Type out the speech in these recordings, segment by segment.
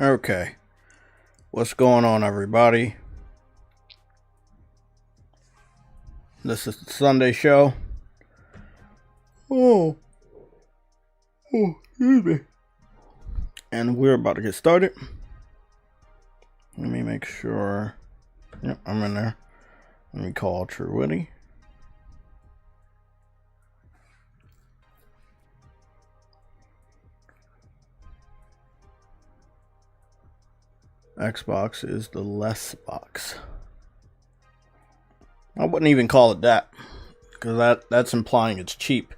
Okay, what's going on, everybody? This is the Sunday show. Oh, excuse me. And we're about to get started. Let me make sure. Yep, I'm in there. Let me call Truity. Xbox is the less box. I wouldn't even call it that, because that's implying it's cheap.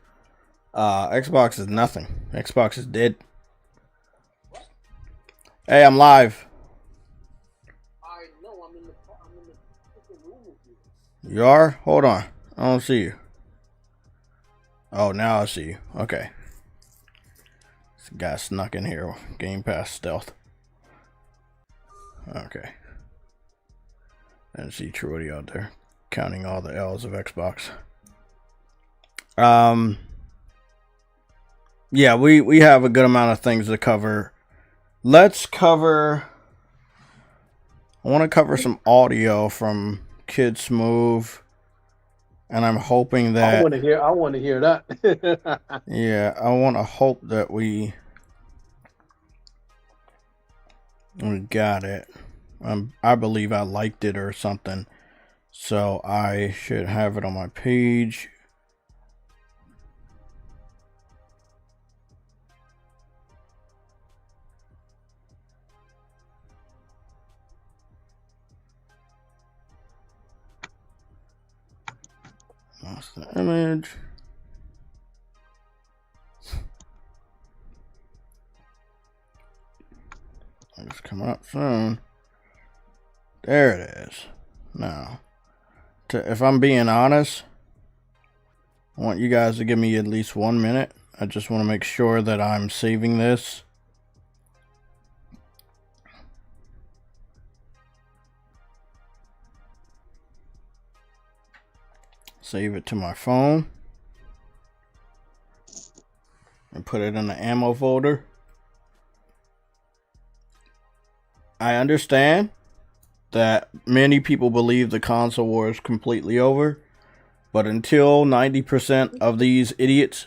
Xbox is nothing. Xbox is dead. Hey, I'm live. I know I'm in the room with you. You are? Hold on. I don't see you. Oh, now I see you. Okay. This guy snuck in here. Game Pass stealth. Okay. And see Truity out there counting all the L's of Xbox. Yeah, we have a good amount of things to cover. Let's cover. I want to cover some audio from Kidsmoove, and I'm hoping that I want to hear that. yeah, I want to hope that we got it. I believe I liked it or something, so I should have it on my page. That's the image. It's coming up soon. There it is. Now, if I'm being honest, I want you guys to give me at least 1 minute. I just want to make sure that I'm saving this. Save it to my phone. And put it in the ammo folder. I understand that many people believe the console war is completely over, but until 90% of these idiots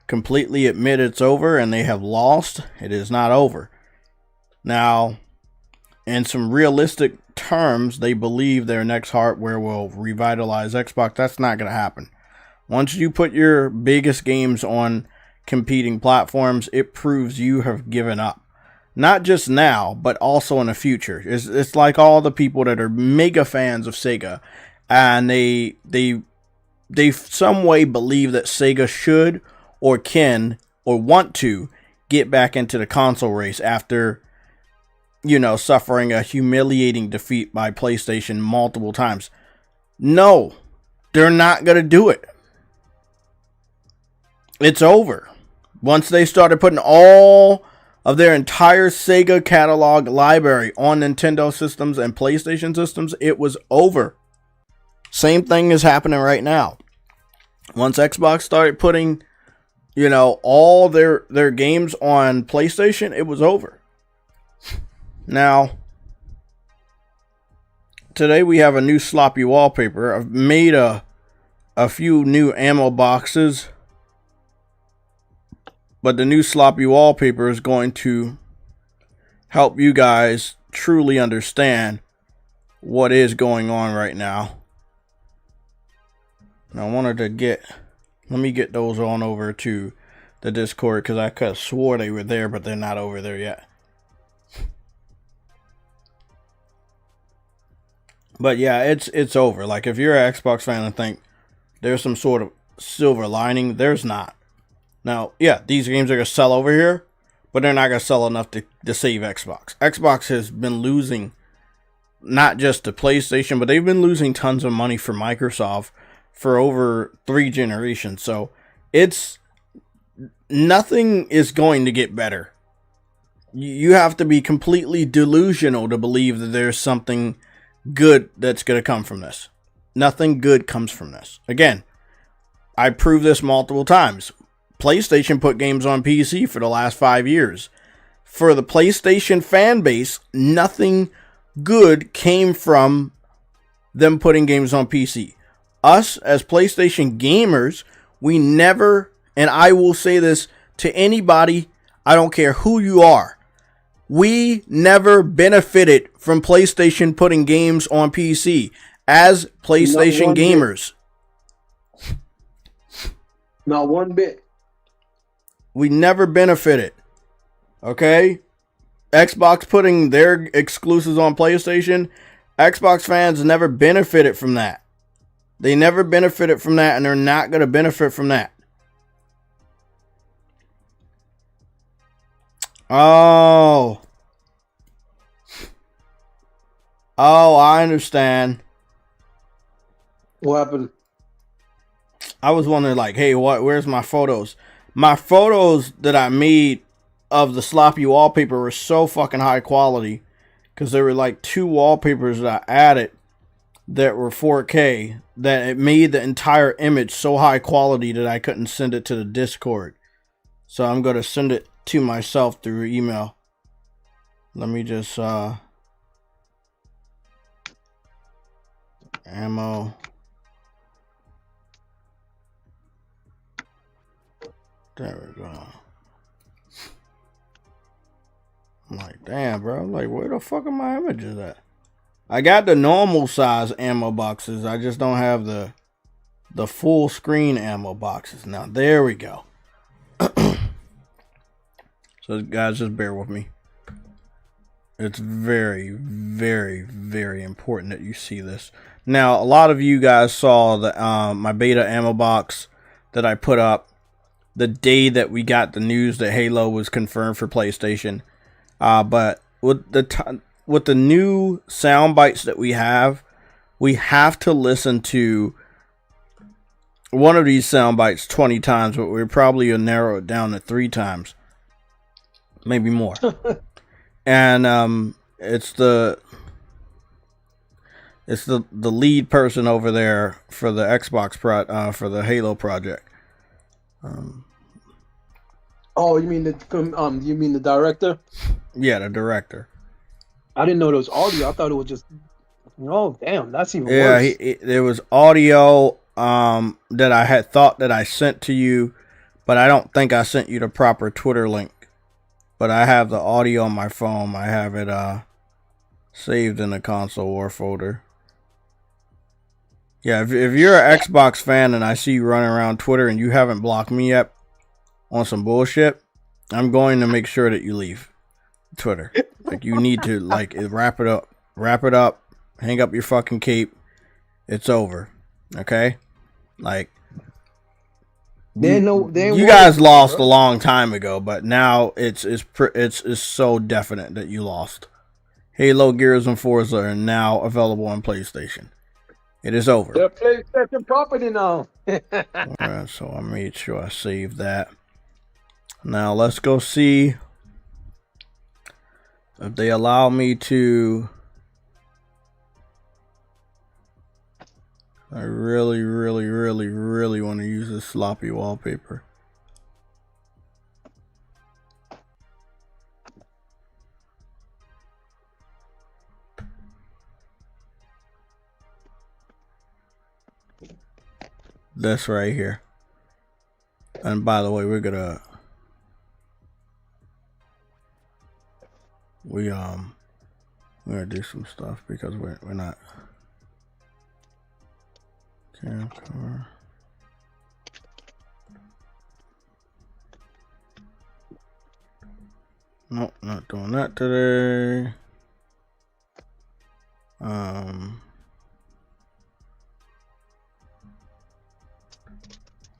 completely admit it's over and they have lost, it is not over. Now, in some realistic terms, they believe their next hardware will revitalize Xbox. That's not going to happen. Once you put your biggest games on competing platforms, it proves you have given up. Not just now, but also in the future. It's like all the people that are mega fans of Sega, and they some way believe that Sega should or can or want to get back into the console race after, suffering a humiliating defeat by PlayStation multiple times. No, they're not going to do it. It's over. Once they started putting all of their entire Sega catalog library on Nintendo systems and PlayStation systems, it was over. Same thing is happening right now. Once Xbox started putting, all their games on PlayStation, it was over. Now, today we have a new sloppy wallpaper. I've made a few new ammo boxes, but the new sloppy wallpaper is going to help you guys truly understand what is going on right now. And I wanted to let me get those on over to the Discord, because I could have swore they were there, but they're not over there yet. But yeah, it's over. Like, if you're an Xbox fan and think there's some sort of silver lining, there's not. Now, yeah, these games are going to sell over here, but they're not going to sell enough to save Xbox. Xbox has been losing not just to PlayStation, but they've been losing tons of money for Microsoft for over 3 generations. So nothing is going to get better. You have to be completely delusional to believe that there's something good that's going to come from this. Nothing good comes from this. Again, I proved this multiple times. PlayStation put games on PC for the last 5 years. for the PlayStation fan base, nothing good came from them putting games on PC. Us as PlayStation gamers, we never, and I will say this to anybody, I don't care who you are, we never benefited from PlayStation putting games on PC as PlayStation gamers. Not one bit. We never benefited. Okay? Xbox putting their exclusives on PlayStation, Xbox fans never benefited from that. They never benefited from that, and they're not going to benefit from that. Oh, I understand. What happened? I was wondering, like, hey, where's my photos? My photos that I made of the sloppy wallpaper were so fucking high quality, because there were like 2 wallpapers that I added that were 4K, that it made the entire image so high quality that I couldn't send it to the Discord. So I'm going to send it to myself through email. Let me just ammo. There we go. I'm like, damn, bro. I'm like, where the fuck are my images at? I got the normal size ammo boxes. I just don't have the full screen ammo boxes. Now, there we go. So, guys, just bear with me. It's very, very, very important that you see this. Now, a lot of you guys saw the my beta ammo box that I put up the day that we got the news that Halo was confirmed for PlayStation. But with the new sound bites that we have to listen to one of these sound bites 20 times, but we're probably gonna narrow it down to 3 times, maybe more. And it's the lead person over there for the Xbox for the Halo project. Oh, you mean the director? Yeah, the director. I didn't know there was audio. I thought it was just. Oh, damn, that's even worse. Yeah, there was audio that I had thought that I sent to you, but I don't think I sent you the proper Twitter link. But I have the audio on my phone. I have it saved in the console war folder. Yeah, if you're an Xbox fan and I see you running around Twitter and you haven't blocked me yet on some bullshit, I'm going to make sure that you leave Twitter. Like, you need to, like, wrap it up, hang up your fucking cape. It's over. Okay? Like, you guys lost a long time ago, but now it's so definite that you lost. Halo, Gears, and Forza are now available on PlayStation. It is over. They're PlayStation property now. Alright, so I made sure I saved that. Now let's go see if they allow me to. I really, really, really, really want to use this sloppy wallpaper. This right here. And by the way, we're gonna do some stuff because we're not camcorder. Nope, not doing that today.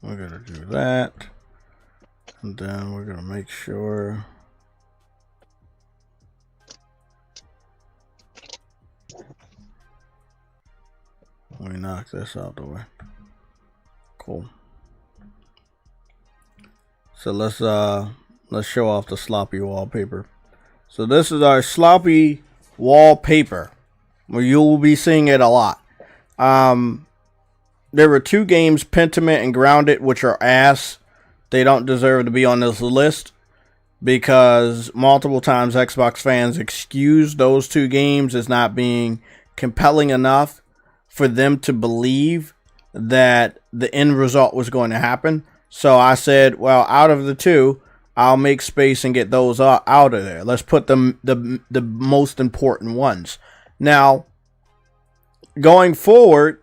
We're gonna do that, and then we're gonna make sure we knock this out the way. Cool. So let's show off the sloppy wallpaper. So this is our sloppy wallpaper, where you'll be seeing it a lot. There were 2 games, Pentiment and Grounded, which are ass. They don't deserve to be on this list. because multiple times Xbox fans excused those two games as not being compelling enough for them to believe that the end result was going to happen. So I said, well, out of the two, I'll make space and get those out of there. Let's put them the most important ones. Now, going forward,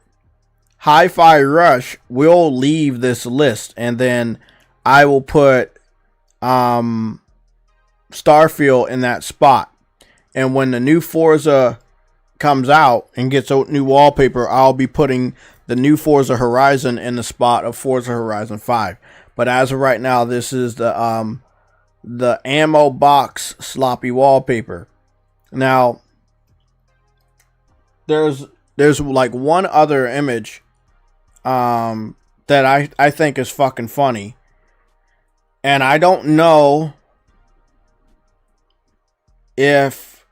Hi-Fi Rush will leave this list, and then I will put Starfield in that spot. And when the new Forza comes out and gets a new wallpaper, I'll be putting the new Forza Horizon in the spot of Forza Horizon 5. But as of right now, this is the ammo box sloppy wallpaper. Now, there's like one other image that I think is fucking funny. And I don't know if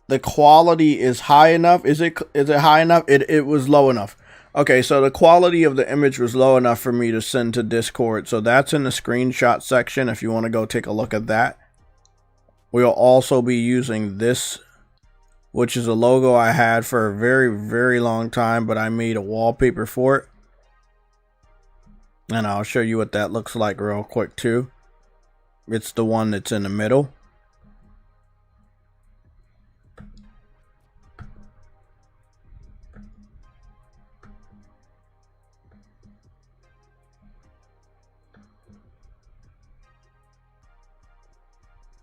the quality is high enough. Is it high enough? It was low enough. Okay, so the quality of the image was low enough for me to send to Discord. So that's in the screenshot section if you want to go take a look at that. We'll also be using this, which is a logo I had for a very, very long time, but I made a wallpaper for it. And I'll show you what that looks like real quick too. It's the one that's in the middle.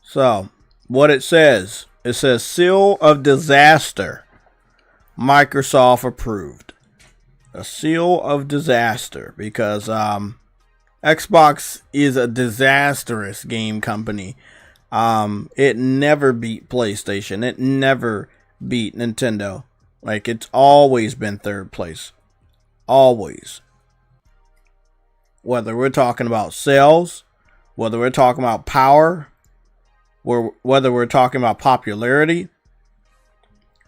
So, what it says seal of disaster. Microsoft approved. A seal of disaster, because Xbox is a disastrous game company. It never beat PlayStation. It never beat Nintendo. Like, it's always been third place. Always. Whether we're talking about sales, whether we're talking about power, whether we're talking about popularity,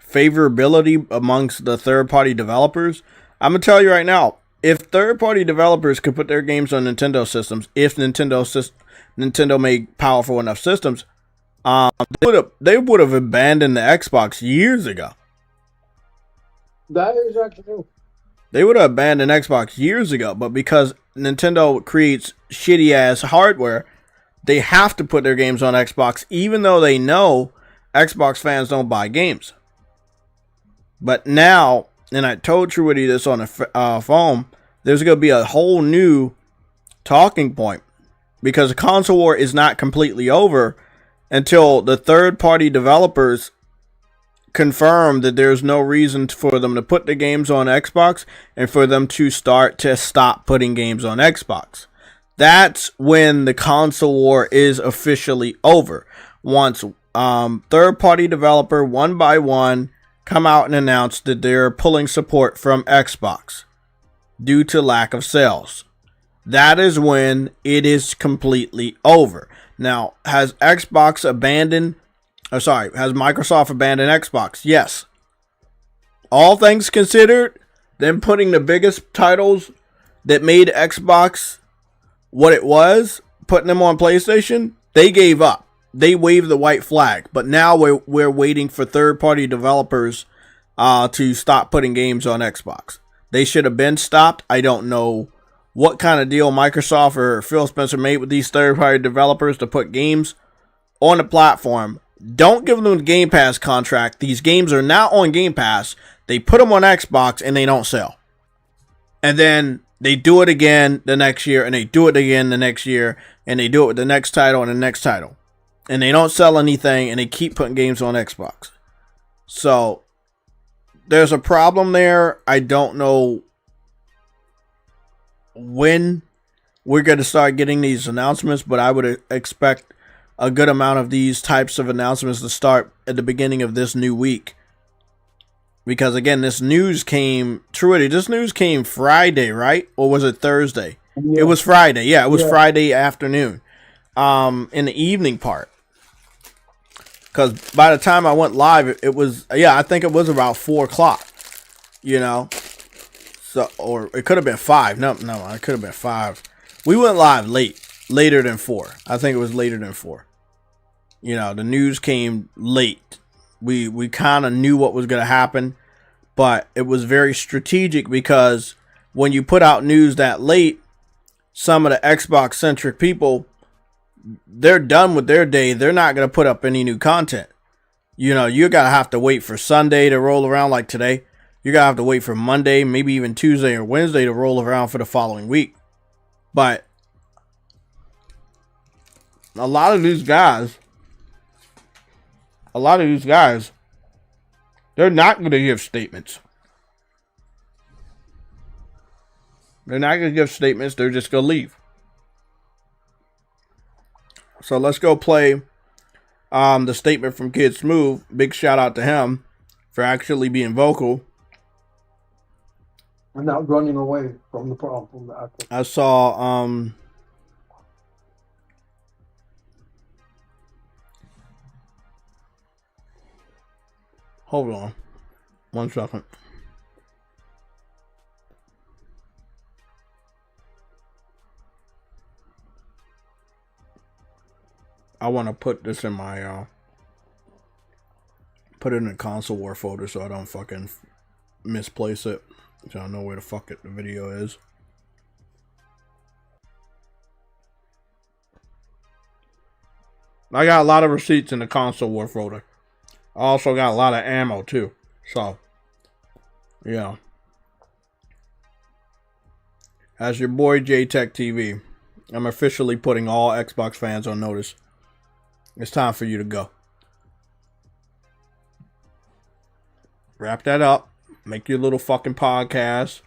favorability amongst the third-party developers. I'm going to tell you right now, if third-party developers could put their games on Nintendo systems, if Nintendo made powerful enough systems, they would have abandoned the Xbox years ago. That is actually true. They would have abandoned Xbox years ago, but because Nintendo creates shitty-ass hardware, they have to put their games on Xbox, even though they know Xbox fans don't buy games. But now, and I told Truity this on the phone, there's going to be a whole new talking point. Because the console war is not completely over until the third-party developers confirm that there's no reason for them to put the games on Xbox and for them to stop putting games on Xbox. That's when the console war is officially over. Once third-party developer, one by one, come out and announce that they're pulling support from Xbox due to lack of sales. That is when it is completely over. Now, has Microsoft abandoned Xbox? Yes. All things considered, them putting the biggest titles that made Xbox what it was, putting them on PlayStation, they gave up. They waved the white flag. But now we're waiting for third-party developers to stop putting games on Xbox. They should have been stopped. I don't know what kind of deal Microsoft or Phil Spencer made with these third-party developers to put games on the platform. Don't give them the Game Pass contract. These games are not on Game Pass. They put them on Xbox and they don't sell. And then they do it again the next year, and they do it again the next year, and they do it with the next title and the next title. And they don't sell anything, and they keep putting games on Xbox. So, there's a problem there. I don't know when we're going to start getting these announcements, but I would expect a good amount of these types of announcements to start at the beginning of this new week. Because again, this news came Friday, right? Or was it Thursday? Yeah. It was Friday. Yeah, it was Friday afternoon. In the evening part. Because by the time I went live, it was, I think it was about 4 o'clock. You know? So, or it could have been 5. No, it could have been 5. We went live late. later than 4. I think it was later than 4. You know, the news came late. We kind of knew what was going to happen, but it was very strategic because when you put out news that late, some of the Xbox centric people, they're done with their day. They're not going to put up any new content. You know, you're going to have to wait for Sunday to roll around like today. You're going to have to wait for Monday, maybe even Tuesday or Wednesday to roll around for the following week. But a lot of these guys, they're not going to give statements. They're not going to give statements. They're just going to leave. So let's go play the statement from Kidsmoove. Big shout out to him for actually being vocal. I'm not running away from the problem. From the actual. I saw hold on 1 second. I want to put this in my put it in the console war folder so I don't fucking misplace it. So I know where the fuck the video is. I got a lot of receipts in the console war folder. I also got a lot of ammo too. So, yeah. As your boy JayTechTV, I'm officially putting all Xbox fans on notice. It's time for you to go. Wrap that up. Make your little fucking podcast.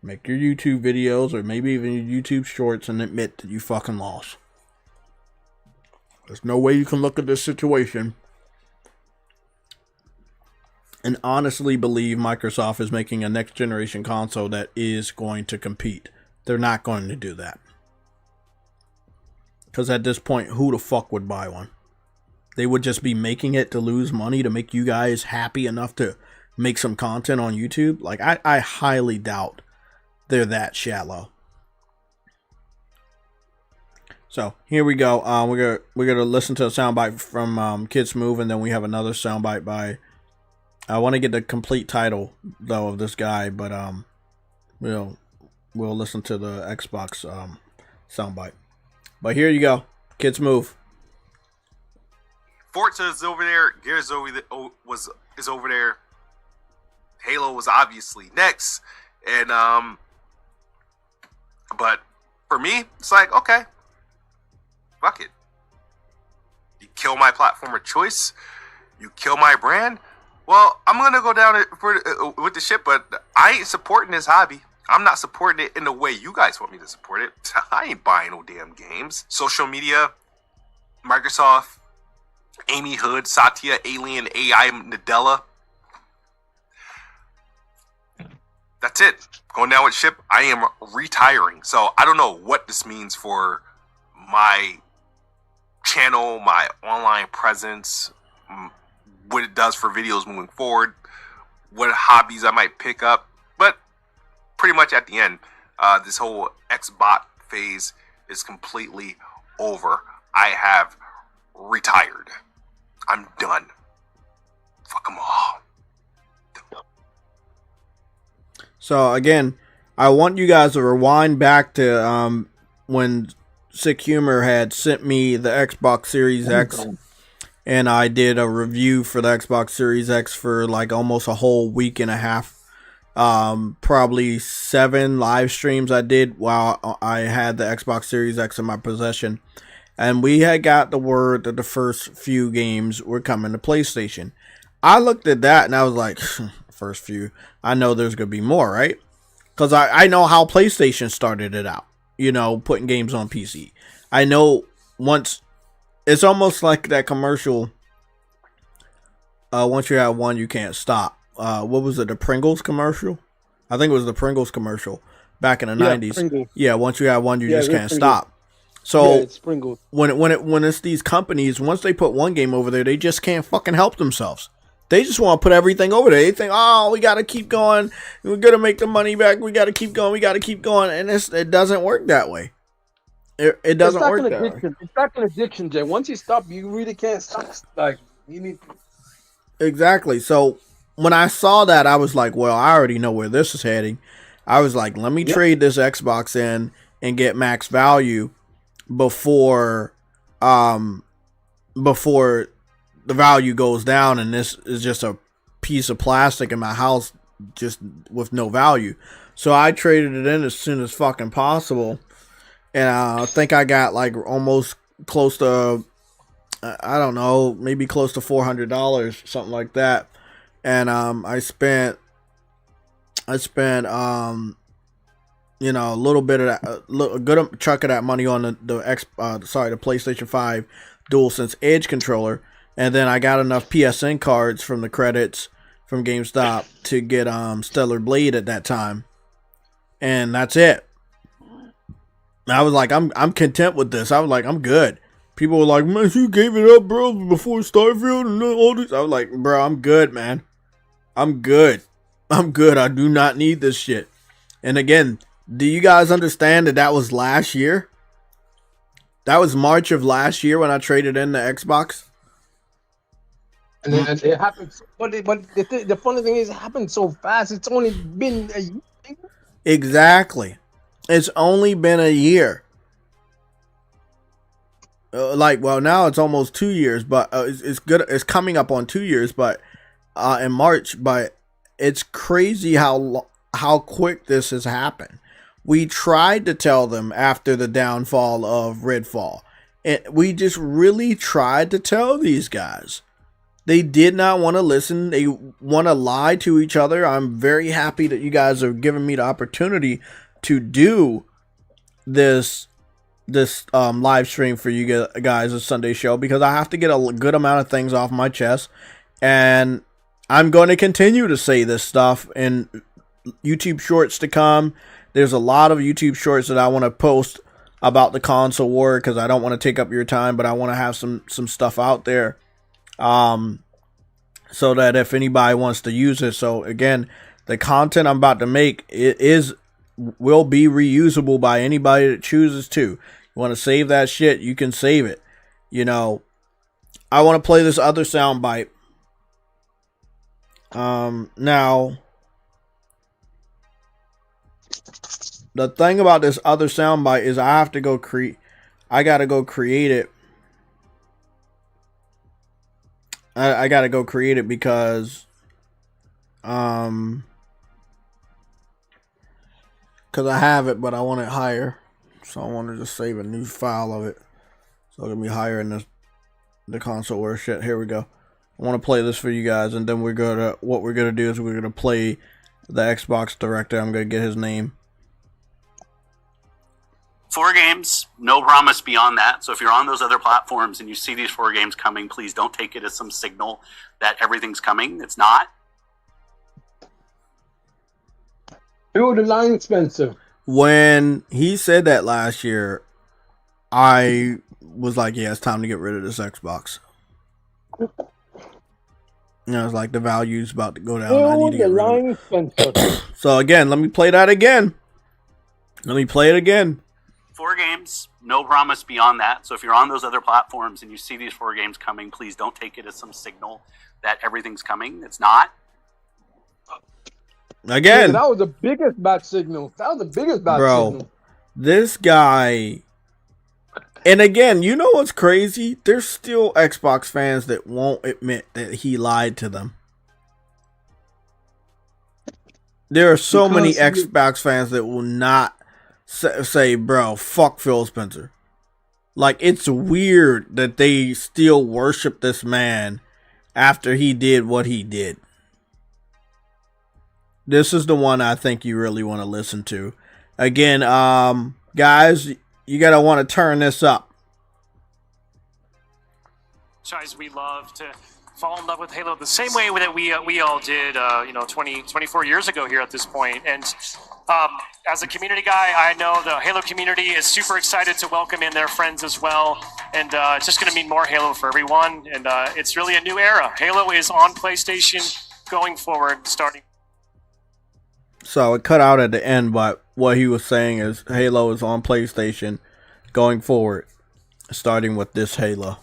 Make your YouTube videos or maybe even your YouTube shorts and admit that you fucking lost. There's no way you can look at this situation and honestly believe Microsoft is making a next generation console that is going to compete. They're not going to do that. Because at this point, who the fuck would buy one? They would just be making it to lose money to make you guys happy enough to make some content on YouTube. Like, I highly doubt they're that shallow. So here we go. We're gonna listen to a soundbite from Kidsmoove, and then we have another soundbite by. I want to get the complete title though of this guy, but we'll listen to the Xbox soundbite. But here you go, Kidsmoove. Forza is over there. Gears is over there. Halo was obviously next, and but for me, it's like, okay, fuck it. You kill my platform of choice, you kill my brand. Well, I'm gonna go down with the ship, but I ain't supporting this hobby. I'm not supporting it in the way you guys want me to support it. I ain't buying no damn games. Social media, Microsoft, Amy Hood, Satya, Alien, AI, Nadella. That's it. Going down with ship. I am retiring. So I don't know what this means for my channel, my online presence, what it does for videos moving forward, what hobbies I might pick up. But pretty much at the end, this whole Xbot phase is completely over. I have retired. I'm done. Fuck them all. So again, I want you guys to rewind back to when Sick Humor had sent me the Xbox Series X, and I did a review for the Xbox Series X for like almost a whole week and a half. Probably 7 live streams I did while I had the Xbox Series X in my possession. And we had got the word that the first few games were coming to PlayStation. I looked at that and I was like, first few, I know there's going to be more, right? Because I know how PlayStation started it out, you know, putting games on PC. I know once, it's almost like that commercial, once you have one, you can't stop. What was it, the Pringles commercial? I think it was the Pringles commercial back in the 90s. Pringles. Yeah, once you have one, you just can't stop. So it's Pringles. When it's these companies, once they put one game over there, they just can't fucking help themselves. They just want to put everything over there. They think, oh, we got to keep going. We're going to make the money back. We got to keep going. We got to keep going. And it doesn't work that way. It doesn't It's like work an that way. addiction. It's like an addiction, Jay. Once you stop, you really can't stop. Like you need. Exactly. So when I saw that, I was like, well, I already know where this is heading. I was like, let me Yep. trade this Xbox in and get max value before before the value goes down and this is just a piece of plastic in my house just with no value. So I traded it in as soon as fucking possible. And I think I got like almost close to, I don't know, maybe close to $400, something like that. And I spent you know, a little bit of that, a good chunk of that money on the PlayStation 5 DualSense Edge controller, and then I got enough PSN cards from the credits from GameStop to get Stellar Blade at that time, and that's it. I was like, I'm content with this. I was like, I'm good. People were like, man, you gave it up, bro, before Starfield and all this. I was like, bro, I'm good, man. I'm good. I'm good. I do not need this shit. And again, do you guys understand that that was last year? That was March of last year when I traded in the Xbox. And then it happens, but the funny thing is, it happened so fast. It's only been a year. Exactly. It's only been a year. Well, now it's almost 2 years, but it's good. It's coming up on 2 years, but in March. But it's crazy how quick this has happened. We tried to tell them after the downfall of Redfall, and we just really tried to tell these guys. They did not want to listen. They want to lie to each other. I'm very happy that you guys are giving me the opportunity to do this live stream for you guys, a Sunday show, because I have to get a good amount of things off my chest, and I'm going to continue to say this stuff in YouTube shorts to come. There's a lot of YouTube shorts that I want to post about the console war because I don't want to take up your time, but I want to have some stuff out there, so that if anybody wants to use it. So again, the content I'm about to make will be reusable by anybody that chooses to. You want to save that shit, you can save it. You know, I want to play this other soundbite. Now, the thing about this other soundbite is I have to go I gotta go create it. I gotta go create it because I have it, but I want it higher. So I want to just save a new file of it. So it'll be higher in the console or shit. Here we go. I want to play this for you guys, and then what we're gonna do is we're gonna play the Xbox director. I'm gonna get his name. 4 games, no promise beyond that. So if you're on those other platforms and you see these 4 games coming, please don't take it as some signal that everything's coming. It's not. Who the line, Spencer? When he said that last year, I was like, yeah, it's time to get rid of this Xbox. And I was like, the value's about to go down. I need to get rid of it. Spencer. So again, let me play that again. Let me play it again. 4 games, no promise beyond that. So if you're on those other platforms and you see these 4 games coming, please don't take it as some signal that everything's coming. It's not. Again, that was the biggest bad signal. That was the biggest bad signal. This guy. And again, you know what's crazy? There's still Xbox fans that won't admit that he lied to them. There are so many Xbox fans that will not say, bro, fuck Phil Spencer. Like, it's weird that they still worship this man after he did what he did. This is the one I think you really want to listen to. Again, guys, you gotta want to turn this up. We love to fall in love with Halo the same way that we all did, 24 years ago here at this point. And as a community guy, I know the Halo community is super excited to welcome in their friends as well. And it's just going to mean more Halo for everyone. And it's really a new era. Halo is on PlayStation going forward, starting. So it cut out at the end, but what he was saying is Halo is on PlayStation going forward, starting with this Halo.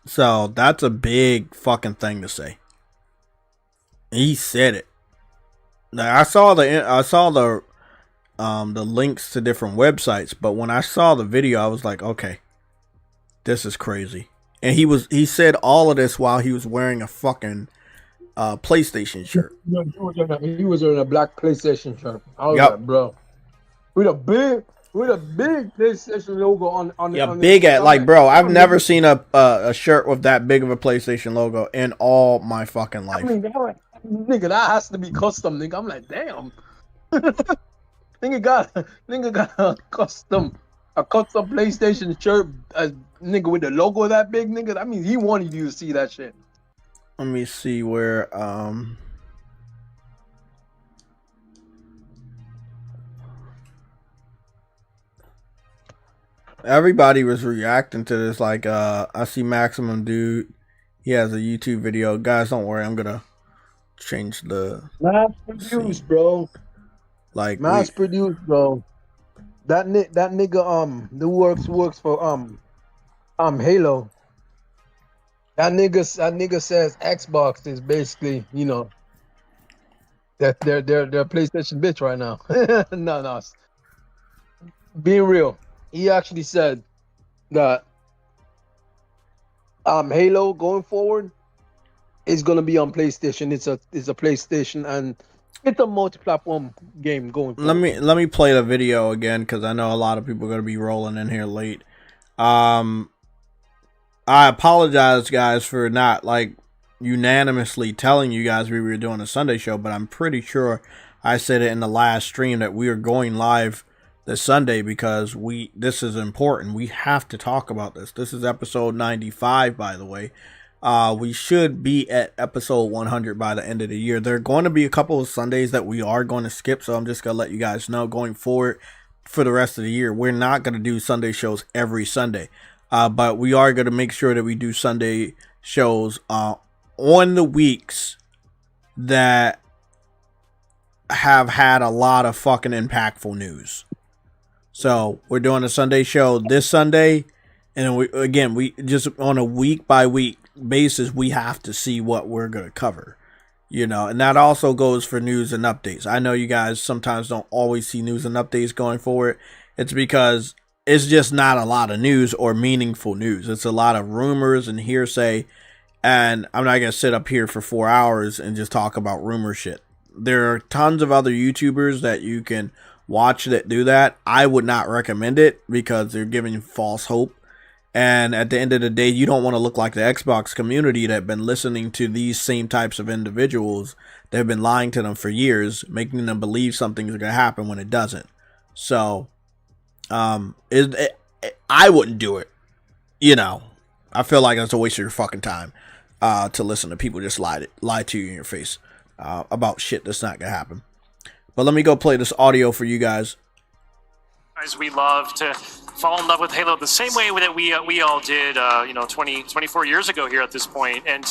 So that's a big fucking thing to say. He said it. Now, I saw the links to different websites, but when I saw the video, I was like, okay, this is crazy. And he said all of this while he was wearing a fucking PlayStation shirt. He was wearing a black PlayStation shirt. I was like, bro, with a big PlayStation logo on. Yeah, big at like, bro. I've never seen a shirt with that big of a PlayStation logo in all my fucking life. I mean, nigga, that has to be custom, nigga. I'm like, damn. nigga got a custom PlayStation shirt, nigga, with the logo that big, nigga. I mean, he wanted you to see that shit. Let me see where everybody was reacting to this. Like, I see Maximum Dude. He has a YouTube video. Guys, don't worry. I'm gonna change the mass produced, bro. Like mass produced, bro. That nigga the works for Halo. That nigga says Xbox is basically, you know, that they're PlayStation bitch right now. No. Being real, he actually said that Halo going forward is gonna be on PlayStation. It's a PlayStation and it's a multi-platform game going forward. Let me play the video again because I know a lot of people are gonna be rolling in here late. I apologize, guys, for not like unanimously telling you guys we were doing a Sunday show, but I'm pretty sure I said it in the last stream that we are going live this Sunday because this is important. We have to talk about this. This is episode 95, by the way. We should be at episode 100 by the end of the year. There are going to be a couple of Sundays that we are going to skip, so I'm just going to let you guys know going forward for the rest of the year. We're not going to do Sunday shows every Sunday, but we are going to make sure that we do Sunday shows on the weeks that have had a lot of fucking impactful news. So we're doing a Sunday show this Sunday, and we just on a week by week basis, we have to see what we're going to cover, you know, and that also goes for news and updates. I know you guys sometimes don't always see news and updates going forward. It's because it's just not a lot of news or meaningful news. It's a lot of rumors and hearsay, and I'm not going to sit up here for 4 hours and just talk about rumor shit. There are tons of other YouTubers that you can watch that do that. I would not recommend it because they're giving you false hope. And at the end of the day, you don't want to look like the Xbox community that have been listening to these same types of individuals that have been lying to them for years, making them believe something's going to happen when it doesn't. So, I wouldn't do it. You know, I feel like it's a waste of your fucking time to listen to people just lie to you in your face about shit that's not going to happen. But let me go play this audio for you guys. We love to fall in love with Halo the same way that we all did, 24 years ago here at this point. And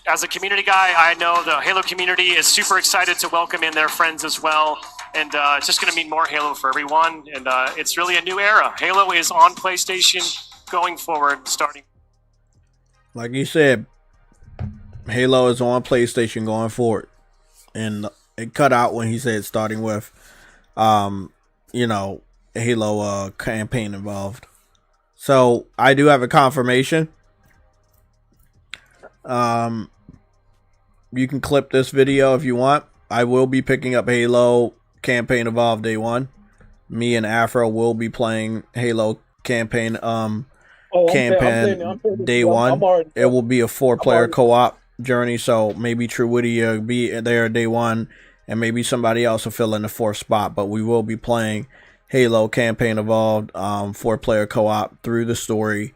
as a community guy, I know the Halo community is super excited to welcome in their friends as well. And it's just going to mean more Halo for everyone. And it's really a new era. Halo is on PlayStation going forward, starting. Like you said, Halo is on PlayStation going forward. And it cut out when he said starting with, Halo campaign involved. So I do have a confirmation. You can clip this video if you want. I will be picking up Halo campaign involved day one. Me and Afro will be playing Halo campaign day one. It will be a 4-player co-op journey, so maybe True Witty will be there day one, and maybe somebody else will fill in the 4th spot, but we will be playing Halo campaign evolved 4-player co-op through the story,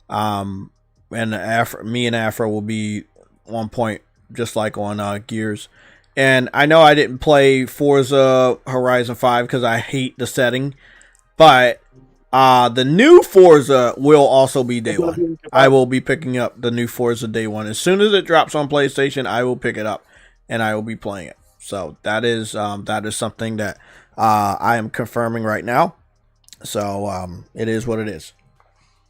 and me and Afro will be on point just like on Gears. And I know I didn't play Forza Horizon 5 because I hate the setting, but the new Forza will also be day one. I will be picking up the new Forza day one. As soon as it drops on PlayStation, I will pick it up and I will be playing it. So that is something that I am confirming right now. So it is what it is.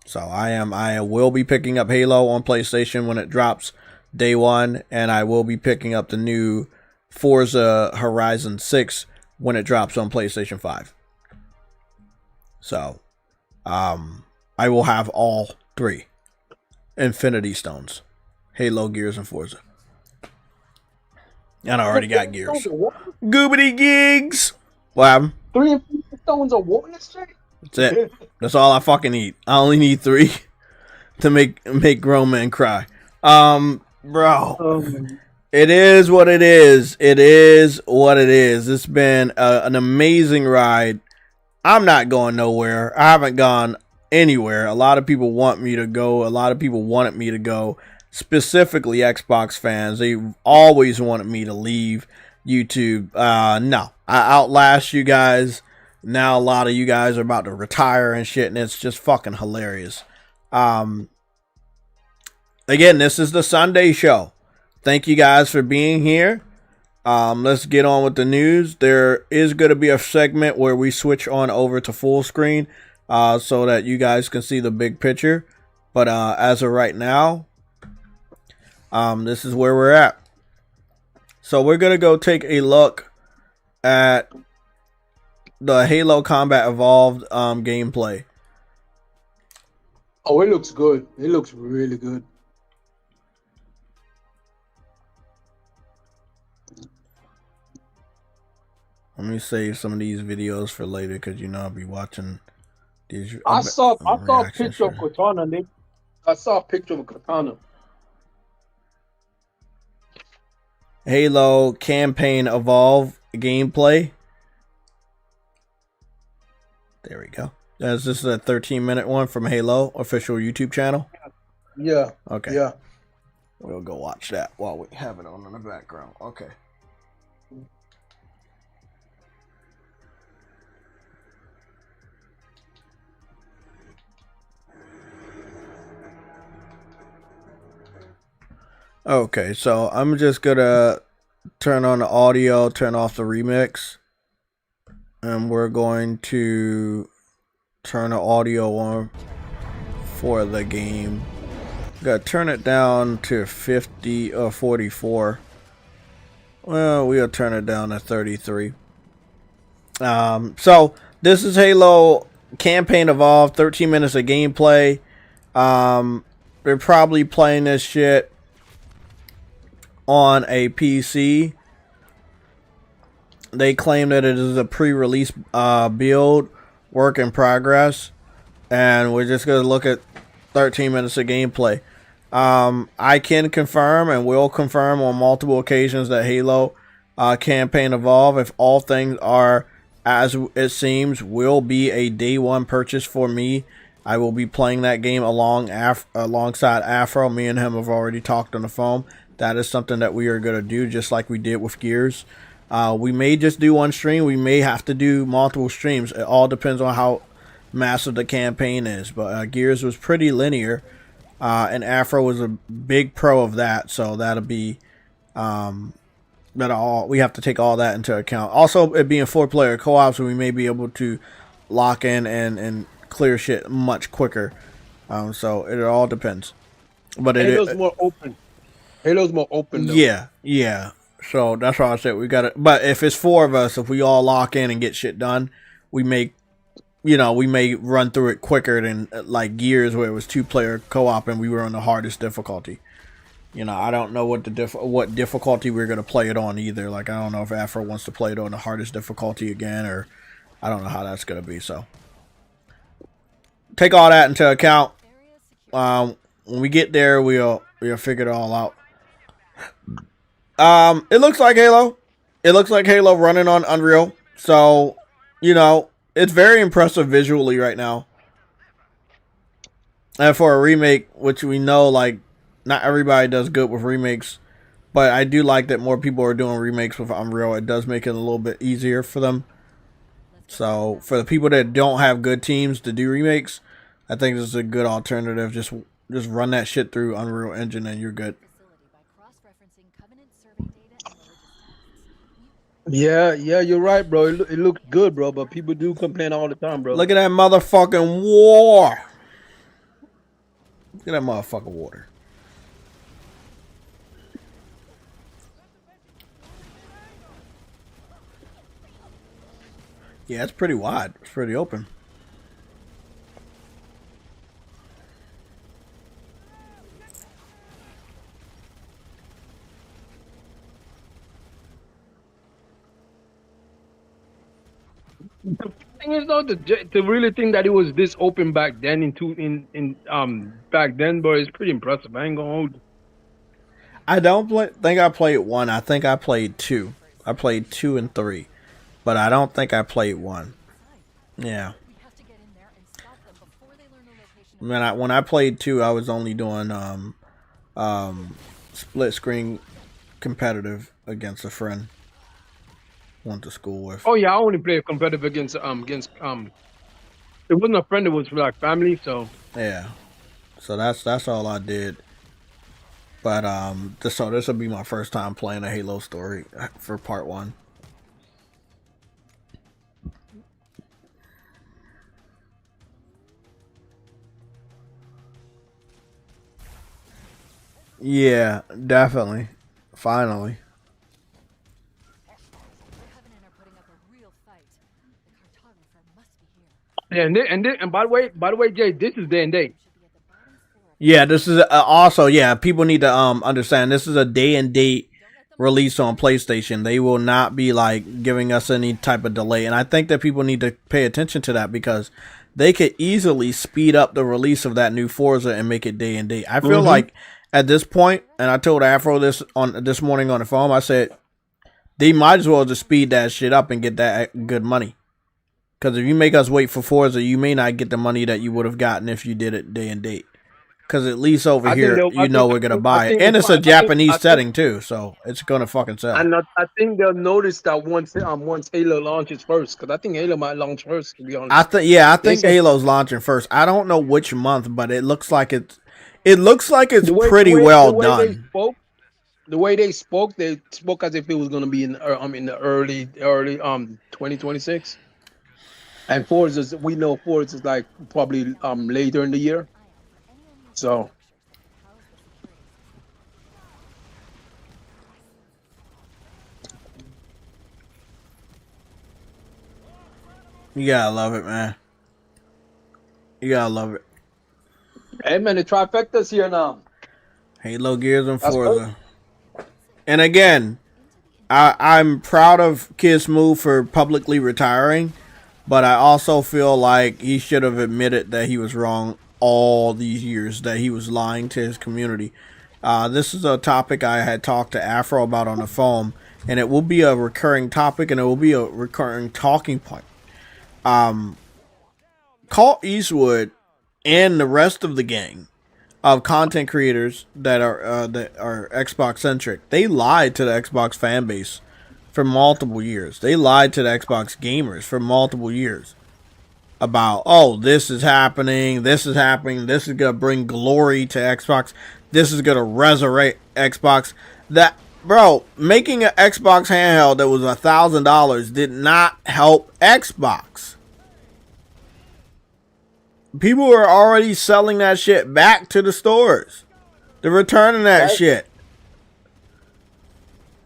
So I will be picking up Halo on PlayStation when it drops day one, and I will be picking up the new Forza Horizon 6 when it drops on PlayStation 5. So I will have all three Infinity Stones: Halo, Gears, and Forza. And I already got Gears. Goobity gigs! What happened? 3 Infinity Stones of what in this shit? That's it. That's all I fucking need. I only need 3 to make grown men cry. Bro. It is what it is. It is what it is. It's been an amazing ride. I'm not going nowhere. I haven't gone anywhere. A lot of people want me to go. A lot of people wanted me to go. Specifically Xbox fans. They always wanted me to leave YouTube. No. I outlast you guys. Now a lot of you guys are about to retire and shit, and it's just fucking hilarious. Again, this is the Sunday show. Thank you guys for being here. Let's get on with the news. There is going to be a segment where we switch on over to full screen so that you guys can see the big picture. But as of right now, this is where we're at. So we're going to go take a look at the Halo Combat Evolved gameplay. Oh, it looks good. It looks really good. Let me save some of these videos for later because you know I'll be watching these. I saw a picture of for... Katana, Nick. I saw a picture of Katana. Halo Campaign Evolve gameplay. There we go. Is this a 13-minute one from Halo official YouTube channel? Yeah. Okay. Yeah. We'll go watch that while we have it on in the background. Okay. Okay, so I'm just gonna turn on the audio, turn off the remix, and we're going to turn the audio on for the game. Gotta turn it down to 50 or 44. Well, we'll turn it down to 33. So this is Halo Campaign Evolved, 13 minutes of gameplay. They're probably playing this shit on a PC. They claim that it is a pre-release build, work in progress, and we're just going to look at 13 minutes of gameplay. I can confirm and will confirm on multiple occasions that Halo Campaign Evolve, if all things are as it seems, will be a day one purchase for me. I will be playing that game alongside Afro. Me and him have already talked on the phone. That is something that we are going to do, just like we did with Gears. We may just do one stream. We may have to do multiple streams. It all depends on how massive the campaign is. But Gears was pretty linear, and Afro was a big pro of that. So that'll be we have to take all that into account. Also, it being 4-player co-op, so we may be able to lock in and clear shit much quicker. So it all depends. But Halo's more open. Halo's more open though. Yeah. So that's why I said we got it. But if it's 4 of us, if we all lock in and get shit done, we may run through it quicker than like Gears, where it was 2-player co-op and we were on the hardest difficulty. I don't know what difficulty we're gonna play it on either. Like, I don't know if Afro wants to play it on the hardest difficulty again, or I don't know how that's gonna be. So take all that into account. When we get there, we'll figure it all out. It looks like Halo. It looks like Halo running on Unreal. So, it's very impressive visually right now. And for a remake, which we know, like, not everybody does good with remakes, but I do like that more people are doing remakes with Unreal. It does make it a little bit easier for them. So, for the people that don't have good teams to do remakes, I think this is a good alternative. Just run that shit through Unreal Engine and you're good. Yeah, you're right, bro. It looks good, bro. But people do complain all the time, bro. Look at that motherfucking war. Look at that motherfucking water. Yeah, it's pretty wide. It's pretty open. The thing is, though, to really think that it was this open back then back then, bro, it's pretty impressive. I ain't gonna hold you. I don't think I played 1. I think I played 2. I played 2 and 3, but I don't think I played 1. Yeah. When I played 2, I was only doing split screen competitive against a friend. Went to school with. Oh yeah, I only played competitive against it wasn't a friend, it was like family, so Yeah. So that's all I did. But this will be my first time playing a Halo story for part 1. Yeah, definitely. Finally. yeah, and by the way, Jay, this is day and date. Yeah, this is also, yeah, people need to understand this is a day and date release on PlayStation. They will not be like giving us any type of delay, and I think that people need to pay attention to that because they could easily speed up the release of that new Forza and make it day and date. I feel like at this point, and I told Afro this morning on the phone, I said they might as well just speed that shit up and get that good money. Because if you make us wait for Forza, you may not get the money that you would have gotten if you did it day and date. Because at least over here, we're going to buy it. And it's a Japanese setting, too, so it's going to fucking sell. And I think they'll notice that once Halo launches first, because I think Halo might launch first, to be honest. I think Halo's launching first. I don't know which month, but it looks like it's pretty well done. The way they spoke as if it was going to be in the early 2026. And we know Forza is like probably later in the year. So you gotta love it, man. You gotta love it. Hey man, the trifecta's here now. Halo, Gears, and Forza. And again, I'm proud of Kidsmoove for publicly retiring, but I also feel like he should have admitted that he was wrong all these years, that he was lying to his community. This is a topic I had talked to Afro about on the phone, and it will be a recurring topic, and it will be a recurring talking point. Colt Eastwood and the rest of the gang of content creators that are Xbox centric, they lied to the Xbox fan base for multiple years. They lied to the Xbox gamers for multiple years about, oh, this is happening, this is gonna bring glory to Xbox, this is gonna resurrect Xbox. That, bro, making an Xbox handheld that was $1,000 did not help Xbox. People were already selling that shit back to the stores. They're returning that shit.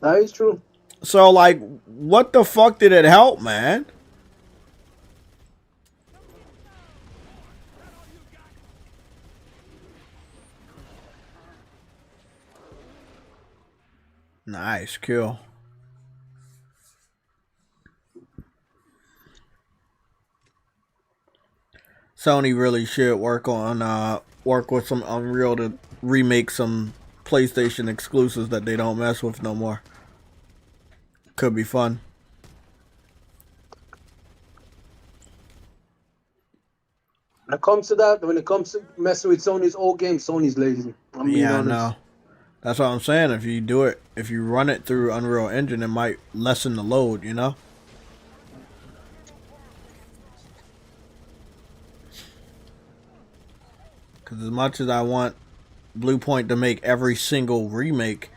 That is true. So, like, what the fuck did it help, man? Nice, cool. Sony really should work with some Unreal to remake some PlayStation exclusives that they don't mess with no more. Could be fun. When it comes to messing with Sony's old games, Sony's lazy. I'm being honest. I know. That's what I'm saying. If you run it through Unreal Engine, it might lessen the load, you know? Because as much as I want Bluepoint to make every single remake,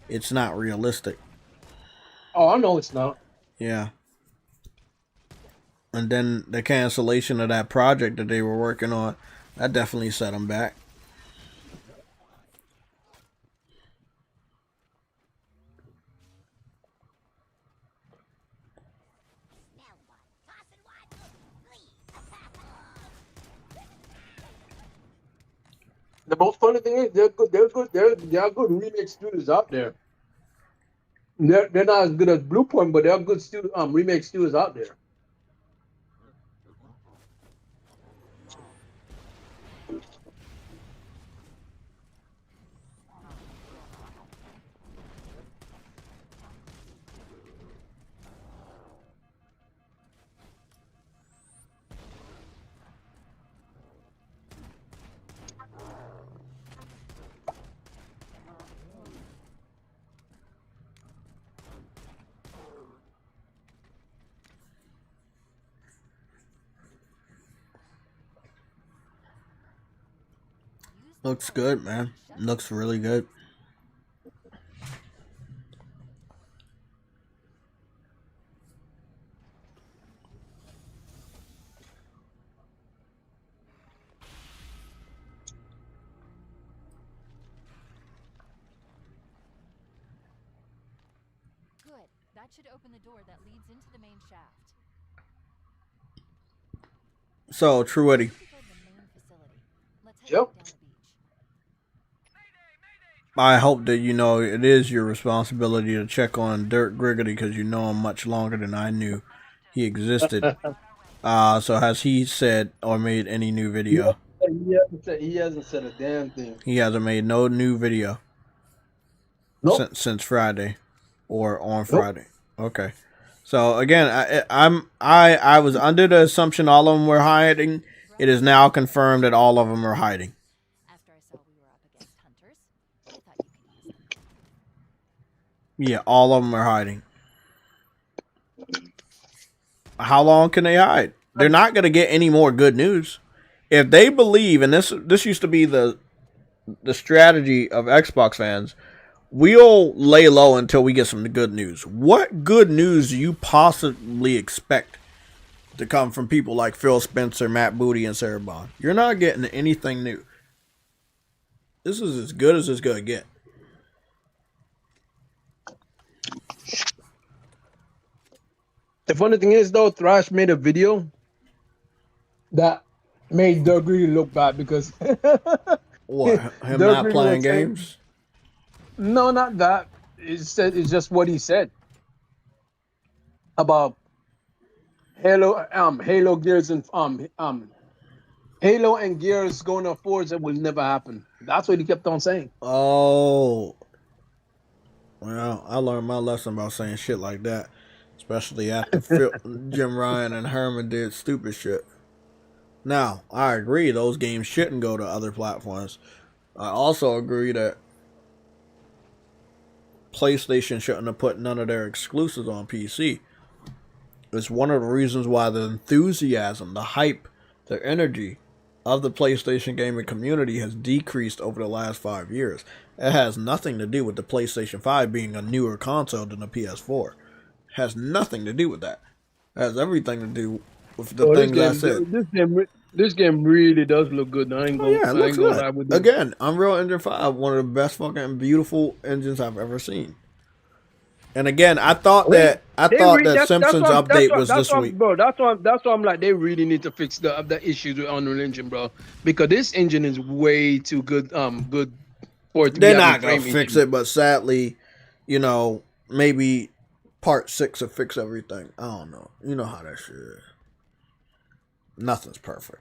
it's not realistic. Oh, I know it's not. Yeah. And then the cancellation of that project that they were working on, that definitely set them back. The most funny thing is they're good. They're good. There are good remake studios out there. They're not as good as Bluepoint, but there are good remake studios out there. Looks good, man. Looks really good. Good. That should open the door that leads into the main shaft. So, True Eddie. Let's head Yep. down the beach. I hope that you know it is your responsibility to check on Dirk Griggity because you know him much longer than I knew he existed. So has he said or made any new video? He hasn't said a damn thing. He hasn't made no new video Nope. since Friday or on Nope. Friday. Okay. So again, I was under the assumption all of them were hiding. It is now confirmed that all of them are hiding. After I saw we were up against hunters, I thought you could use them. Yeah, all of them are hiding. How long can they hide? They're not going to get any more good news. If they believe, and this used to be the strategy of Xbox fans, we'll lay low until we get some good news. What good news do you possibly expect to come from people like Phil Spencer, Matt Booty, and Sarah Bond? You're not getting anything new. This is as good as it's going to get. The funny thing is, though, Thrash made a video that made Doug really look bad because What? Him Doug not really playing was saying- games? No, not that. It's just what he said about Halo Gears and Halo and Gears going on Forza will never happen. That's what he kept on saying. Oh. Well, I learned my lesson about saying shit like that. Especially after Jim Ryan and Herman did stupid shit. Now, I agree those games shouldn't go to other platforms. I also agree that PlayStation shouldn't have put none of their exclusives on PC. It's one of the reasons why the enthusiasm, the hype, the energy of the PlayStation gaming community has decreased over the last 5 years. It has nothing to do with the PlayStation 5 being a newer console than the PS4. It has nothing to do with that. It has everything to do with the things I said. This game really does look good. I ain't Oh, yeah, it looks gonna good. lie with you. Again, Unreal Engine 5, one of the best fucking beautiful engines I've ever seen. And again, I thought that Simpsons update was this week. Bro, that's why I'm like, they really need to fix the issues with Unreal Engine, bro. Because this engine is way too good good for it to be They're having not gonna frame fix issues. it, but sadly, maybe part 6 will fix everything. I don't know. You know how that shit is. Nothing's perfect.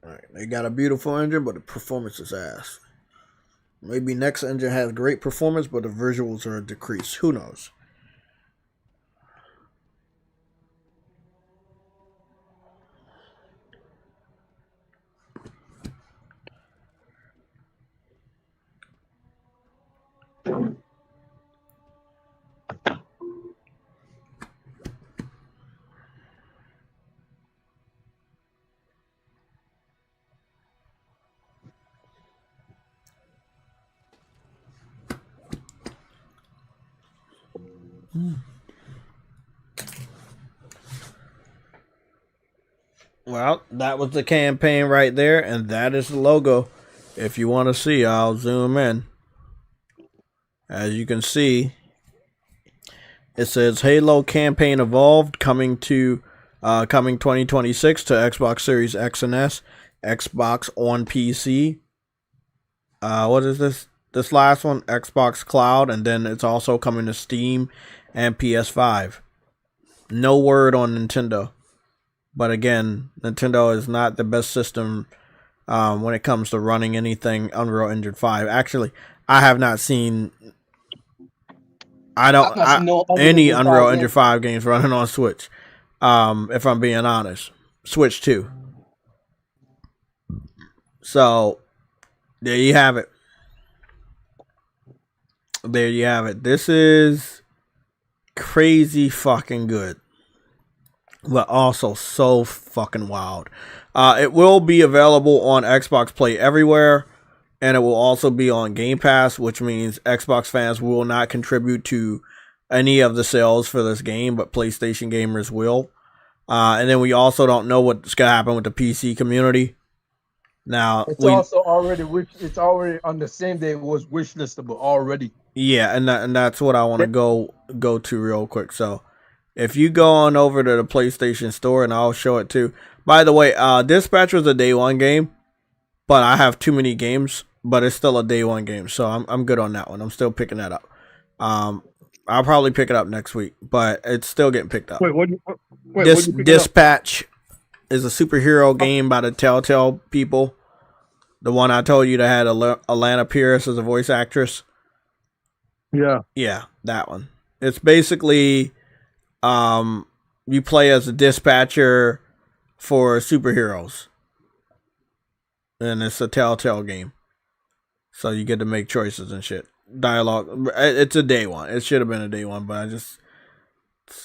Alright, they got a beautiful engine, but the performance is ass. Maybe next engine has great performance, but the visuals are decreased. Who knows? Well, that was the campaign right there, and that is the logo. If you want to see, I'll zoom in. As you can see, it says Halo Campaign Evolved coming 2026 to Xbox Series X and S, Xbox on PC. What is this? This last one, Xbox Cloud, and then it's also coming to Steam and PS5. No word on Nintendo. But again, Nintendo is not the best system when it comes to running anything Unreal Engine 5. Actually, I have not seen any Unreal Engine 5 games running on Switch. If I'm being honest. Switch 2. So, there you have it. There you have it. This is crazy fucking good. But also so fucking wild. It will be available on Xbox Play Everywhere. And it will also be on Game Pass, which means Xbox fans will not contribute to any of the sales for this game, but PlayStation gamers will. And then we also don't know what's going to happen with the PC community. Now, it's already on the same day it was wishlistable already. Yeah, and that's what I want to go to real quick. So, if you go on over to the PlayStation Store, and I'll show it too. By the way, Dispatch was a day one game, but I have too many games, but it's still a day one game, so I'm good on that one. I'm still picking that up. I'll probably pick it up next week, but it's still getting picked up. Dispatch is a superhero game by the Telltale people. The one I told you that had Alana Pierce as a voice actress. Yeah, that one. It's basically you play as a dispatcher for superheroes. And it's a Telltale game. So you get to make choices and shit. Dialogue. It's a day one. It should have been a day one, but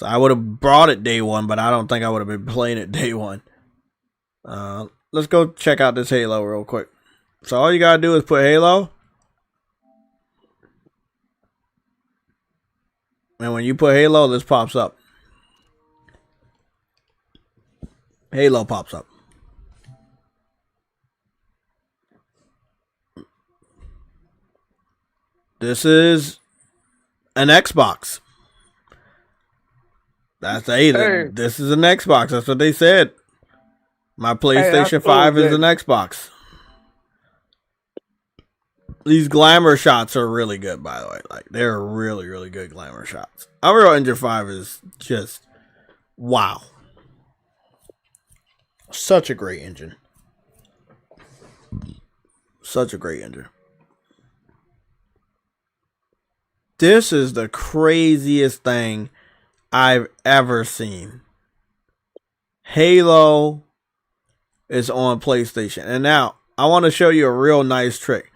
I would have brought it day one, but I don't think I would have been playing it day one. Let's go check out this Halo real quick. So all you gotta do is put Halo. And when you put Halo, this pops up. Halo pops up. This is an Xbox. This is an Xbox. That's what they said. My PlayStation 5 is an Xbox. These glamour shots are really good, by the way. Like, they're really, really good glamour shots. Unreal Engine 5 is just wow. Such a great engine. Such a great engine. This is the craziest thing I've ever seen. Halo is on PlayStation. And now, I want to show you a real nice trick.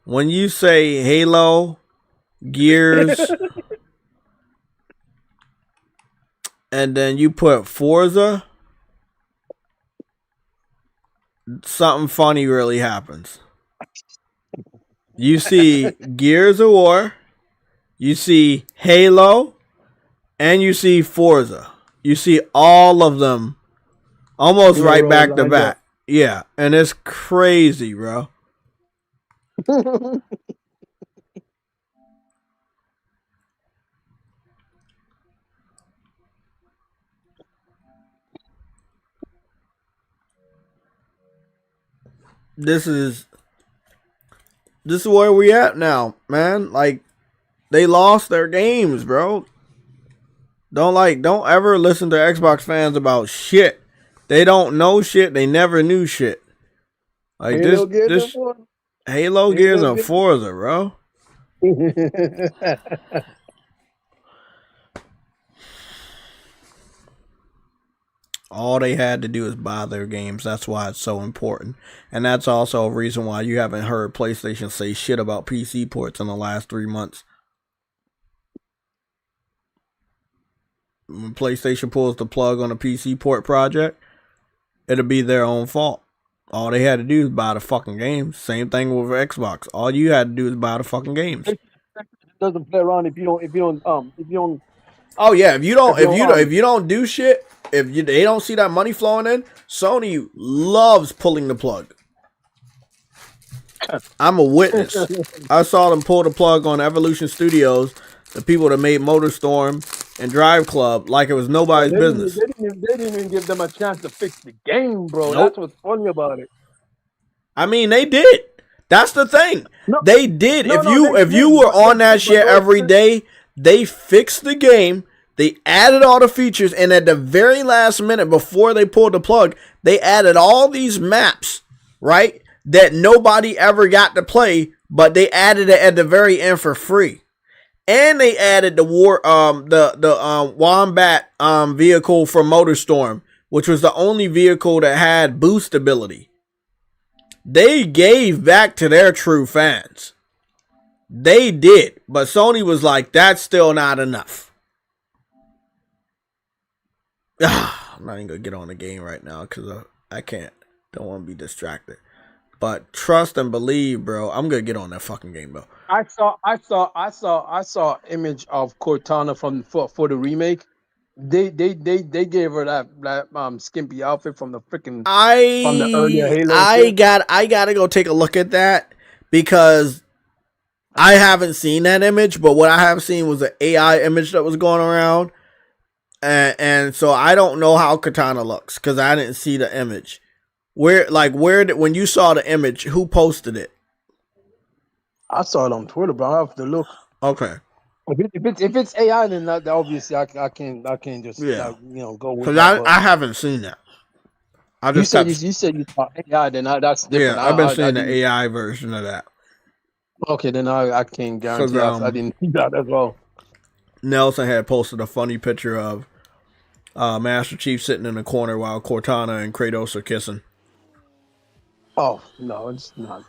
When you say Halo, Gears, and then you put Forza, something funny really happens. You see Gears of War, you see Halo, and you see Forza. You see all of them almost right back to back. Yeah, and it's crazy, bro. This is where we at now, man. Like, they lost their games, bro. Don't ever listen to Xbox fans about shit. They don't know shit. They never knew shit. Like Halo, Gears, and Forza, bro. All they had to do is buy their games. That's why it's so important. And that's also a reason why you haven't heard PlayStation say shit about PC ports in the last 3 months. When PlayStation pulls the plug on a PC port project, it'll be their own fault. All they had to do is buy the fucking games. Same thing with Xbox. All you had to do is buy the fucking games. It doesn't play around if you don't Oh yeah, if you don't do shit, they don't see that money flowing in, Sony loves pulling the plug. I'm a witness. I saw them pull the plug on Evolution Studios, the people that made MotorStorm and Drive Club, like it was nobody's business. They didn't even give them a chance to fix the game, bro. Nope. That's what's funny about it. I mean, they did. That's the thing. No, they did. no, If you were on that shit every day, they fixed the game. They added all the features, and at the very last minute before they pulled the plug, they added all these maps, right? That nobody ever got to play, but they added it at the very end for free. And they added the Wombat vehicle from MotorStorm, which was the only vehicle that had boost ability. They gave back to their true fans. They did, but Sony was like, that's still not enough. I'm not even gonna get on the game right now because I can't. Don't want to be distracted. But trust and believe, bro. I'm gonna get on that fucking game, bro. I saw image of Cortana for the remake. They gave her that skimpy outfit from the freaking from the earlier Halo. I gotta go take a look at that because I haven't seen that image, but what I have seen was an AI image that was going around, and so I don't know how Cortana looks because I didn't see the image. When you saw the image, who posted it? I saw it on Twitter, but I have to look. Okay. If it's AI, then that obviously I can't just go with because that. I haven't seen that. You said you saw AI, then that's different. Yeah, I've been seeing the AI version of that. Okay, then I can't guarantee I didn't see that as well. Nelson had posted a funny picture of Master Chief sitting in the corner while Cortana and Kratos are kissing. Oh no, it's not.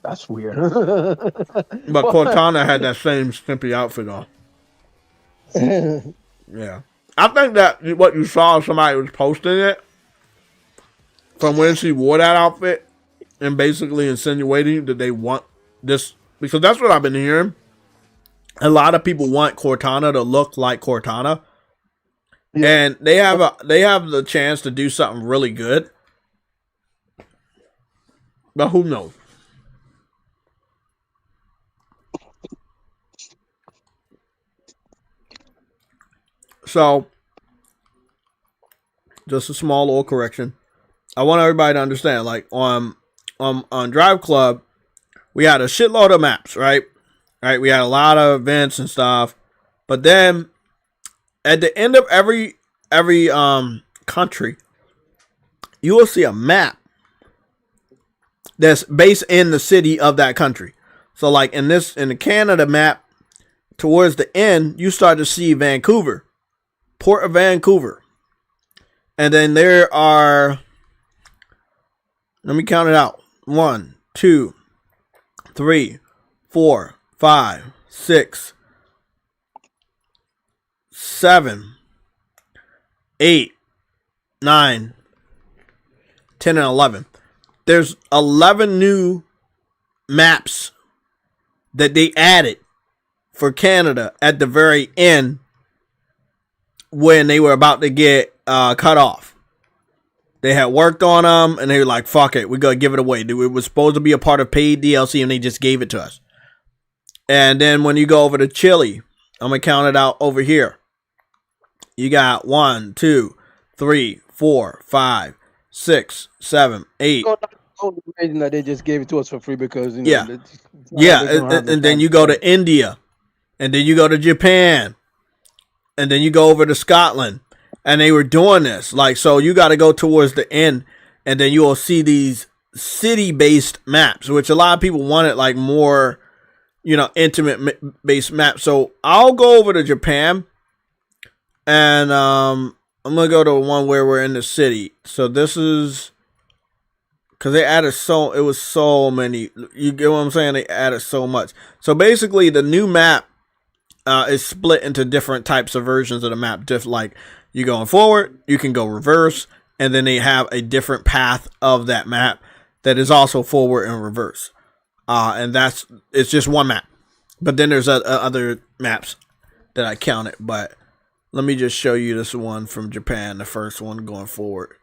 That's weird. But Cortana had that same skimpy outfit on. Yeah. I think that what you saw, somebody was posting it from when she wore that outfit and basically insinuating that they want this, because that's what I've been hearing. A lot of people want Cortana to look like Cortana. Yeah. And they have the chance to do something really good. But who knows? So, just a small little correction. I want everybody to understand, like on Drive Club, we had a shitload of maps, right? Right, we had a lot of events and stuff. But then at the end of every country, you will see a map that's based in the city of that country. So like in the Canada map, towards the end, you start to see Vancouver. Port of Vancouver. And then there are, let me count it out. 1, 2, 3, 4, 5, 6, 7, 8, 9, 10, and 11. There's 11 new maps that they added for Canada at the very end when they were about to get cut off. They had worked on them and they were like, fuck it, we're going to give it away. It was supposed to be a part of paid DLC and they just gave it to us. And then when you go over to Chile, I'm going to count it out over here. You got 1, 2, 3, 4, 5, 6, 7, 8. The reason that they just gave it to us for free because and then you go to India, and then you go to Japan, and then you go over to Scotland, and they were doing this so you got to go towards the end, and then you will see these city-based maps, which a lot of people wanted like more, intimate-based maps. So I'll go over to Japan, and I'm gonna go to one where we're in the city. So this is. Because they added it was so many. You get what I'm saying? They added so much. So basically, the new map is split into different types of versions of the map. Like, you going forward, you can go reverse, and then they have a different path of that map that is also forward and reverse. And it's just one map. But then there's other maps that I counted. But Let me just show you this one from Japan, the first one going forward.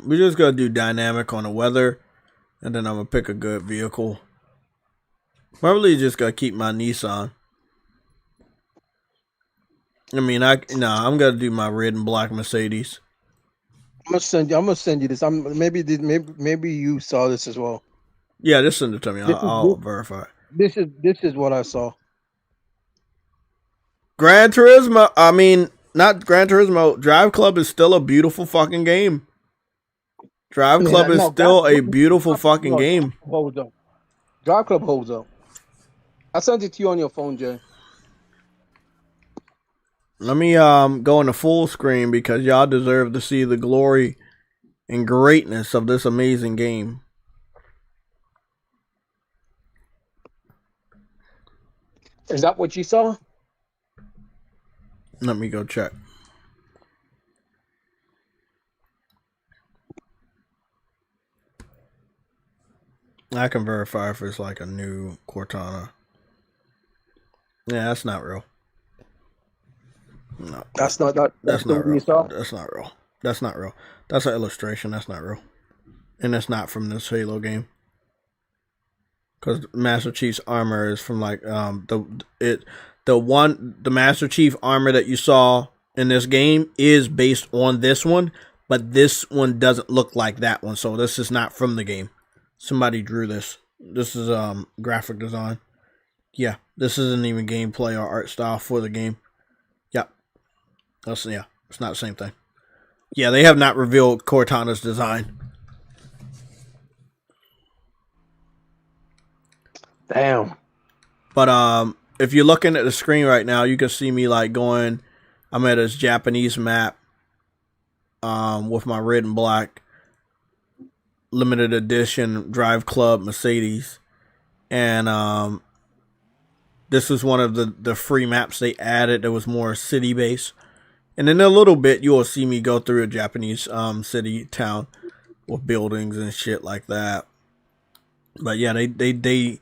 We just gotta do dynamic on the weather, and then I'm gonna pick a good vehicle. Probably just gotta keep my Nissan. I mean, I'm gonna do my red and black Mercedes. I'm gonna send you this. Maybe you saw this as well. Yeah, just send it to me. I'll verify. This is what I saw. Gran Turismo. I mean, not Gran Turismo. Drive Club is still a beautiful fucking game. Drive Club is still a beautiful fucking game. Holds up. Drive Club holds up. I sent it to you on your phone, Jay. Let me go into full screen because y'all deserve to see the glory and greatness of this amazing game. Is that what you saw? Let me go check. I can verify if it's like a new Cortana. Yeah, that's not real. No, that's not real. That's not real. That's not real. That's an illustration. That's not real, and that's not from this Halo game. Because Master Chief's armor is from like the Master Chief armor that you saw in this game is based on this one, but this one doesn't look like that one. So this is not from the game. Somebody drew this. This is graphic design. Yeah, this isn't even gameplay or art style for the game. Yep. It's not the same thing. Yeah, they have not revealed Cortana's design. Damn. But if you're looking at the screen right now, you can see me like going. I'm at this Japanese map. With my red and black limited edition Drive Club Mercedes, and this was one of the free maps they added that was more city based. And in a little bit, you will see me go through a Japanese city town with buildings and shit like that. But yeah, they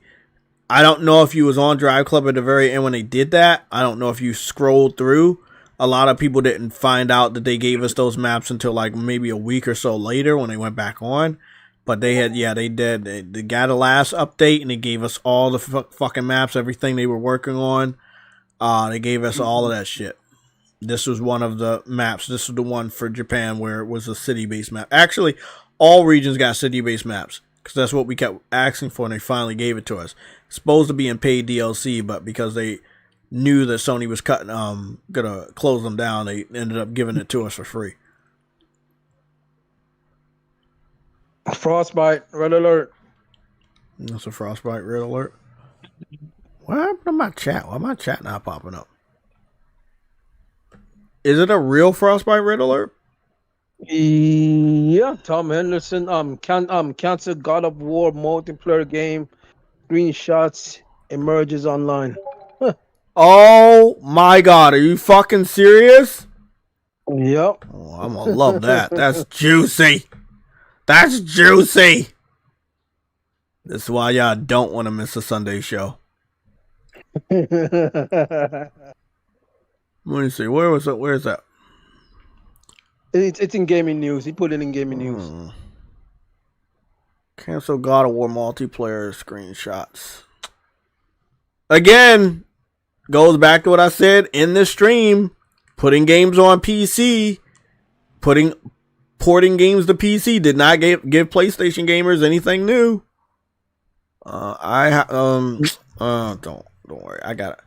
I don't know if you was on Drive Club at the very end when they did that. I don't know if you scrolled through. A lot of people didn't find out that they gave us those maps until like maybe a week or so later when they went back on. But they had, they did. They got a last update and they gave us all the fucking maps, everything they were working on. They gave us all of that shit. This was one of the maps. This was the one for Japan where it was a city-based map. Actually, all regions got city-based maps because that's what we kept asking for, and they finally gave it to us. It's supposed to be in paid DLC, but because they knew that Sony was gonna close them down, they ended up giving it to us for free. Frostbite, red alert. That's a Frostbite red alert. What happened to my chat? Why my chat not popping up? Is it a real Frostbite red alert? Yeah, Tom Henderson canceled God of War multiplayer game. Screenshots emerges online. Oh my god, are you fucking serious? Yep. Oh, I'm gonna love that. That's juicy. That's juicy. This is why y'all don't want to miss a Sunday show. Let me see. Where is that? It's in gaming news. He put it in gaming news. Cancel God of War multiplayer screenshots. Again, goes back to what I said in this stream. Putting games on PC, porting games to PC did not give PlayStation gamers anything new. Don't worry, I got it.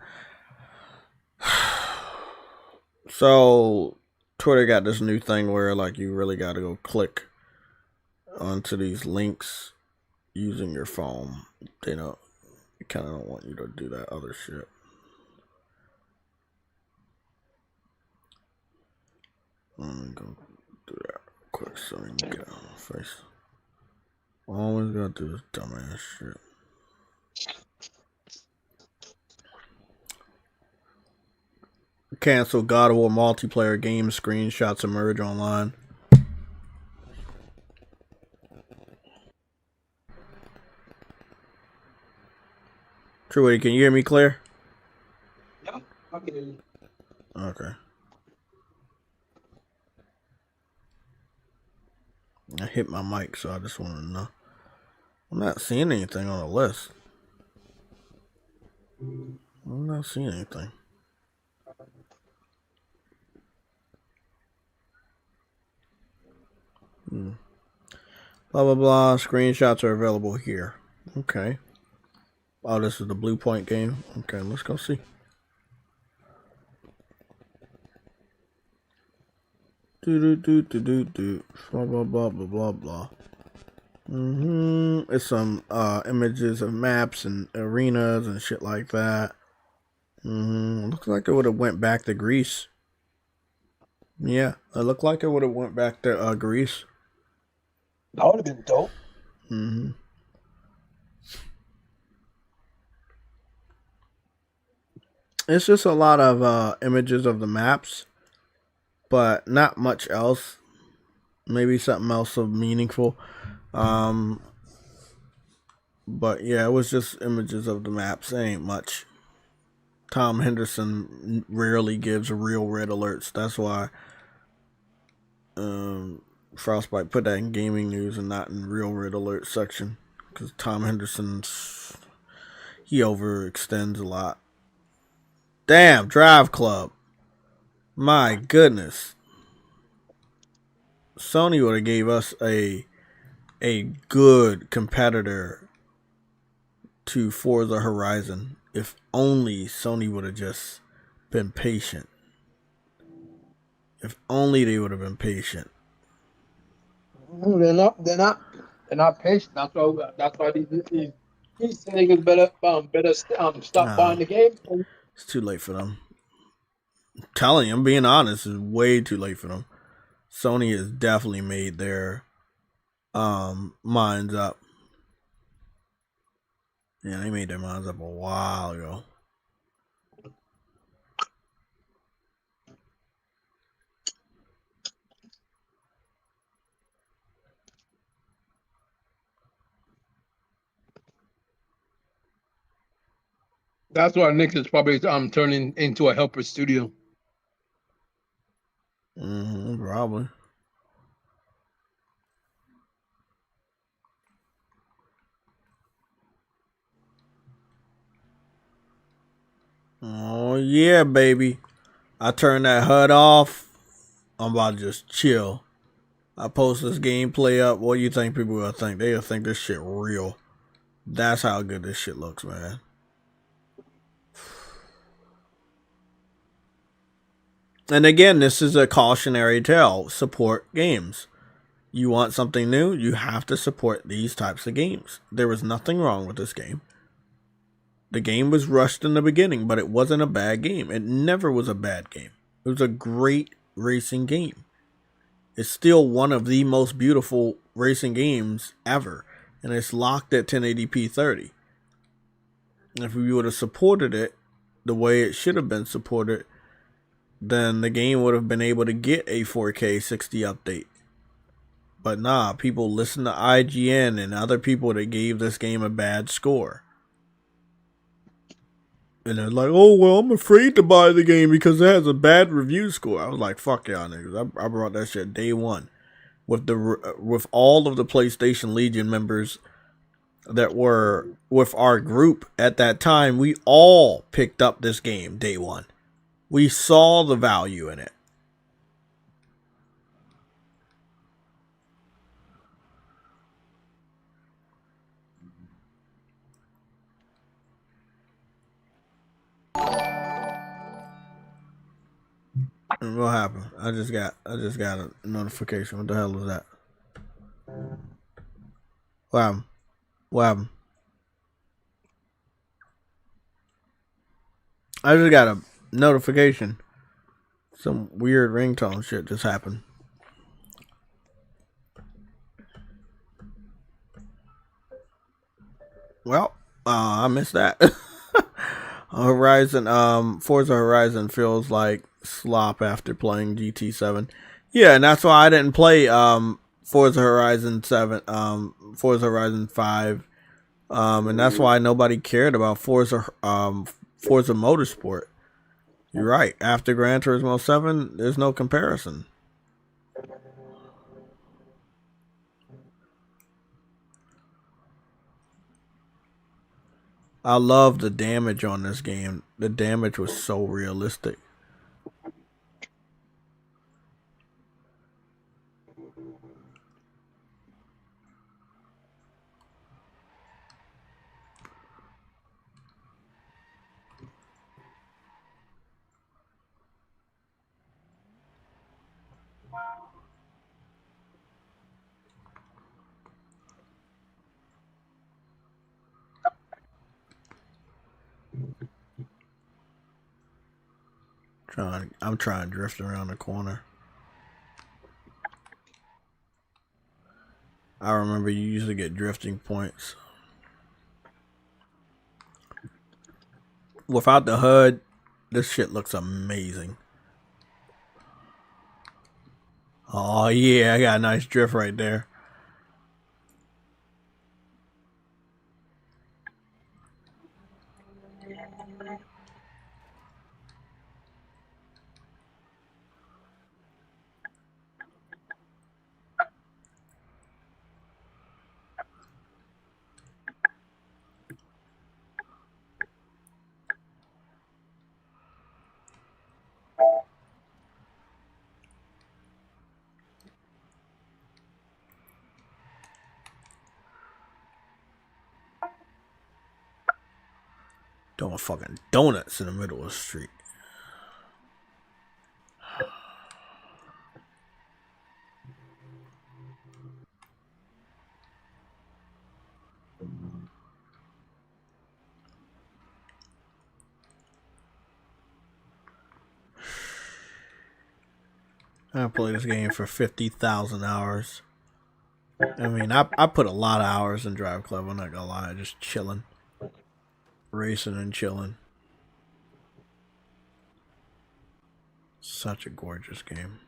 So Twitter got this new thing where like you really got to go click onto these links using your phone. They kind of don't want you to do that other shit. Let me go do that real quick so we can get it on my face. Always gotta do this dumbass shit. Cancel God of War multiplayer game screenshots emerge online. Trudy, can you hear me clear? Yeah, I can hear you. Okay. I hit my mic, so I just want to know. I'm not seeing anything on the list. I'm not seeing anything. Blah, blah, blah. Screenshots are available here. Okay. Oh, this is the Blue Point game. Okay, let's go see. Do. Blah, blah, blah, blah, blah, blah. It's some images of maps and arenas and shit like that. Looks like it would have went back to Greece. Yeah, it looked like it would have went back to Greece. That would have been dope. It's just a lot of images of the maps, but not much else. Maybe something else of meaningful. But yeah, it was just images of the maps. It ain't much. Tom Henderson rarely gives real red alerts. That's why Frostbite put that in gaming news and not in real red alert section. Because Tom Henderson, he overextends a lot. Damn, Drive Club. My goodness. Sony would have gave us a good competitor to Forza Horizon if only Sony would have just been patient. If only they would have been patient. They're not patient. That's why these niggas better stop buying the game. It's too late for them. I'm telling you, I'm being honest, it's way too late for them. Sony has definitely made their minds up. Yeah, they made their minds up a while ago. That's why Nick is probably turning into a helper studio. Probably. Oh yeah, baby. I turned that HUD off. I'm about to just chill. I post this gameplay up. What do you think people will think? They'll think this shit real. That's how good this shit looks, man. And again, this is a cautionary tale. Support games. You want something new, you have to support these types of games. There was nothing wrong with this game. The game was rushed in the beginning, but it wasn't a bad game. It never was a bad game. It was a great racing game. It's still one of the most beautiful racing games ever. And it's locked at 1080p 30. If we would have supported it the way it should have been supported, then the game would have been able to get a 4K 60 update. But nah, people listen to IGN and other people that gave this game a bad score. And they're like, oh, well, I'm afraid to buy the game because it has a bad review score. I was like, fuck y'all niggas. I brought that shit day one. With all of the PlayStation Legion members that were with our group at that time, we all picked up this game day one. We saw the value in it. And what happened? I just got a notification. What the hell is that? What happened? What happened? I just got a notification. Some weird ringtone shit just happened. Well, I missed that. Forza Horizon feels like slop after playing GT7. Yeah, and that's why I didn't play Forza Horizon 7, Forza Horizon 5 And that's why nobody cared about Forza Motorsport. You're right. After Gran Turismo 7, there's no comparison. I love the damage on this game. The damage was so realistic. I'm trying to drift around the corner. I remember you used to get drifting points. Without the HUD, this shit looks amazing. Oh yeah, I got a nice drift right there. Doing fucking donuts in the middle of the street. I played this game for 50,000 hours. I mean, I put a lot of hours in Drive Club, I'm not gonna lie, just chilling. Racing and chilling. Such a gorgeous game.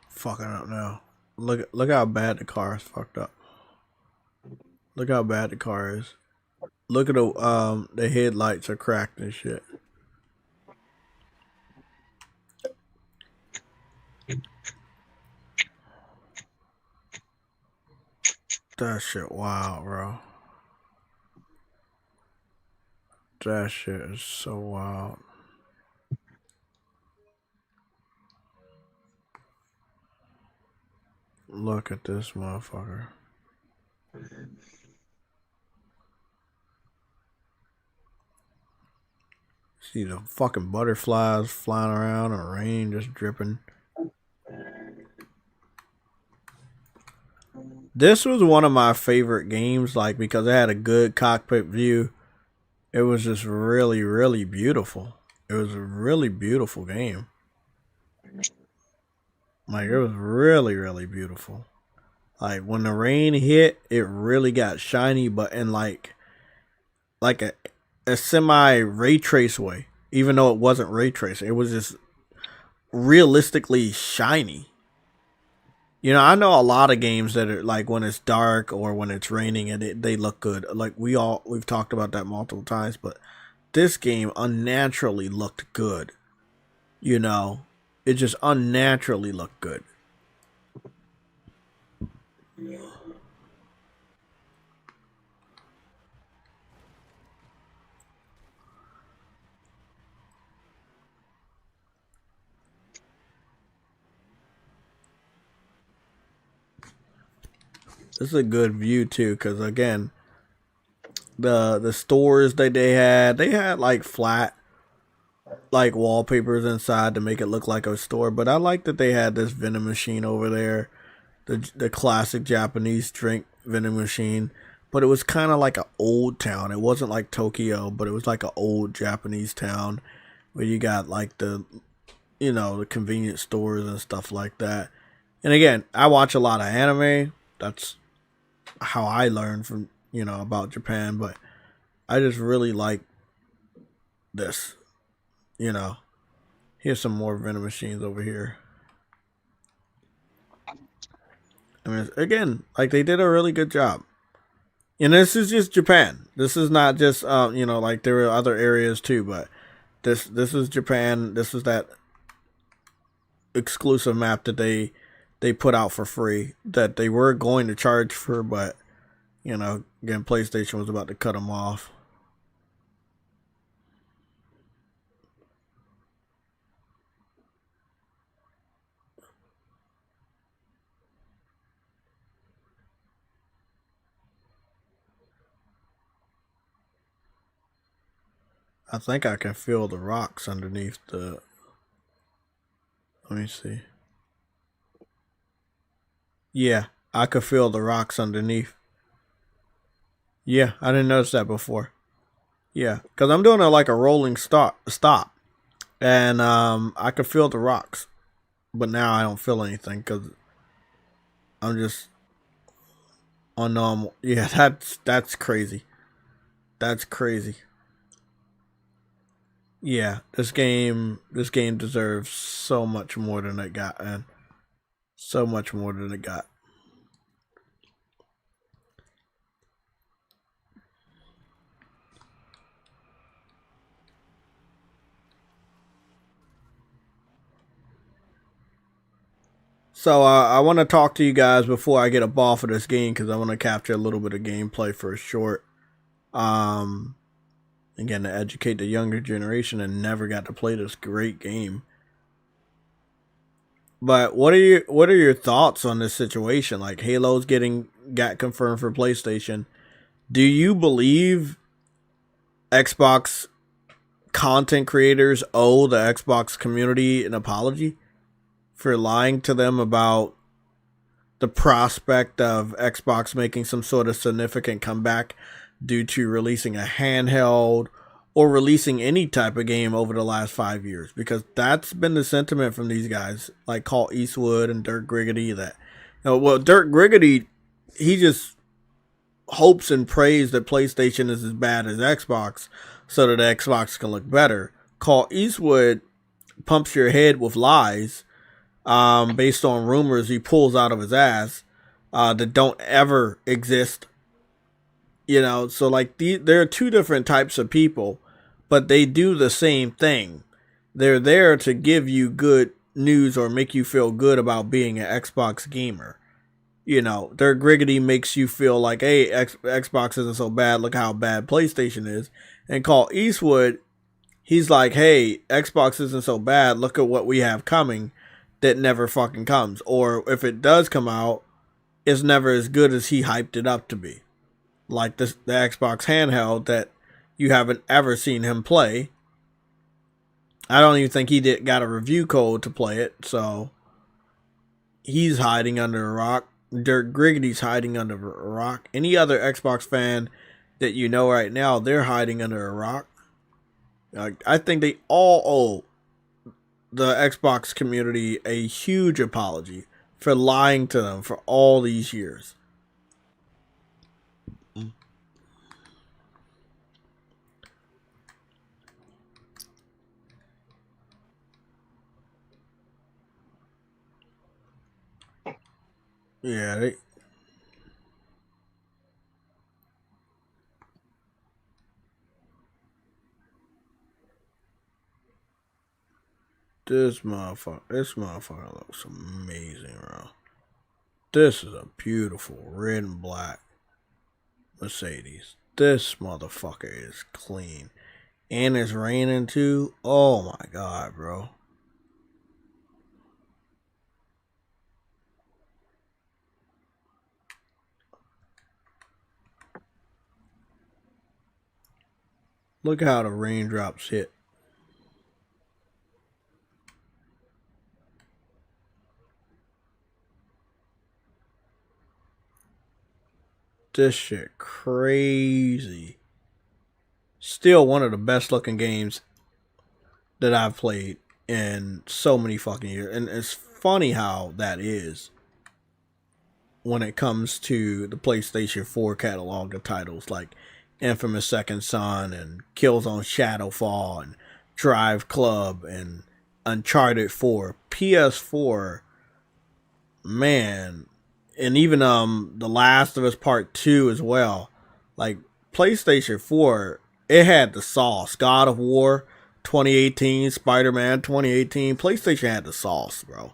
Fucking up now. Look how bad the car is fucked up. Look how bad the car is. Look at the headlights are cracked and shit. That shit wild, bro. That shit is so wild. Look at this motherfucker. See the fucking butterflies flying around and rain just dripping. This was one of my favorite games, like, because it had a good cockpit view. It was just really, really beautiful. It was a really beautiful game. Like, it was really, really beautiful. Like, when the rain hit, it really got shiny, but in like a semi ray trace way. Even though it wasn't ray tracing, it was just realistically shiny. You know, I know a lot of games that are like when it's dark or when it's raining and they look good. Like we've talked about that multiple times, but this game unnaturally looked good. You know, it just unnaturally looked good. This is a good view too, because again, the stores that they had like flat like wallpapers inside to make it look like a store. But I like that they had this vending machine over there, the classic Japanese drink vending machine. But it was kind of like an old town. It wasn't like Tokyo, but it was like an old Japanese town where you got like the convenience stores and stuff like that. And again, I watch a lot of anime. That's how I learn from, about Japan. But I just really like this. Here's some more vending machines over here. I mean, again, like they did a really good job. And this is just Japan. This is not just, like there were other areas too, but this is Japan. This is that exclusive map that they put out for free that they were going to charge for, but, again, PlayStation was about to cut them off. I think I can feel the rocks underneath the... Let me see. Yeah, I could feel the rocks underneath. Yeah, I didn't notice that before. Yeah, because I'm doing like a rolling stop. And I could feel the rocks. But now I don't feel anything because I'm just on normal. Yeah, that's crazy. That's crazy. Yeah, this game deserves so much more than it got, man. So much more than it got. So I want to talk to you guys before I get up off of this game because I want to capture a little bit of gameplay for a short. Again, to educate the younger generation and never got to play this great game. But what are your thoughts on this situation? Like Halo's got confirmed for PlayStation. Do you believe Xbox content creators owe the Xbox community an apology for lying to them about the prospect of Xbox making some sort of significant comeback due to releasing a handheld or releasing any type of game over the last 5 years? Because that's been the sentiment from these guys like Clint Eastwood and Dirk Griggity that, Dirk Griggity, he just hopes and prays that PlayStation is as bad as Xbox so that Xbox can look better. Clint Eastwood pumps your head with lies based on rumors he pulls out of his ass that don't ever exist. So like there are two different types of people, but they do the same thing. They're there to give you good news or make you feel good about being an Xbox gamer. Their Griggity makes you feel like, hey, Xbox isn't so bad. Look how bad PlayStation is. And Clint Eastwood, he's like, hey, Xbox isn't so bad. Look at what we have coming that never fucking comes. Or if it does come out, it's never as good as he hyped it up to be. Like the Xbox handheld that you haven't ever seen him play. I don't even think he got a review code to play it, so he's hiding under a rock. Dirk Griggity's hiding under a rock. Any other Xbox fan that you know right now, they're hiding under a rock. I think they all owe the Xbox community a huge apology for lying to them for all these years. Yeah, this motherfucker looks amazing, bro. This is a beautiful red and black Mercedes. This motherfucker is clean. And it's raining too. Oh my god, bro. Look how the raindrops hit. This shit crazy. Still one of the best looking games that I've played in so many fucking years. And it's funny how that is when it comes to the PlayStation 4 catalog of titles like Infamous Second Son and Killzone Shadowfall and Drive Club and Uncharted 4. PS4, man, and even The Last of Us Part 2 as well. Like PlayStation 4, it had the sauce. God of War 2018, Spider-Man 2018. PlayStation had the sauce, bro.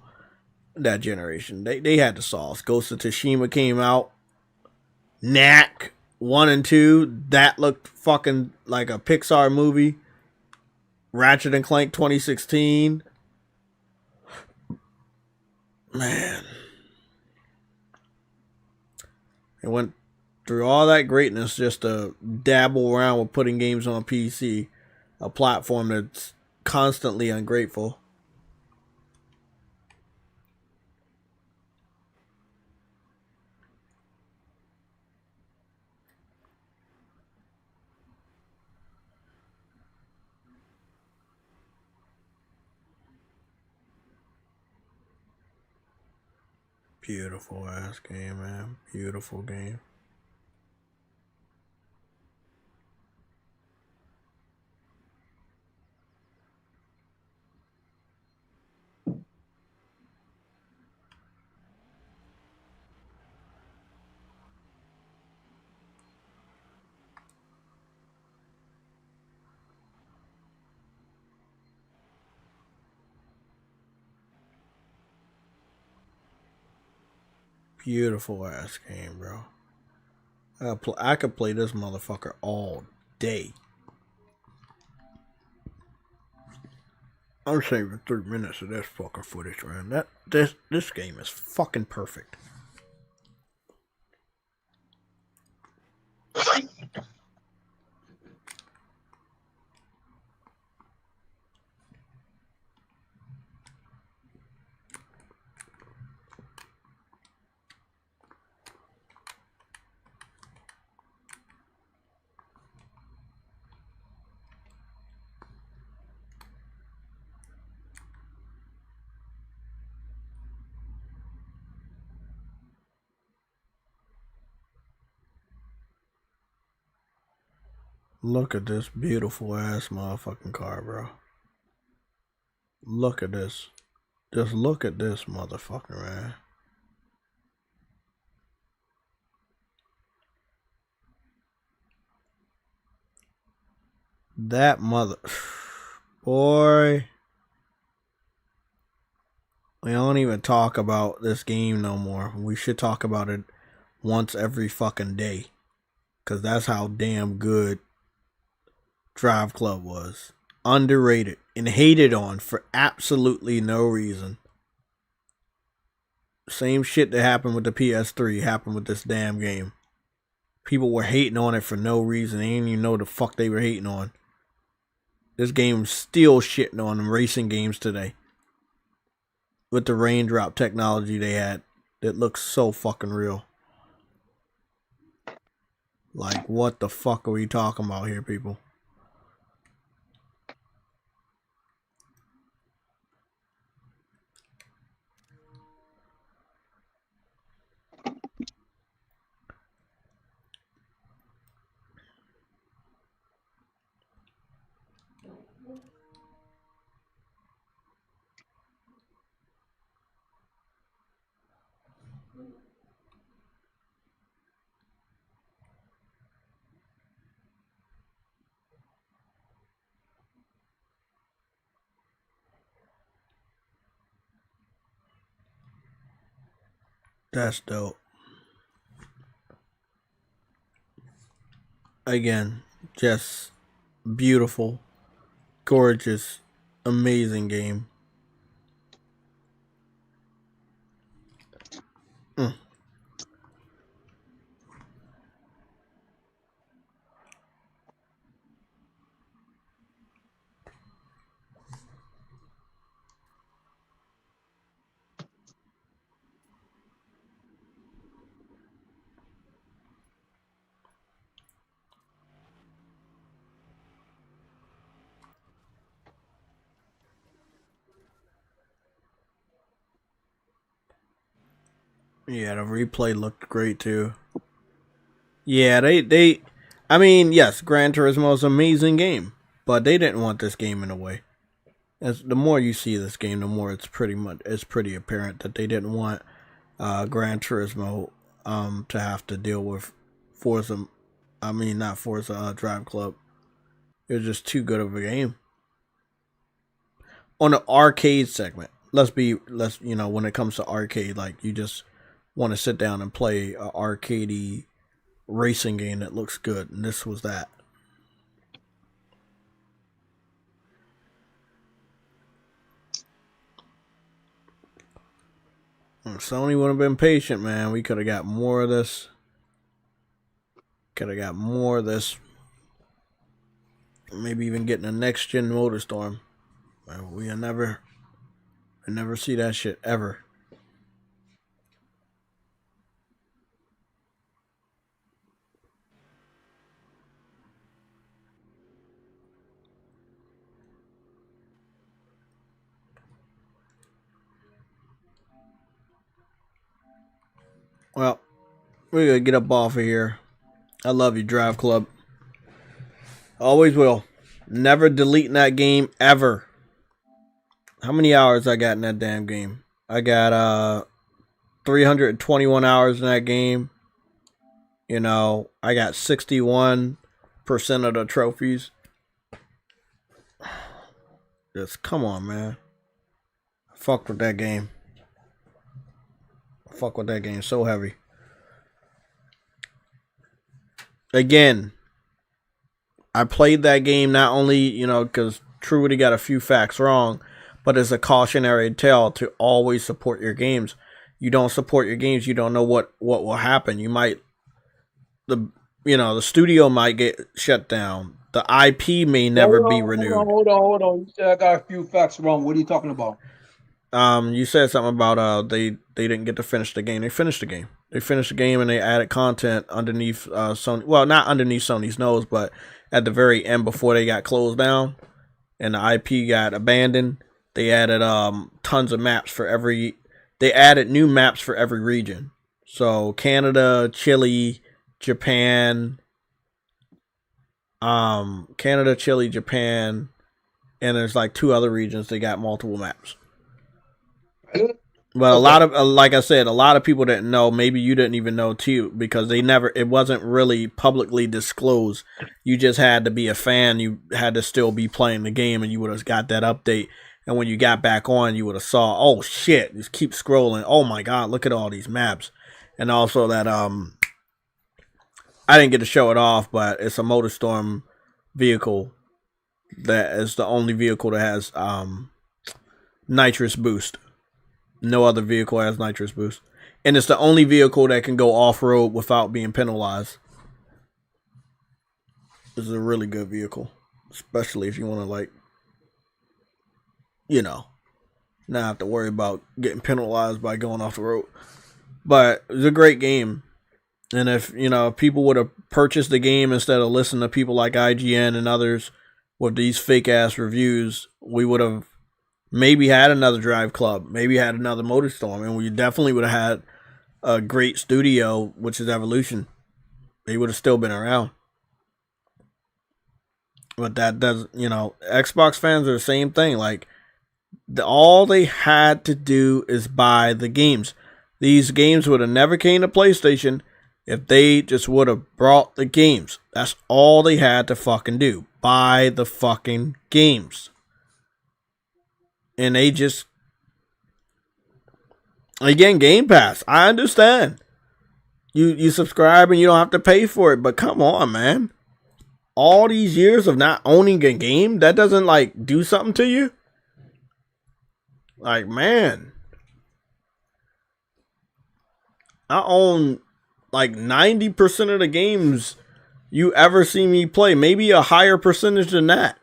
That generation. They had the sauce. Ghost of Tsushima came out. Knack 1 and 2. That looked fucking like a Pixar movie. Ratchet and Clank 2016. Man. It went through all that greatness just to dabble around with putting games on PC. A platform that's constantly ungrateful. Beautiful ass game, man. Beautiful game. Beautiful ass game, bro. I could play this motherfucker all day. I'm saving 3 minutes of this fucking footage, man. This game is fucking perfect. Look at this beautiful ass motherfucking car, bro. Look at this. Just look at this motherfucker, man. That mother... Boy. We don't even talk about this game no more. We should talk about it once every fucking day. Because that's how damn good Drive Club was. Underrated and hated on for absolutely no reason. Same shit that happened with the PS3 happened with this damn game. People were hating on it for no reason. They didn't even know the fuck they were hating on. This game's still shitting on them racing games today. With the raindrop technology they had. That looks so fucking real. Like, what the fuck are we talking about here, people? That's dope. Again, just beautiful, gorgeous, amazing game. Yeah, the replay looked great too. Yeah, they I mean, yes, Gran Turismo is an amazing game, but they didn't want this game in a way. As the more you see this game, the more it's pretty apparent that they didn't want Gran Turismo to have to deal with Forza. I mean, not Forza Drive Club. It was just too good of a game. On the arcade segment, let's when it comes to arcade, like you just want to sit down and play an arcadey racing game that looks good, and this was that. Sony would have been patient, man. We could have got more of this. Maybe even getting a next gen Motorstorm. We'll never see that shit ever. Well, we're gonna get up off of here. I love you, Drive Club. Always will. Never deleting that game ever. How many hours I got in that damn game? I got 321 hours in that game. You know, I got 61% of the trophies. Just come on, man. Fuck with that game. Fuck with that game so heavy. Again, I played that game not only, because Truity got a few facts wrong, but as a cautionary tale to always support your games. You don't support your games, you don't know what will happen. You might, the studio might get shut down. The IP may never be renewed. Hold on. You said I got a few facts wrong. What are you talking about? You said something about they didn't get to finish the game. They finished the game. They finished the game and they added content underneath Sony. Well, not underneath Sony's nose, but at the very end before they got closed down and the IP got abandoned. They added tons of maps for every. They added new maps for every region. So Canada, Chile, Japan. Canada, Chile, Japan, and there's like 2 other regions. They got multiple maps. But a lot of, like I said, a lot of people didn't know. Maybe you didn't even know too, because it wasn't really publicly disclosed. You just had to be a fan. You had to still be playing the game, and you would have got that update. And when you got back on, you would have saw, oh shit, just keep scrolling. Oh my god, look at all these maps. And also that I didn't get to show it off, but it's a Motorstorm vehicle that is the only vehicle that has nitrous boost. No other vehicle has nitrous boost. And it's the only vehicle that can go off-road without being penalized. This is a really good vehicle. Especially if you want to, not have to worry about getting penalized by going off the road. But it's a great game. And if, people would have purchased the game instead of listening to people like IGN and others with these fake-ass reviews, we would have maybe had another Drive Club, maybe had another Motorstorm, and we definitely would have had a great studio, which is Evolution. They would have still been around. But that does, Xbox fans are the same thing. All they had to do is buy the games. These games would have never came to PlayStation if they just would have brought the games. That's all they had to fucking do. Buy the fucking games. And they just... Again, Game Pass. I understand. You subscribe and you don't have to pay for it. But come on, man. All these years of not owning a game, that doesn't, do something to you? Man. I own... 90% of the games you ever see me play. Maybe a higher percentage than that.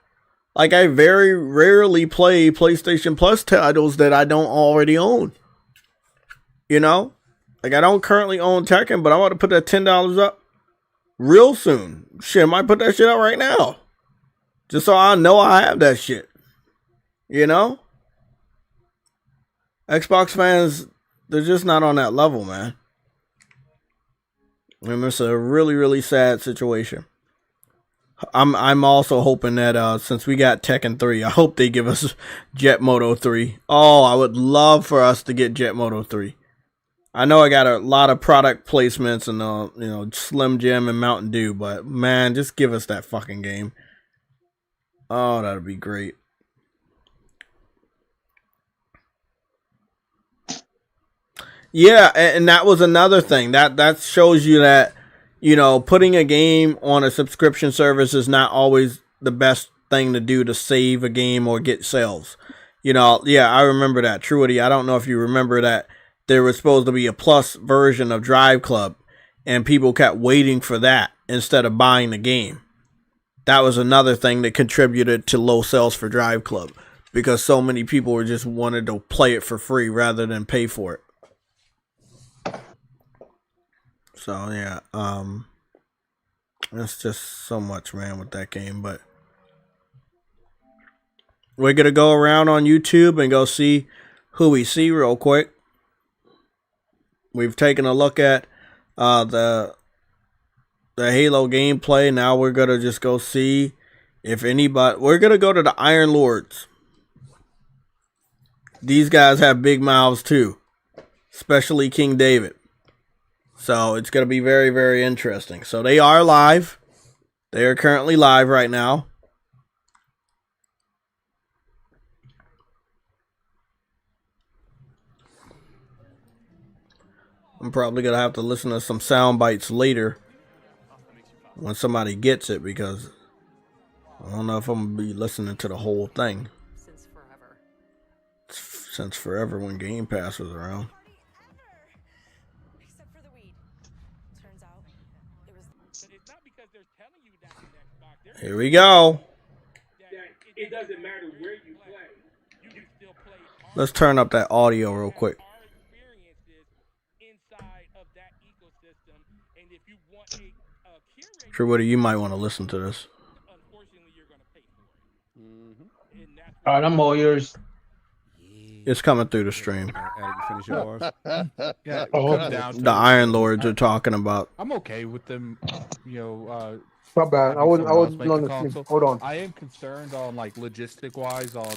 I very rarely play PlayStation Plus titles that I don't already own. I don't currently own Tekken, but I want to put that $10 up real soon. Shit, I might put that shit up right now. Just so I know I have that shit. Xbox fans, they're just not on that level, man. And it's a really, really sad situation. I'm also hoping that since we got Tekken 3, I hope they give us Jet Moto 3. Oh, I would love for us to get Jet Moto 3. I know I got a lot of product placements and Slim Jim and Mountain Dew, but man, just give us that fucking game. Oh, that'd be great. Yeah, and that was another thing. That shows you that, putting a game on a subscription service is not always the best thing to do to save a game or get sales. Yeah, I remember that. Truity, I don't know if you remember that there was supposed to be a plus version of Drive Club, and people kept waiting for that instead of buying the game. That was another thing that contributed to low sales for Drive Club, because so many people were just wanted to play it for free rather than pay for it. So yeah, it's just so much, man, with that game. But we're gonna go around on YouTube and go see who we see real quick. We've taken a look at the Halo gameplay. Now we're gonna just go see if anybody. We're gonna go to the Iron Lords. These guys have big mouths too, especially King David. So it's going to be very, very interesting. So they are live. They are currently live right now. I'm probably going to have to listen to some sound bites later when somebody gets it, because I don't know if I'm going to be listening to the whole thing. Since forever when Game Pass was around. Here we go. It doesn't matter where you play. You can still play. Let's turn up that audio real quick. Truity, you might want to listen to this. All right, I'm all yours. It's coming through the stream. Finish yours. Yeah, The Iron Lords are talking about. I'm okay with them, My bad. I was on the console. Hold on. I am concerned on logistic wise on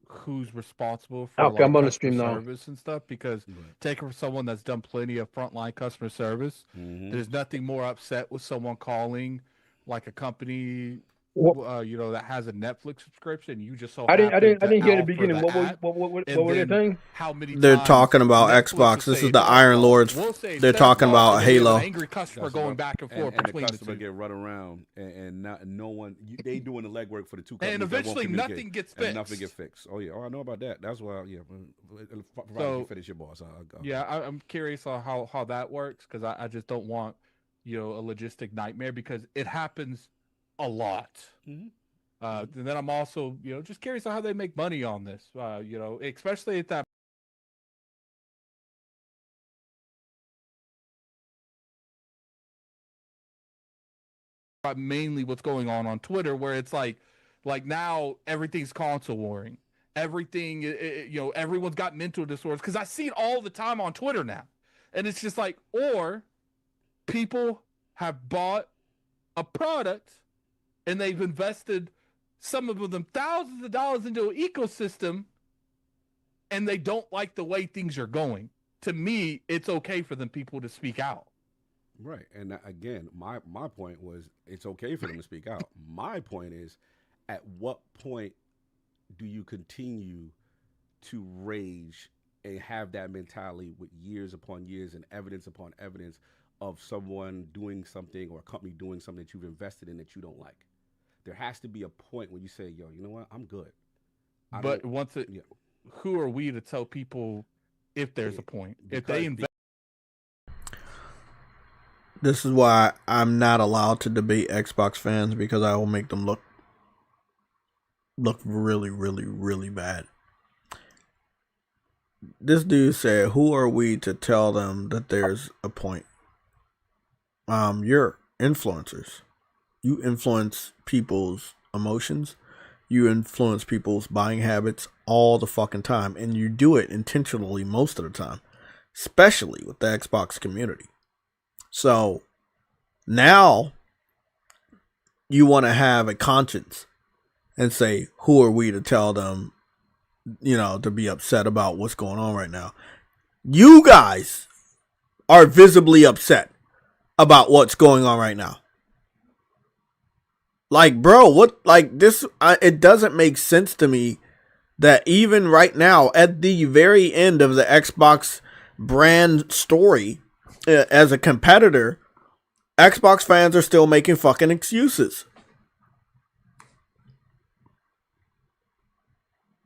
who's responsible for Okay, I'm on the customer stream now. service and stuff, because taking from someone that's done plenty of frontline customer service, there's nothing more upset with someone calling a company that has a Netflix subscription. You just I didn't hear the beginning. What were they saying? How many They're times talking about Netflix Xbox. will This say is the it's Iron Lords. We'll say They're it's talking Xbox, about and there's Halo. an angry customer going back and forth and between the the customer two. get run around and not no one. They doing the legwork for the two companies. And that won't eventually communicate, nothing gets and nothing fixed. gets fixed. Oh yeah, I know about that. That's why provided So- you finish your boss. I'll go. Yeah, I'm curious on how that works, because I just don't want a logistic nightmare, because it happens a lot. Mhm. And then I'm also just curious on how they make money on this. Especially at that. Mainly what's going on Twitter, where it's like now everything's console warring. Everything, everyone's got mental disorders, because I see it all the time on Twitter now. And it's just or people have bought a product and they've invested, some of them thousands of dollars, into an ecosystem, and they don't like the way things are going. To me, it's okay for them people to speak out. Right, and again, my point was it's okay for them to speak out. My point is, at what point do you continue to rage and have that mentality with years upon years and evidence upon evidence of someone doing something or a company doing something that you've invested in that you don't like? There has to be a point when you say, yo, you know what, I'm good. But who are we to tell people if there's a point? If they invest. This is why I'm not allowed to debate Xbox fans, because I will make them look really, really, really bad. This dude said, who are we to tell them that there's a point? You're influencers. You influence people's emotions. you influence people's buying habits all the fucking time, and you do it intentionally most of the time, especially with the Xbox community. So now you want to have a conscience and say, who are we to tell them, to be upset about what's going on right now? You guys are visibly upset about what's going on right now. Like, bro, it doesn't make sense to me that even right now, at the very end of the Xbox brand story, as a competitor, Xbox fans are still making fucking excuses.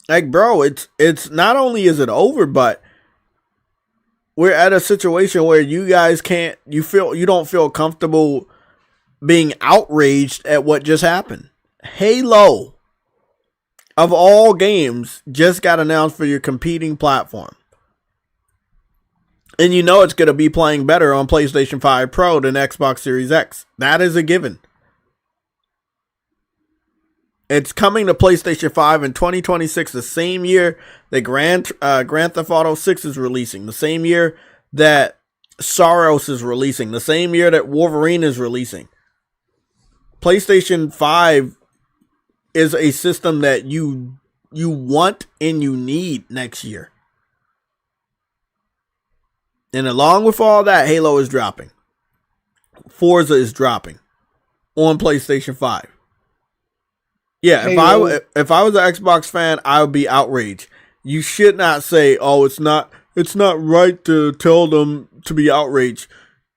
Like, bro, it's not only is it over, but we're at a situation where you guys you don't feel comfortable being outraged at what just happened. Halo, of all games, just got announced for your competing platform. And it's going to be playing better on PlayStation 5 Pro than Xbox Series X. That is a given. It's coming to PlayStation 5 in 2026, the same year that Grand Theft Auto 6 is releasing, the same year that Soros is releasing, the same year that Wolverine is releasing. PlayStation 5 is a system that you want and you need next year. And along with all that, Halo is dropping. Forza is dropping on PlayStation 5. Yeah, if I was an Xbox fan, I would be outraged. You should not say, "Oh, it's not right to tell them to be outraged."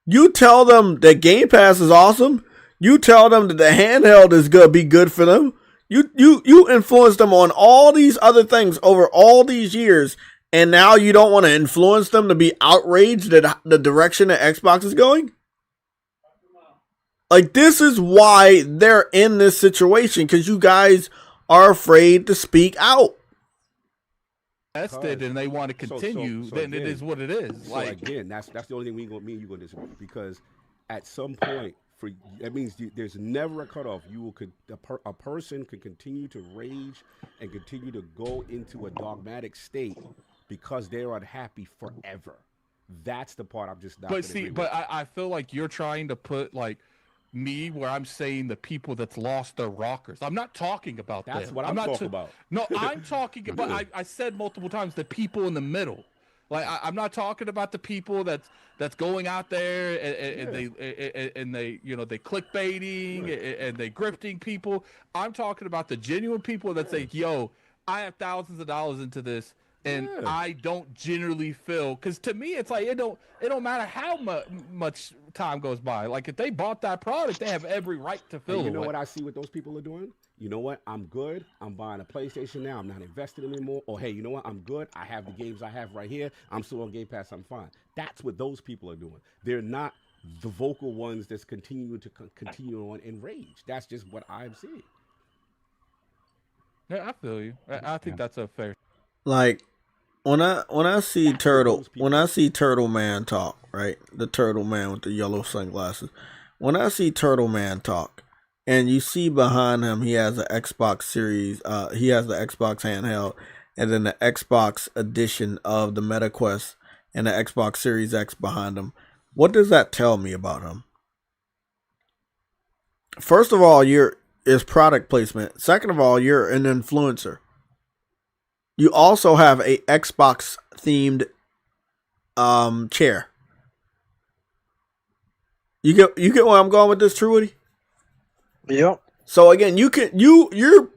You tell them that Game Pass is awesome. You tell them that the handheld is gonna be good for them. You influence them on all these other things over all these years, and now you don't want to influence them to be outraged at the direction that Xbox is going? Like, this is why they're in this situation, because you guys are afraid to speak out. Tested and they want to continue, then again, it is what it is. So again, that's the only thing me and you gonna disagree, because at some point, that means there's never a cutoff. A person could continue to rage and continue to go into a dogmatic state because they're unhappy forever. That's the part I'm just not. But see, I feel like you're trying to put like me where I'm saying the people that's lost their rockers. I'm not talking about that's them. what I'm talking about. No, I'm talking about. I said multiple times the people in the middle. Like I'm not talking about the people that's going out there and they they clickbaiting and they grifting people. I'm talking about the genuine people that say, "Yo, I have thousands of dollars into this." And I don't generally feel, because to me it's like it don't matter how much time goes by. Like if they bought that product, they have every right to feel. And you know what I see what those people are doing? You know what? I'm good. I'm buying a PlayStation now. I'm not invested anymore. Or hey, you know what? I'm good. I have the games I have right here. I'm still on Game Pass. I'm fine. That's what those people are doing. They're not the vocal ones that's continuing to continue on in rage. That's just what I'm seeing. Yeah, I feel you. I think that's a fair. Like, when I see Turtle Man talk, right? The Turtle Man with the yellow sunglasses. When I see Turtle Man talk, and you see behind him, he has an Xbox Series. He has the Xbox handheld, and then the Xbox edition of the MetaQuest and the Xbox Series X behind him. What does that tell me about him? First of all, is product placement. Second of all, you're an influencer. You also have a Xbox themed chair. You get where I'm going with this, True Woody? Yep. So again, you're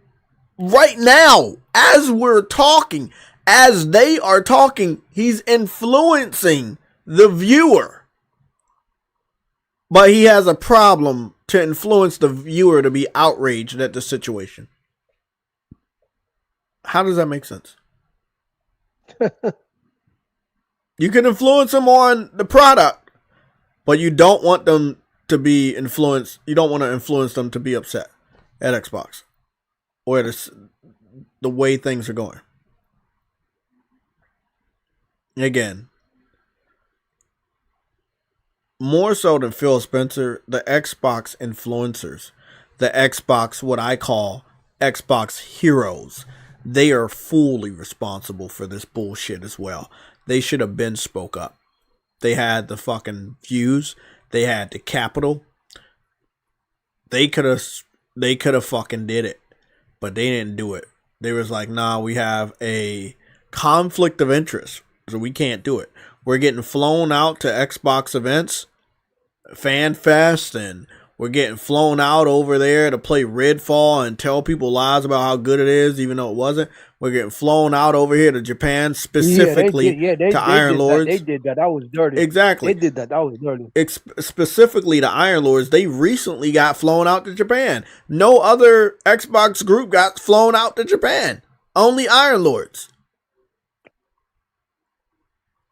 right now, as we're talking, as they are talking, he's influencing the viewer. But he has a problem to influence the viewer to be outraged at the situation. How does that make sense? You can influence them on the product, but you don't want them to be influenced. You don't want to influence them to be upset at Xbox or the way things are going. Again, more so than Phil Spencer, the Xbox influencers, the Xbox, what I call Xbox heroes. They are fully responsible for this bullshit as well. They should have been spoke up. They had the fucking views. They had the capital. They could have fucking did it, but they didn't do it. They was like, nah, we have a conflict of interest, so we can't do it. We're getting flown out to Xbox events, Fan Fest, and we're getting flown out over there to play Redfall and tell people lies about how good it is, even though it wasn't. We're getting flown out over here to Japan, specifically to Iron Lords. They did that. That was dirty. Exactly. They did that. That was dirty. Specifically to Iron Lords. They recently got flown out to Japan. No other Xbox group got flown out to Japan. Only Iron Lords.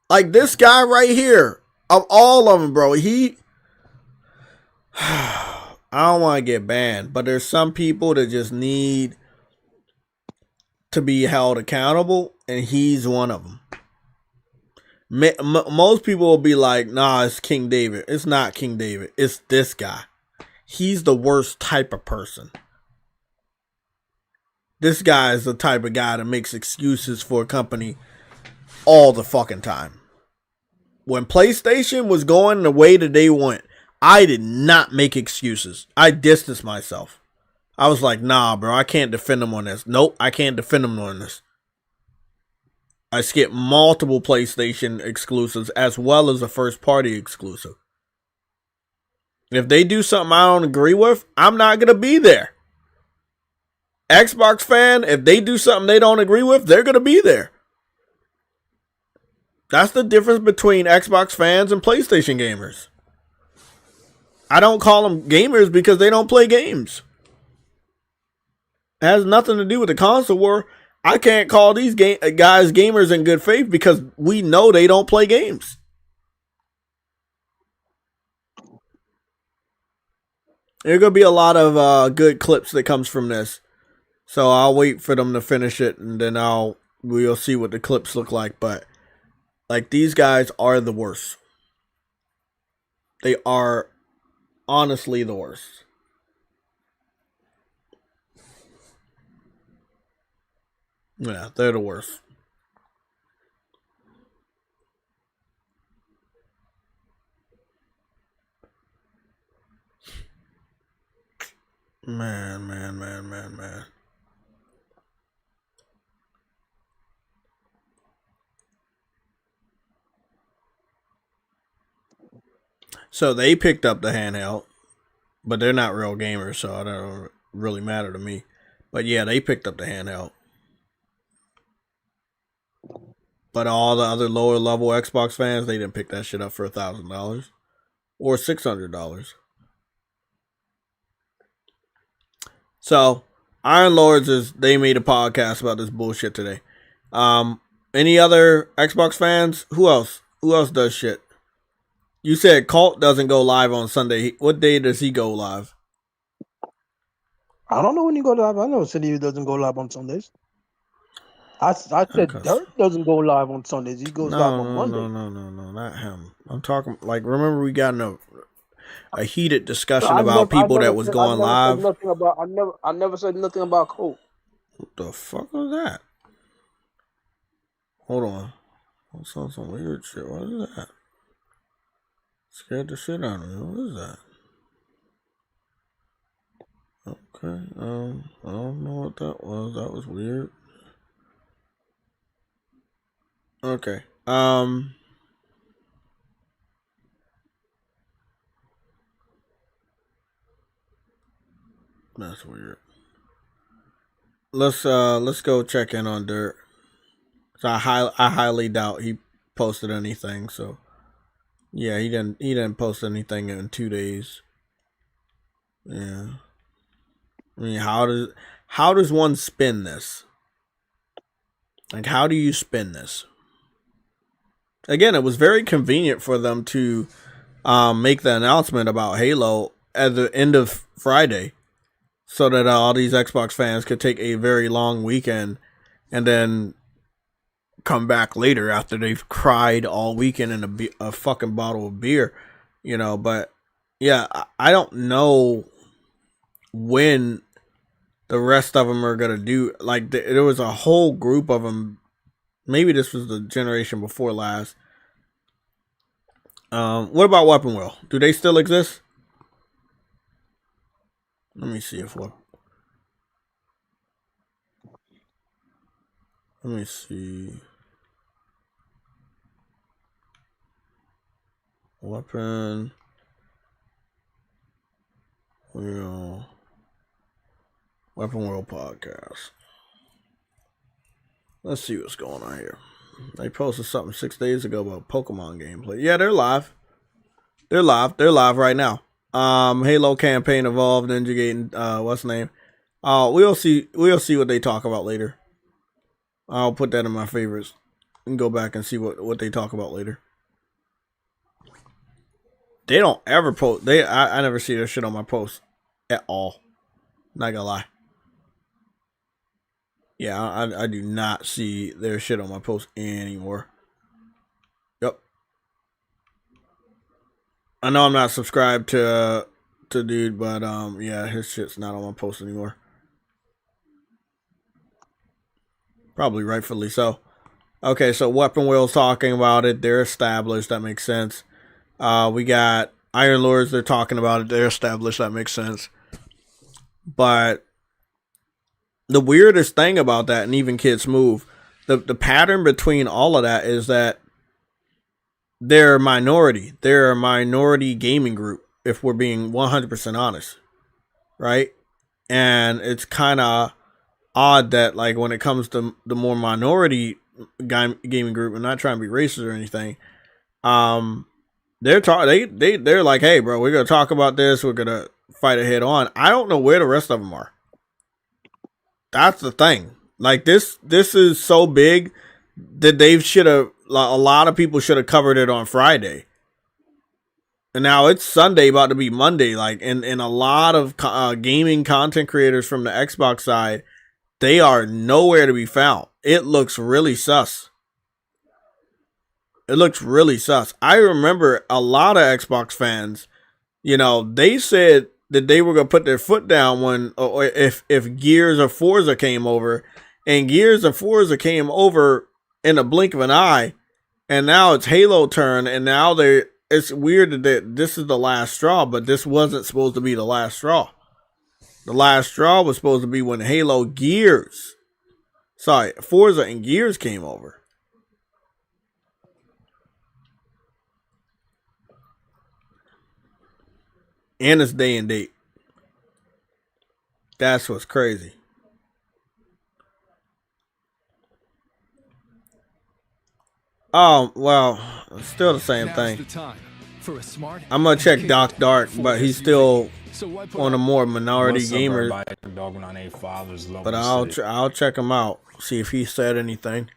Like this guy right here, of all of them, bro, I don't want to get banned, but there's some people that just need to be held accountable, and he's one of them. Most people will be like, nah, it's King David. It's not King David. It's this guy. He's the worst type of person. This guy is the type of guy that makes excuses for a company all the fucking time. When PlayStation was going the way that they went, I did not make excuses. I distanced myself. I was like, nah, bro, I can't defend them on this. Nope, I can't defend them on this. I skipped multiple PlayStation exclusives as well as a first party exclusive. If they do something I don't agree with, I'm not going to be there. Xbox fan, if they do something they don't agree with, they're going to be there. That's the difference between Xbox fans and PlayStation gamers. I don't call them gamers because they don't play games. It has nothing to do with the console war. I can't call these guys gamers in good faith because we know they don't play games. There's going to be a lot of good clips that comes from this. So I'll wait for them to finish it and then we'll see what the clips look like. But like these guys are the worst. They are honestly the worst. Yeah, they're the worst. Man. So they picked up the handheld, but they're not real gamers, so it don't really matter to me. But yeah, they picked up the handheld. But all the other lower level Xbox fans, they didn't pick that shit up for $1,000 or $600. So Iron Lords they made a podcast about this bullshit today. Any other Xbox fans? Who else? Who else does shit? You said Colt doesn't go live on Sunday. What day does he go live? I don't know when he go live. I know City doesn't go live on Sundays. I said Dirt doesn't go live on Sundays. He goes live on Monday. No, not him. I'm talking like remember we got in a heated discussion about people that was going live. I never said nothing about Colt. What the fuck was that? Hold on. I saw some weird shit. What is that? Scared the shit out of me. What is that? Okay. I don't know what that was. That was weird. Okay. That's weird. Let's go check in on Dirt. So I highly doubt he posted anything. So yeah, he didn't post anything in 2 days. Yeah. I mean, how does one spin this? Like, how do you spin this? Again, it was very convenient for them to make the announcement about Halo at the end of Friday so that all these Xbox fans could take a very long weekend and then come back later after they've cried all weekend in a fucking bottle of beer, you know. But yeah, I don't know when the rest of them are gonna do. Like there was a whole group of them. Maybe this was the generation before last. What about Weapon Wheel? Do they still exist? Let me see if what. Let me see. Weapon Wheel podcast. Let's see what's going on here. They posted something 6 days ago about Pokemon gameplay. Yeah, they're live. They're live right now. Halo campaign evolved, Ninja Gaiden, what's the name? We'll see what they talk about later. I'll put that in my favorites and go back and see what they talk about later. They don't ever post. I never see their shit on my posts at all. Not gonna lie. Yeah, I do not see their shit on my posts anymore. Yep. I know I'm not subscribed to dude, but yeah, his shit's not on my post anymore. Probably rightfully so. Okay, so Weapon Wheel's talking about it. They're established. That makes sense. We got Iron Lords. They're talking about it. They're established. That makes sense. But the weirdest thing about that, and even Kidsmoove, the pattern between all of that is that they're a minority. They're a minority gaming group, if we're being 100% honest. Right? And it's kind of odd that, like, when it comes to the more minority gaming group, I'm not trying to be racist or anything, they're like, hey, bro, we're gonna talk about this, we're gonna fight it head on. I don't know where the rest of them are. That's the thing. Like, this is so big that a lot of people should have covered it on Friday. And now it's Sunday, about to be Monday. Like, and a lot of gaming content creators from the Xbox side, they are nowhere to be found. It looks really sus. It looks really sus. I remember a lot of Xbox fans, they said that they were going to put their foot down if Gears or Forza came over. And Gears and Forza came over in a blink of an eye. And now it's Halo turn. And now it's weird that this is the last straw, but this wasn't supposed to be the last straw. The last straw was supposed to be when Forza and Gears came over. And it's day and date. That's what's crazy. Oh, well, it's still the same thing. I'm going to check Doc Dark, but he's still on a more minority gamer. But I'll check him out, see if he said anything.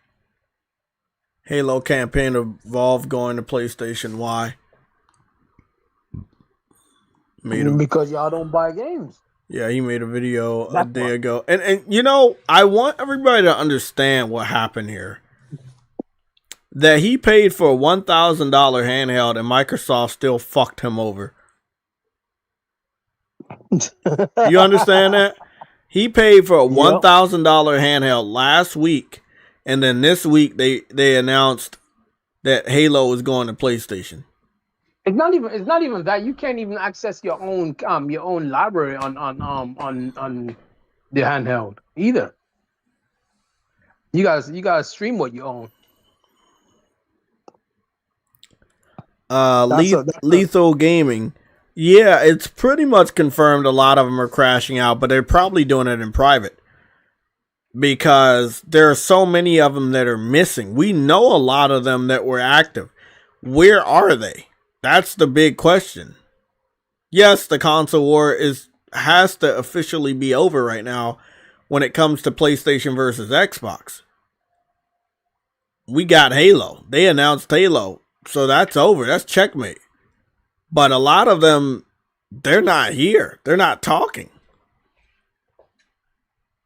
Halo campaign evolved going to PlayStation. Why? Because y'all don't buy games. Yeah, he made a video a day ago. And I want everybody to understand what happened here. That he paid for a $1,000 handheld and Microsoft still fucked him over. You understand that? He paid for a $1,000 handheld last week, and then this week they announced that Halo was going to PlayStation. It's not even that. You can't even access your own library on the handheld either. You guys stream what you own. Lethal Gaming. Yeah, it's pretty much confirmed a lot of them are crashing out, but they're probably doing it in private. Because there are so many of them that are missing. We know a lot of them that were active. Where are they? That's the big question. Yes, the console war has to officially be over right now when it comes to PlayStation versus Xbox. We got Halo. They announced Halo. So that's over. That's checkmate. But a lot of them, they're not here. They're not talking.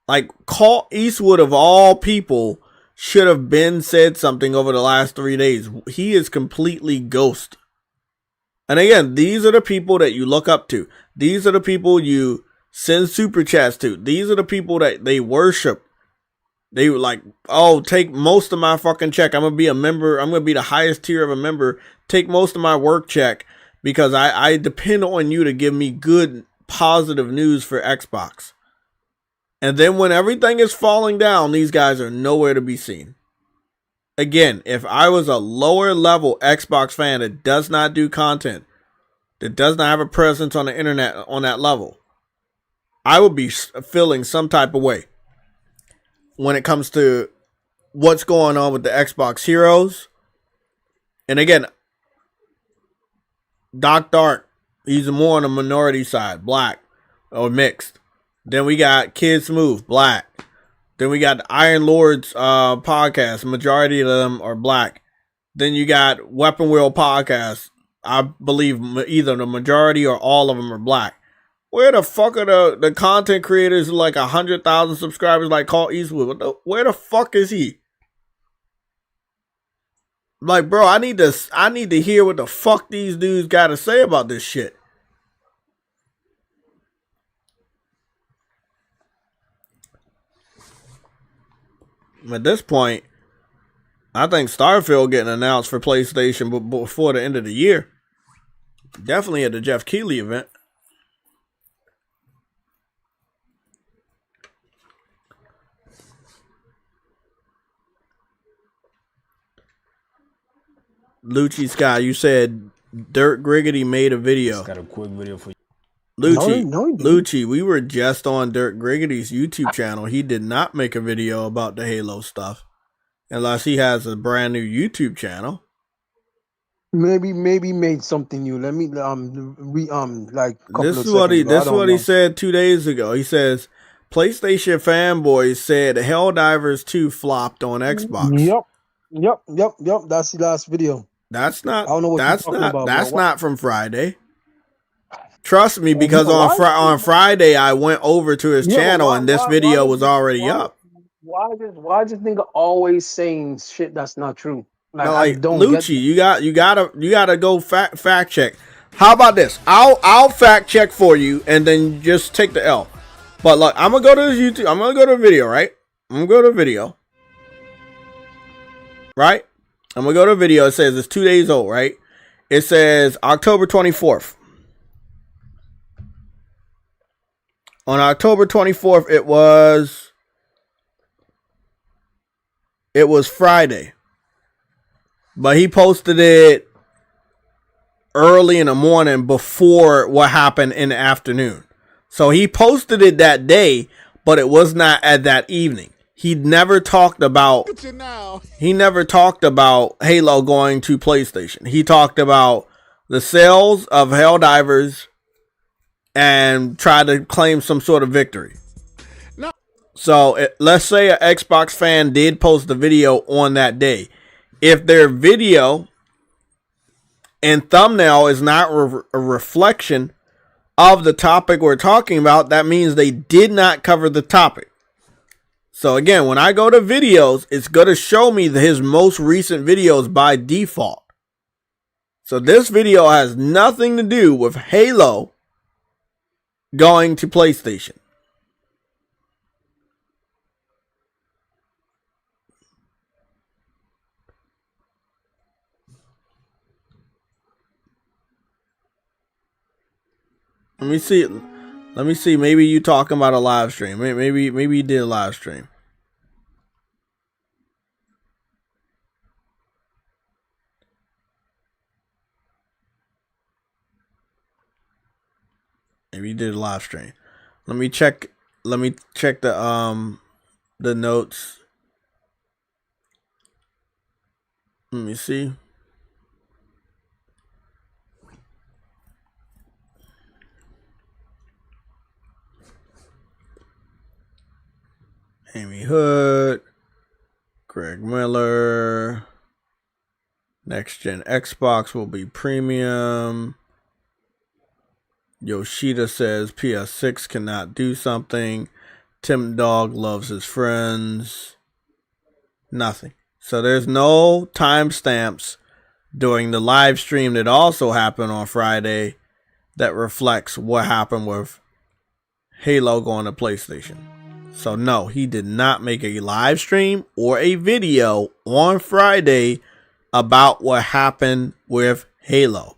Like, Clint Eastwood of all people should have said something over the last 3 days. He is completely ghost. And again, these are the people that you look up to. These are the people you send super chats to. These are the people that they worship. They were like, oh, take most of my fucking check. I'm going to be a member. I'm going to be the highest tier of a member. Take most of my work check because I depend on you to give me good, positive news for Xbox. And then when everything is falling down, these guys are nowhere to be seen. Again, if I was a lower level Xbox fan that does not do content, that does not have a presence on the internet on that level, I would be feeling some type of way when it comes to what's going on with the Xbox heroes. And again, Doc Dark, he's more on the minority side, black or mixed. Then we got Kidsmoove, black. Then we got the Iron Lords podcast. Majority of them are black. Then you got Weapon Wheel podcast. I believe either the majority or all of them are black. Where the fuck are the content creators with like 100,000 subscribers like Carl Eastwood? Where the fuck is he? Like, bro, I need to hear what the fuck these dudes got to say about this shit. At this point, I think Starfield getting announced for PlayStation before the end of the year. Definitely at the Jeff Keighley event. Lucci Sky, you said Dirt Griggity made a video. Just got a quick video for you. Lucci, we were just on Dirt Griggity's YouTube channel. He did not make a video about the Halo stuff, unless he has a brand new YouTube channel. Maybe made something new. Let me like. This is what he said 2 days ago. He says PlayStation fanboys said Helldivers 2 flopped on Xbox. Yep. That's the last video. That's not. I don't know what you're talking about. That's not from Friday. Trust me, because on Friday I went over to his channel and this video was already up. Why does nigga always saying shit that's not true? Like, no, I don't Lucci, get you gotta go fact check. How about this? I'll fact check for you and then just take the L. But look, I'm gonna go to YouTube. I'm gonna go to video, right? I'm gonna go to video. Right? I'm gonna go to video. It says it's 2 days old, right? It says October 24th. On October 24th, it was Friday. But he posted it early in the morning before what happened in the afternoon. So he posted it that day, but it was not at that evening. He never talked about Halo going to PlayStation. He talked about the sales of Helldivers and tried to claim some sort of victory. No. So let's say an Xbox fan did post the video on that day. If their video and thumbnail is not a reflection of the topic we're talking about, that means they did not cover the topic. So again, when I go to videos, it's going to show me his most recent videos by default. So this video has nothing to do with Halo going to PlayStation. Let me see. Maybe you talking about a live stream. Maybe you did a live stream. Maybe you did a live stream. Let me check the notes. Let me see. Amy Hood, Greg Miller, Next Gen Xbox will be premium. Yoshida says PS6 cannot do something. Tim Dog loves his friends. Nothing. So there's no timestamps during the live stream that also happened on Friday that reflects what happened with Halo going to PlayStation. So no, he did not make a live stream or a video on Friday about what happened with Halo.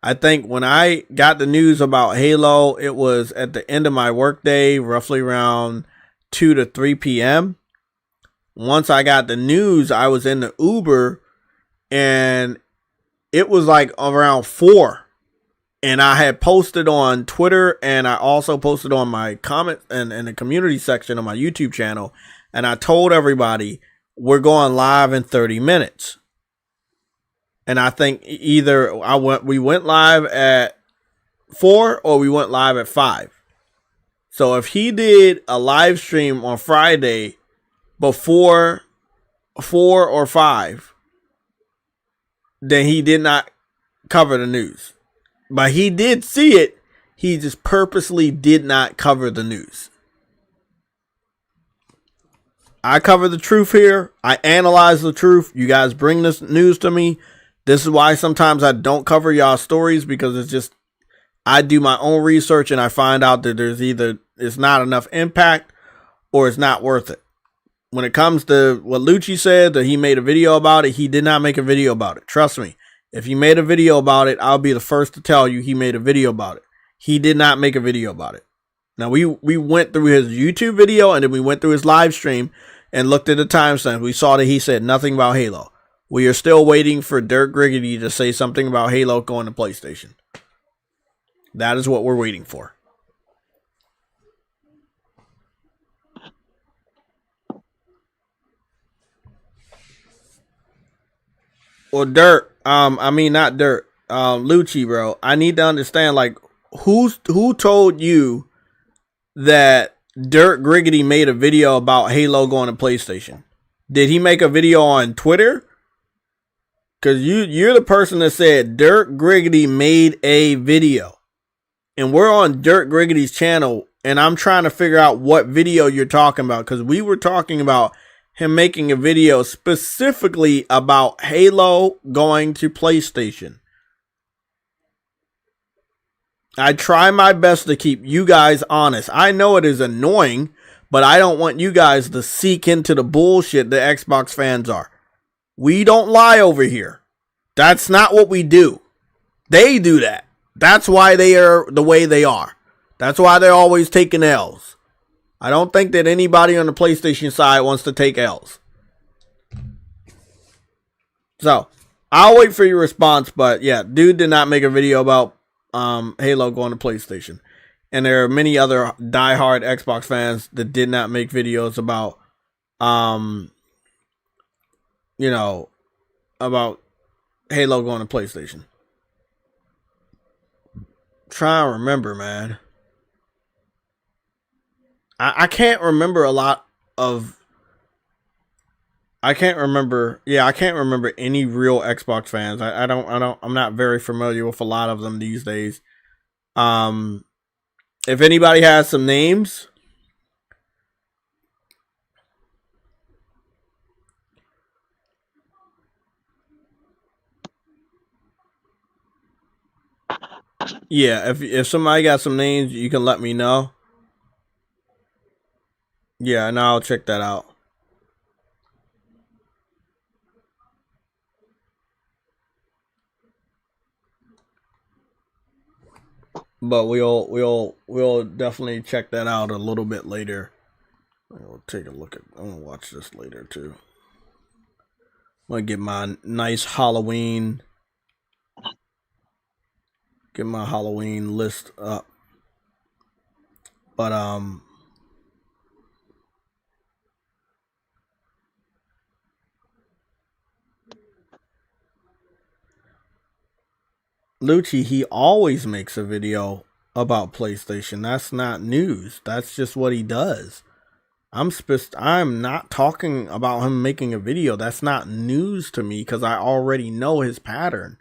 I think when I got the news about Halo, it was at the end of my workday, roughly around 2 to 3 p.m. Once I got the news, I was in the Uber and it was like around 4. And I had posted on Twitter and I also posted on my comment and the community section of my YouTube channel. And I told everybody we're going live in 30 minutes. And I think either we went live at 4 or we went live at 5. So if he did a live stream on Friday before 4 or 5, then he did not cover the news. But he did see it. He just purposely did not cover the news. I cover the truth here. I analyze the truth. You guys bring this news to me. This is why sometimes I don't cover y'all stories, because it's just, I do my own research and I find out that there's either it's not enough impact or it's not worth it. When it comes to what Lucci said, that he made a video about it, he did not make a video about it. Trust me. If he made a video about it, I'll be the first to tell you he made a video about it. He did not make a video about it. Now, we went through his YouTube video and then we went through his live stream and looked at the timestamp. We saw that he said nothing about Halo. We are still waiting for Dirk Griggity to say something about Halo going to PlayStation. That is what we're waiting for. Well, Dirt, not Dirt, Lucci, bro. I need to understand, like, who told you that Dirk Griggity made a video about Halo going to PlayStation? Did he make a video on Twitter? Because you're the person that said Dirk Griggity made a video. And we're on Dirk Griggity's channel, and I'm trying to figure out what video you're talking about. Because we were talking about him making a video specifically about Halo going to PlayStation. I try my best to keep you guys honest. I know it is annoying, but I don't want you guys to seek into the bullshit that Xbox fans are. We don't lie over here. That's not what we do. They do that. That's why they are the way they are. That's why they're always taking L's. I don't think that anybody on the PlayStation side wants to take L's. So, I'll wait for your response, but yeah, dude did not make a video about Halo going to PlayStation. And there are many other diehard Xbox fans that did not make videos about about Halo going to PlayStation. Try and remember, man. I can't remember a lot of. I can't remember any real Xbox fans. I'm not very familiar with a lot of them these days. If anybody has some names, yeah, if somebody got some names, you can let me know. Yeah, and I'll check that out. But we'll definitely check that out a little bit later. I'll take a look at. I'm gonna watch this later too. I'm gonna get my nice Halloween. Get my Halloween list up. But Lucci, he always makes a video about PlayStation. That's not news. That's just what he does. I'm not talking about him making a video. That's not news to me because I already know his pattern.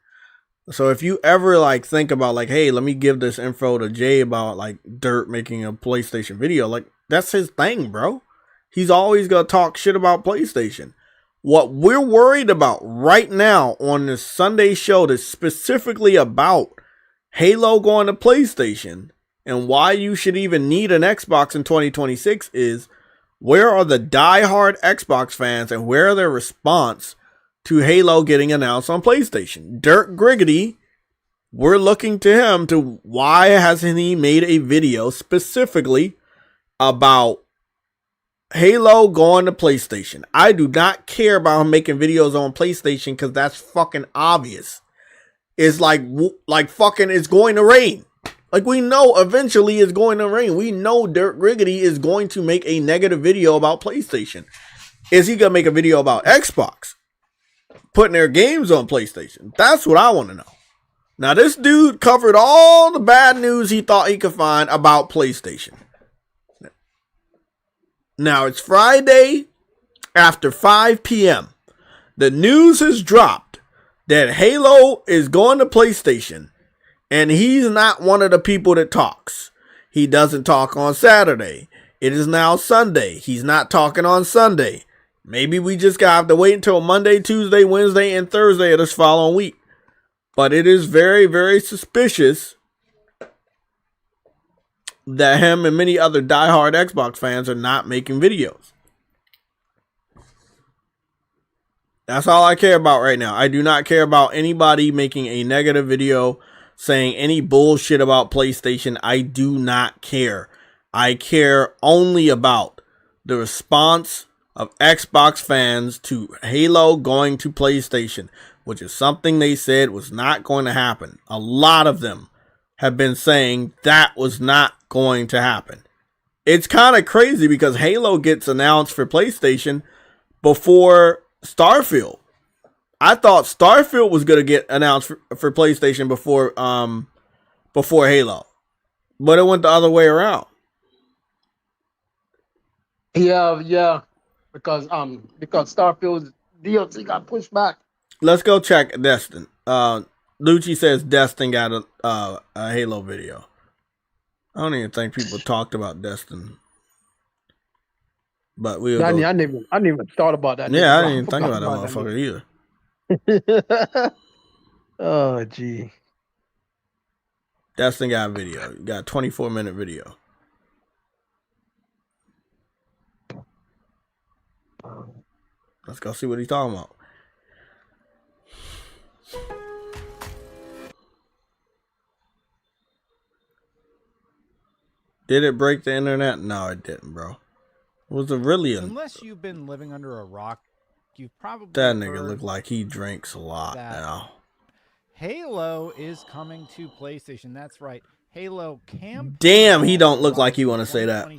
So if you ever like think about like, hey, let me give this info to Jay about like Dirt making a PlayStation video, like that's his thing, bro. He's always gonna talk shit about PlayStation. What we're worried about right now on this Sunday show that's specifically about Halo going to PlayStation and why you should even need an Xbox in 2026 is, where are the diehard Xbox fans and where are their response to Halo getting announced on PlayStation? Dirk Griggity, we're looking to him to why hasn't he made a video specifically about Halo going to PlayStation. I do not care about him making videos on PlayStation because that's fucking obvious. It's like fucking it's going to rain. Like, we know eventually it's going to rain. We know Dirk Griggity is going to make a negative video about PlayStation. Is he going to make a video about Xbox putting their games on PlayStation? That's what I want to know. Now, this dude covered all the bad news he thought he could find about PlayStation. Now, it's Friday after 5 p.m. The news has dropped that Halo is going to PlayStation. And he's not one of the people that talks. He doesn't talk on Saturday. It is now Sunday. He's not talking on Sunday. Maybe we just gotta have to wait until Monday, Tuesday, Wednesday, and Thursday of this following week. But it is very, very suspicious that him and many other diehard Xbox fans are not making videos. That's all I care about right now. I do not care about anybody making a negative video saying any bullshit about PlayStation. I do not care. I care only about the response of Xbox fans to Halo going to PlayStation, which is something they said was not going to happen. A lot of them have been saying that was not going to happen. It's kind of crazy because Halo gets announced for PlayStation before Starfield. I thought Starfield was going to get announced for PlayStation before Halo. But it went the other way around. Yeah. Because Starfield's DLC got pushed back. Let's go check Destin. Lucci says Destin got a Halo video. I don't even think people talked about Destin. But we I didn't even thought about that. Yeah, I didn't even think about that motherfucker either. Oh, gee. Destin got a video. Got a 24-minute video. Let's go see what he's talking about. Did it break the internet? No, it didn't, bro. Was it really Unless you've been living under a rock, you've probably that nigga look like he drinks a lot now. Halo is coming to PlayStation. That's right. Halo Campaign. Damn, he don't look like you want to say that.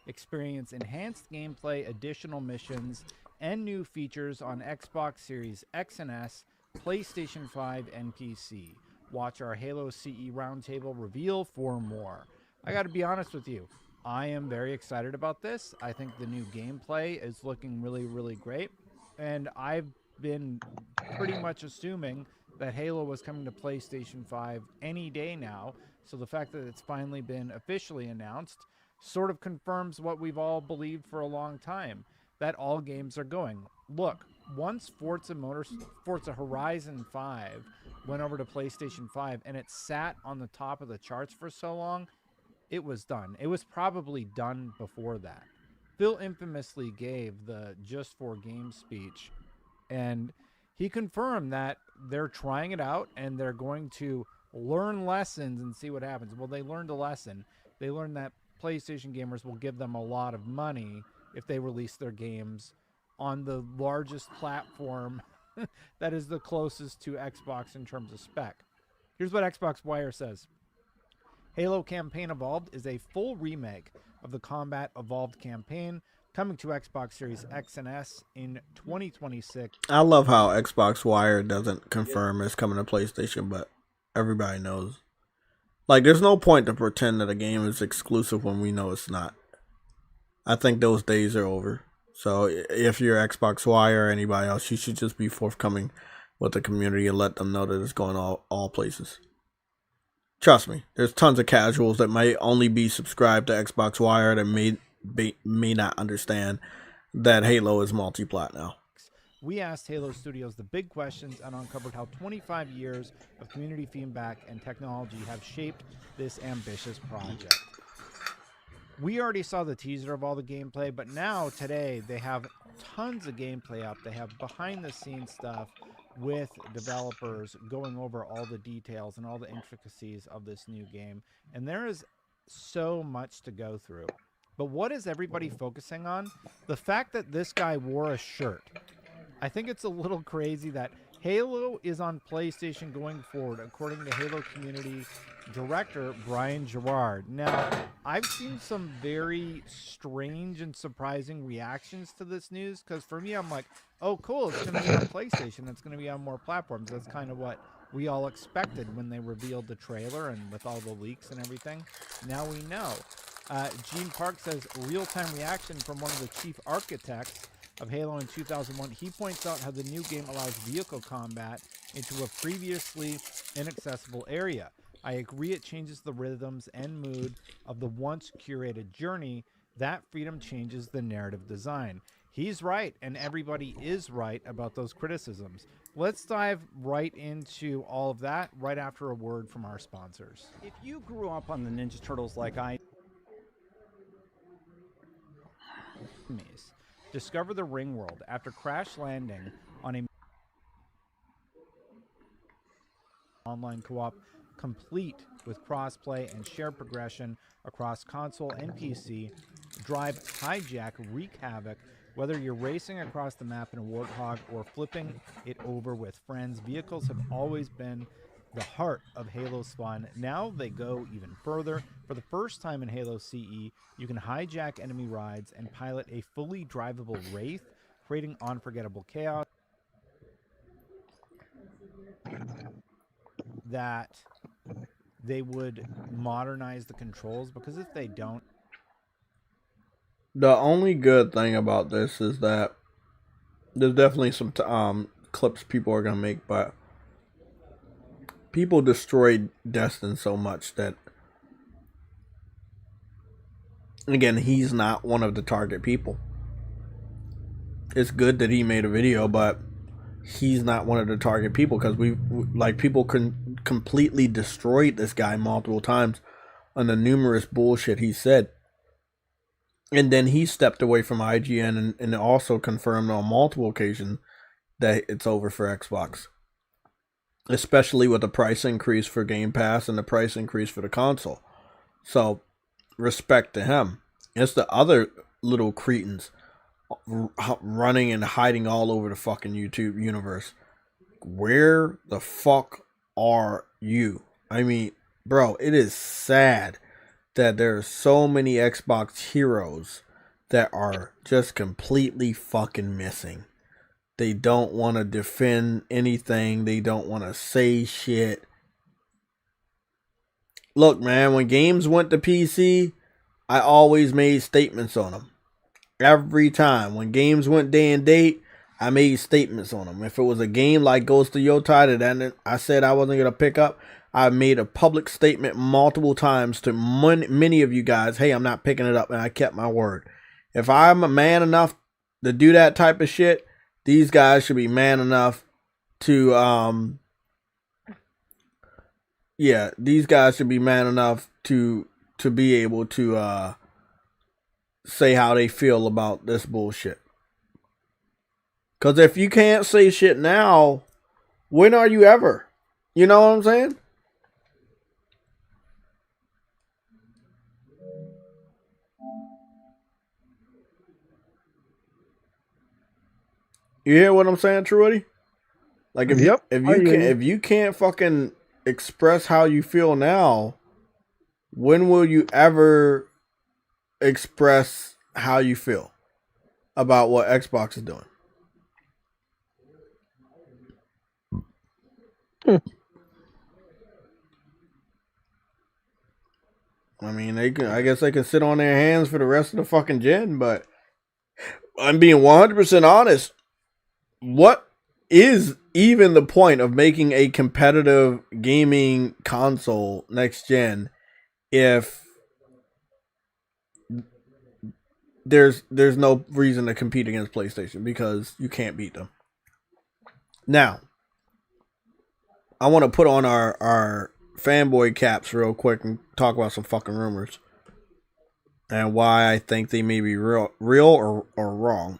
Experience enhanced gameplay, additional missions, and new features on Xbox Series X and S, PlayStation 5, and PC. Watch our Halo CE Roundtable reveal for more. I got to be honest with you. I am very excited about this. I think the new gameplay is looking really, really great. And I've been pretty much assuming that Halo was coming to PlayStation 5 any day now. So the fact that it's finally been officially announced sort of confirms what we've all believed for a long time, that all games are going. Look, once Forza Horizon 5 went over to PlayStation 5 and it sat on the top of the charts for so long, it was done. It was probably done before that. Phil infamously gave the Just for Games speech, and he confirmed that they're trying it out and they're going to learn lessons and see what happens. Well, they learned a lesson. They learned that PlayStation gamers will give them a lot of money if they release their games on the largest platform that is the closest to Xbox in terms of spec. Here's what Xbox Wire says. Halo Campaign Evolved is a full remake of the Combat Evolved campaign, coming to Xbox Series X and S in 2026. I love how Xbox Wire doesn't confirm it's coming to PlayStation, but everybody knows. Like, there's no point to pretend that a game is exclusive when we know it's not. I think those days are over. So if you're Xbox Wire or anybody else, you should just be forthcoming with the community and let them know that it's going all places. Trust me, there's tons of casuals that might only be subscribed to Xbox Wire that may not understand that Halo is multi-plat now. We asked Halo Studios the big questions and uncovered how 25 years of community feedback and technology have shaped this ambitious project. We already saw the teaser of all the gameplay, but now, today, they have tons of gameplay up. They have behind-the-scenes stuff with developers going over all the details and all the intricacies of this new game. And there is so much to go through. But what is everybody focusing on? The fact that this guy wore a shirt. I think it's a little crazy that Halo is on PlayStation going forward, according to Halo community director Brian Gerard. Now, I've seen some very strange and surprising reactions to this news, because for me, I'm like, oh, cool, it's going to be on PlayStation. It's going to be on more platforms. That's kind of what we all expected when they revealed the trailer and with all the leaks and everything. Now we know. Gene Park says, real-time reaction from one of the chief architects of Halo in 2001. He points out how the new game allows vehicle combat into a previously inaccessible area. I agree it changes the rhythms and mood of the once curated journey. That freedom changes the narrative design. He's right, and everybody is right about those criticisms. Let's dive right into all of that right after a word from our sponsors. If you grew up on the Ninja Turtles like I discover the ring world after crash landing on a online co-op complete with crossplay and shared progression across console and PC. Drive, hijack, wreak havoc, whether you're racing across the map in a Warthog or flipping it over with friends. Vehicles have always been the heart of Halo's fun. Now they go even further. For the first time in Halo CE, you can hijack enemy rides and pilot a fully drivable Wraith, creating unforgettable chaos that they would modernize the controls, because if they don't... The only good thing about this is that there's definitely some clips people are going to make, but people destroyed Destin so much that, again, he's not one of the target people. It's good that he made a video, but he's not one of the target people, because people completely destroyed this guy multiple times on the numerous bullshit he said. And then he stepped away from IGN and also confirmed on multiple occasions that it's over for Xbox. Especially with the price increase for Game Pass and the price increase for the console. So, respect to him. It's the other little cretins running and hiding all over the fucking YouTube universe. Where the fuck are you? I mean, bro, it is sad that there are so many Xbox heroes that are just completely fucking missing. They don't want to defend anything. They don't want to say shit. Look, man, when games went to PC, I always made statements on them. Every time. When games went day and date, I made statements on them. If it was a game like Ghost of Yotei that I said I wasn't going to pick up, I made a public statement multiple times to many of you guys, hey, I'm not picking it up, and I kept my word. If I'm a man enough to do that type of shit, these guys should be man enough to, these guys should be man enough to be able to say how they feel about this bullshit. Because if you can't say shit now, when are you ever? You know what I'm saying? You hear what I'm saying, Trudy? Like if you can't fucking express how you feel now, when will you ever express how you feel about what Xbox is doing? I mean, I guess they can sit on their hands for the rest of the fucking gen, but I'm being 100% honest. What is even the point of making a competitive gaming console next gen if there's no reason to compete against PlayStation, because you can't beat them. Now, I want to put on our fanboy caps real quick and talk about some fucking rumors and why I think they may be real or wrong.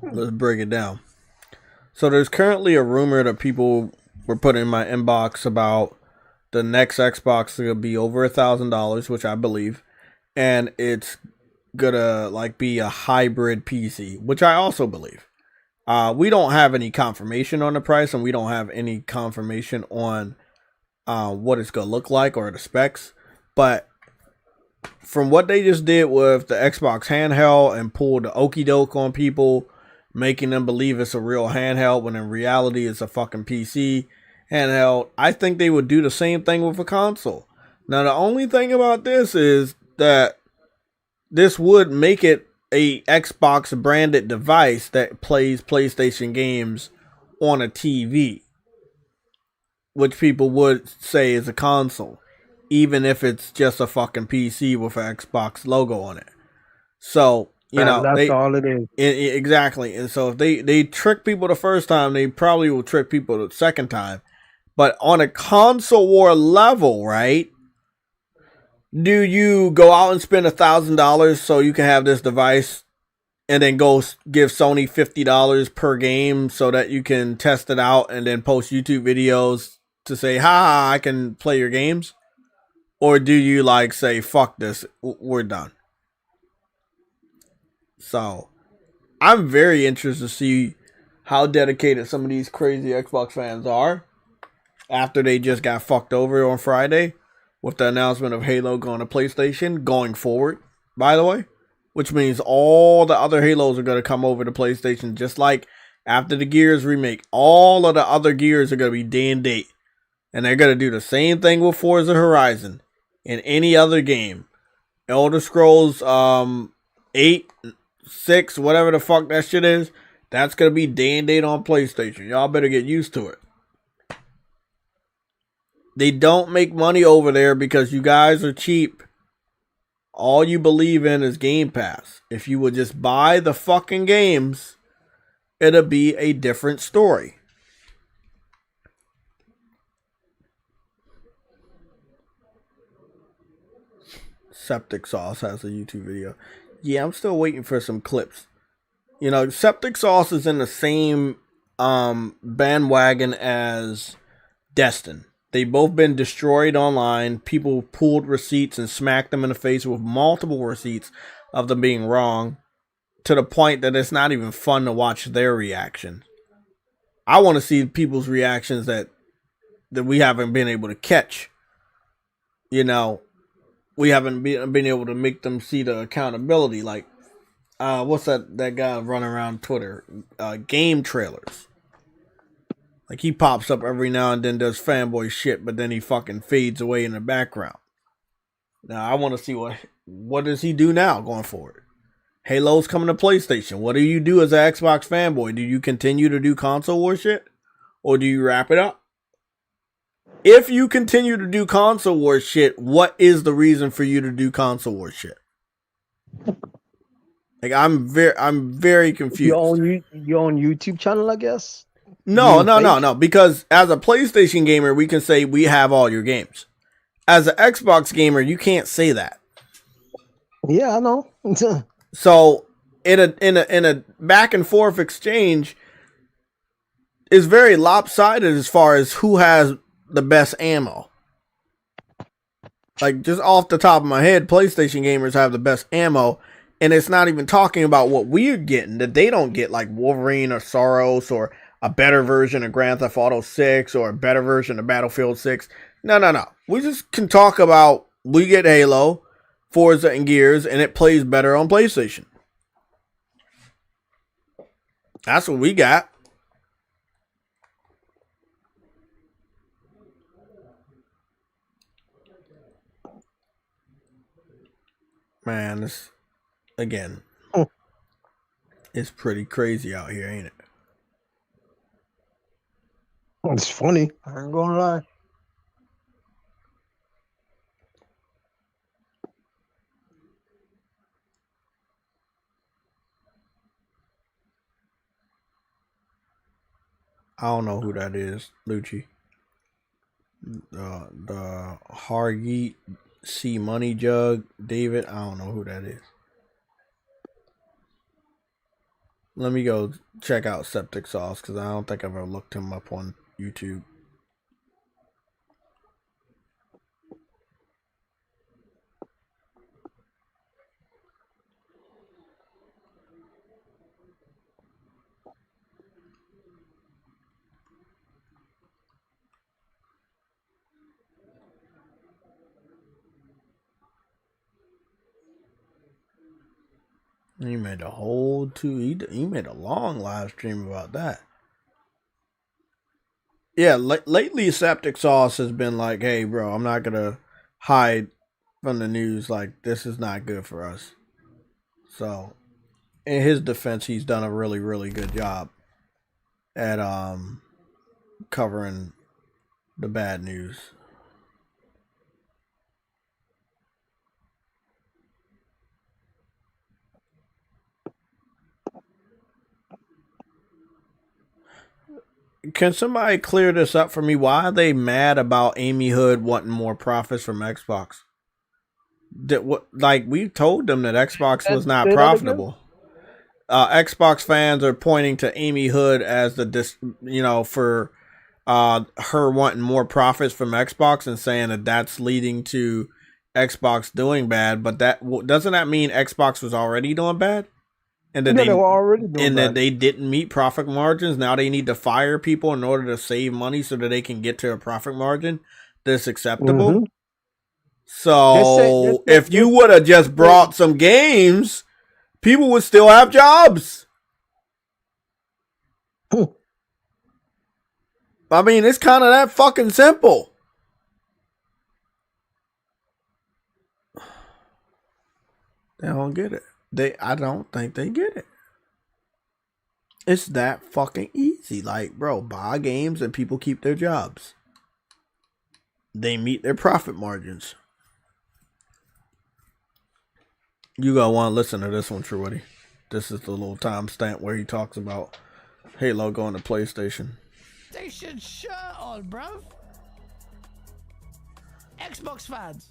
Let's break it down. So there's currently a rumor that people were putting in my inbox about the next Xbox to be over $1,000, which I believe, and it's gonna like be a hybrid PC, which I also believe. We don't have any confirmation on the price, and we don't have any confirmation on what it's gonna look like or the specs, but from what they just did with the Xbox handheld and pulled the okie doke on people, making them believe it's a real handheld when in reality it's a fucking PC handheld, I think they would do the same thing with a console. Now, the only thing about this is that this would make it a Xbox branded device that plays PlayStation games on a TV, which people would say is a console, even if it's just a fucking PC with an Xbox logo on it. So, that's all it is. Exactly. And so if they trick people the first time, they probably will trick people the second time. But on a console war level, right? Do you go out and spend $1,000 so you can have this device and then go give Sony $50 per game so that you can test it out and then post YouTube videos to say, ha, I can play your games? Or do you like say, fuck this, we're done? So I'm very interested to see how dedicated some of these crazy Xbox fans are after they just got fucked over on Friday with the announcement of Halo going to PlayStation going forward, by the way, which means all the other Halos are going to come over to PlayStation, just like after the Gears remake. All of the other Gears are going to be day and date, and they're going to do the same thing with Forza Horizon and any other game. Elder Scrolls 8, 6, whatever the fuck that shit is, that's going to be day and date on PlayStation. Y'all better get used to it. They don't make money over there because you guys are cheap. All you believe in is Game Pass. If you would just buy the fucking games, it'll be a different story. Septic Sauce has a YouTube video. Yeah, I'm still waiting for some clips. Septic Sauce is in the same bandwagon as Destin. They've both been destroyed online. People pulled receipts and smacked them in the face with multiple receipts of them being wrong, to the point that it's not even fun to watch their reaction. I want to see people's reactions that we haven't been able to catch. We haven't been able to make them see the accountability. Like, what's that guy running around Twitter? Game trailers. Like, he pops up every now and then, does fanboy shit, but then he fucking fades away in the background. Now, I want to see what does he do now going forward. Halo's coming to PlayStation. What do you do as an Xbox fanboy? Do you continue to do console war shit? Or do you wrap it up? If you continue to do console war shit, what is the reason for you to do console war shit? Like, I'm very confused. Your own YouTube channel, I guess? No. Because as a PlayStation gamer, we can say we have all your games. As an Xbox gamer, you can't say that. Yeah, I know. So in a back and forth exchange, is very lopsided as far as who has the best ammo. Like, just off the top of my head, PlayStation gamers have the best ammo. And it's not even talking about what we're getting that they don't get, like Wolverine or Soros or a better version of Grand Theft Auto 6 or a better version of Battlefield 6. No. We just can talk about, we get Halo, Forza, and Gears, and it plays better on PlayStation. That's what we got. Man, this, again, it's pretty crazy out here, ain't it? It's funny. I ain't gonna lie. I don't know who that is, Lucci. The Hargeet C Money Jug, David. I don't know who that is. Let me go check out Septic Sauce because I don't think I've ever looked him up on YouTube. He made a whole he made a long live stream about that. Yeah, lately Septic Sauce has been like, hey, bro, I'm not going to hide from the news. Like, this is not good for us. So, in his defense, he's done a really, really good job at covering the bad news. Can somebody clear this up for me? Why are they mad about Amy Hood wanting more profits from Xbox? Like, we told them that Xbox was not profitable. Xbox fans are pointing to Amy Hood as for her wanting more profits from Xbox and saying that that's leading to Xbox doing bad. But doesn't that mean Xbox was already doing bad? And that they were already doing that they didn't meet profit margins. Now they need to fire people in order to save money so that they can get to a profit margin that's acceptable. Mm-hmm. So if you would have just brought some games, people would still have jobs. I mean, it's kind of that fucking simple. They don't get it. I don't think they get it. It's that fucking easy. Like, bro, buy games and people keep their jobs. They meet their profit margins. You gonna want to listen to this one, Truity. This is the little timestamp where he talks about Halo going to PlayStation. PlayStation shirt on, bruv. Xbox fans.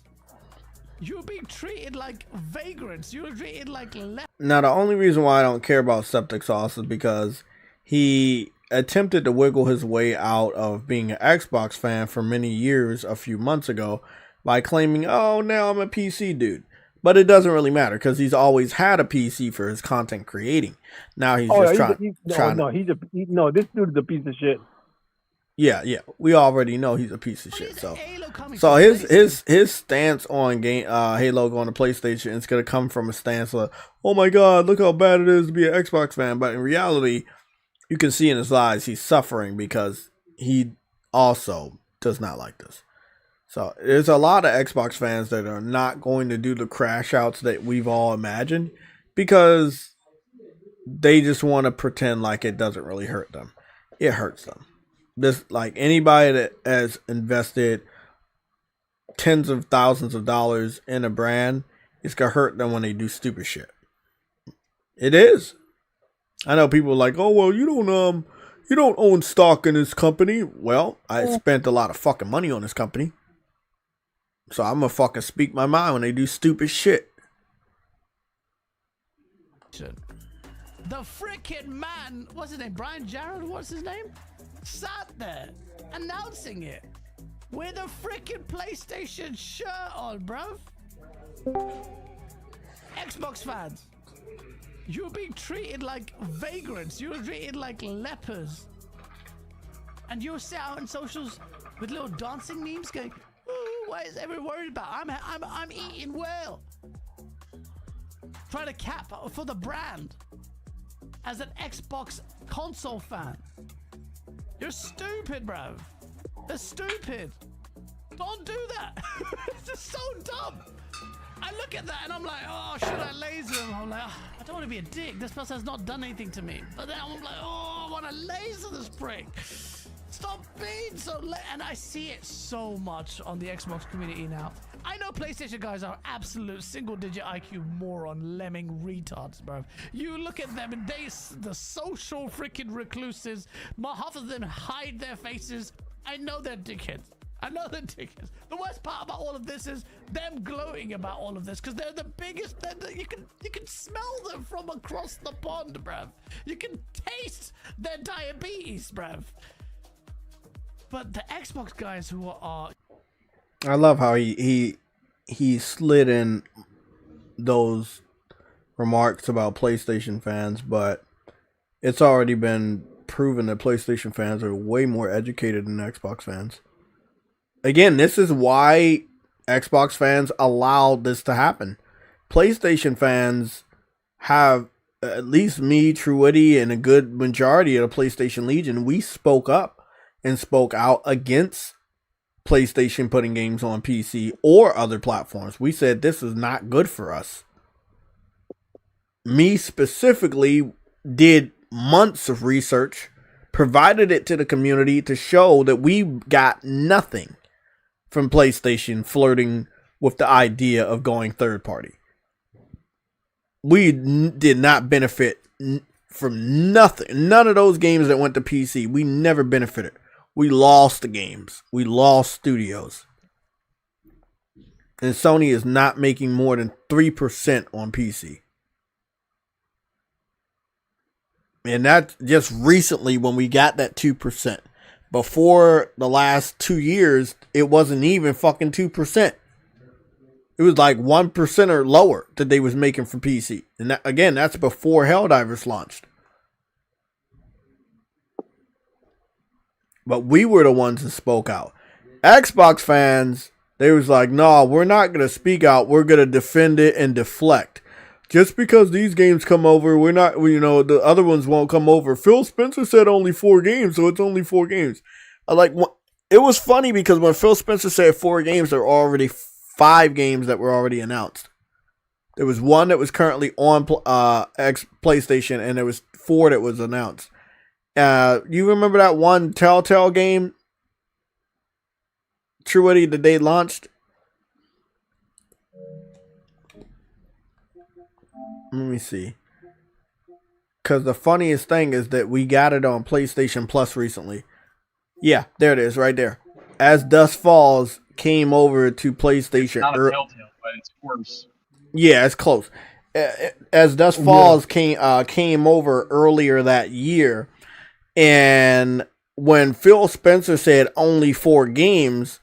You're being treated like vagrants. You're treated like Now, the only reason why I don't care about Septic Sauce is because he attempted to wiggle his way out of being an Xbox fan for many years a few months ago by claiming, oh, now I'm a PC dude. But it doesn't really matter because he's always had a PC for his content creating. Now he's this dude is a piece of shit. Yeah, we already know he's a piece of shit. So his stance on Halo going to PlayStation is gonna come from a stance of, oh my god, look how bad it is to be an Xbox fan. But in reality, you can see in his eyes he's suffering because he also does not like this. So there's a lot of Xbox fans that are not going to do the crash outs that we've all imagined because they just want to pretend like it doesn't really hurt them. It hurts them. This, like, anybody that has invested tens of thousands of dollars in a brand, it's gonna hurt them when they do stupid shit. It is. I know people are like, oh well, you don't own stock in this company. Well, I spent a lot of fucking money on this company, so I'm gonna fucking speak my mind when they do stupid shit. The freaking man, what's his name? Brian Jarrett, what's his name? Sat there announcing it with a freaking PlayStation shirt on, bruv. Xbox fans, you're being treated like vagrants. You're treated like lepers. And you're sat out in socials with little dancing memes going, ooh, what is everyone worried about? I'm eating well. Trying to cap for the brand as an Xbox console fan. You're stupid, bro. They're stupid. Don't do that. It's just so dumb. I look at that and I'm like, oh, should I laser him? I'm like, oh, I don't want to be a dick. This person has not done anything to me. But then I'm like, oh, I want to laser this prick. Stop being so and I see it so much on the Xbox community now. I know PlayStation guys are absolute single-digit IQ moron lemming retards, bro. You look at them and the social freaking recluses. Half of them hide their faces. I know they're dickheads. The worst part about all of this is them gloating about all of this because they're the biggest. You can smell them from across the pond, bruv. You can taste their diabetes, bruv. But the Xbox guys who are I love how he slid in those remarks about PlayStation fans, but it's already been proven that PlayStation fans are way more educated than Xbox fans. Again, this is why Xbox fans allowed this to happen. PlayStation fans have, at least me, Truity, and a good majority of the PlayStation Legion, we spoke up and spoke out against PlayStation putting games on PC or other platforms. We said this is not good for us. Me specifically did months of research, provided it to the community to show that we got nothing from PlayStation flirting with the idea of going third party. We did not benefit from nothing. None of those games that went to PC, we never benefited. We lost the games. We lost studios. And Sony is not making more than 3% on PC. And that's just recently when we got that 2%. Before the last 2 years, it wasn't even fucking 2%. It was like 1% or lower that they was making for PC. And that, again, that's before Helldivers launched. But we were the ones that spoke out. Xbox fans, they was like, no, we're not going to speak out. We're going to defend it and deflect. Just because these games come over, we're not, the other ones won't come over. Phil Spencer said only 4 games, so it's only 4 games. It was funny because when Phil Spencer said 4 games, there were already 5 games that were already announced. There was 1 that was currently on PlayStation, and there was 4 that was announced. You remember that one Telltale game, Truity, that they launched? Let me see. Because the funniest thing is that we got it on PlayStation Plus recently. Yeah, there it is, right there. As Dusk Falls came over to PlayStation. It's not a Telltale, but it's worse. Yeah, it's close. As Dusk Falls came over earlier that year, and when Phil Spencer said only 4 games,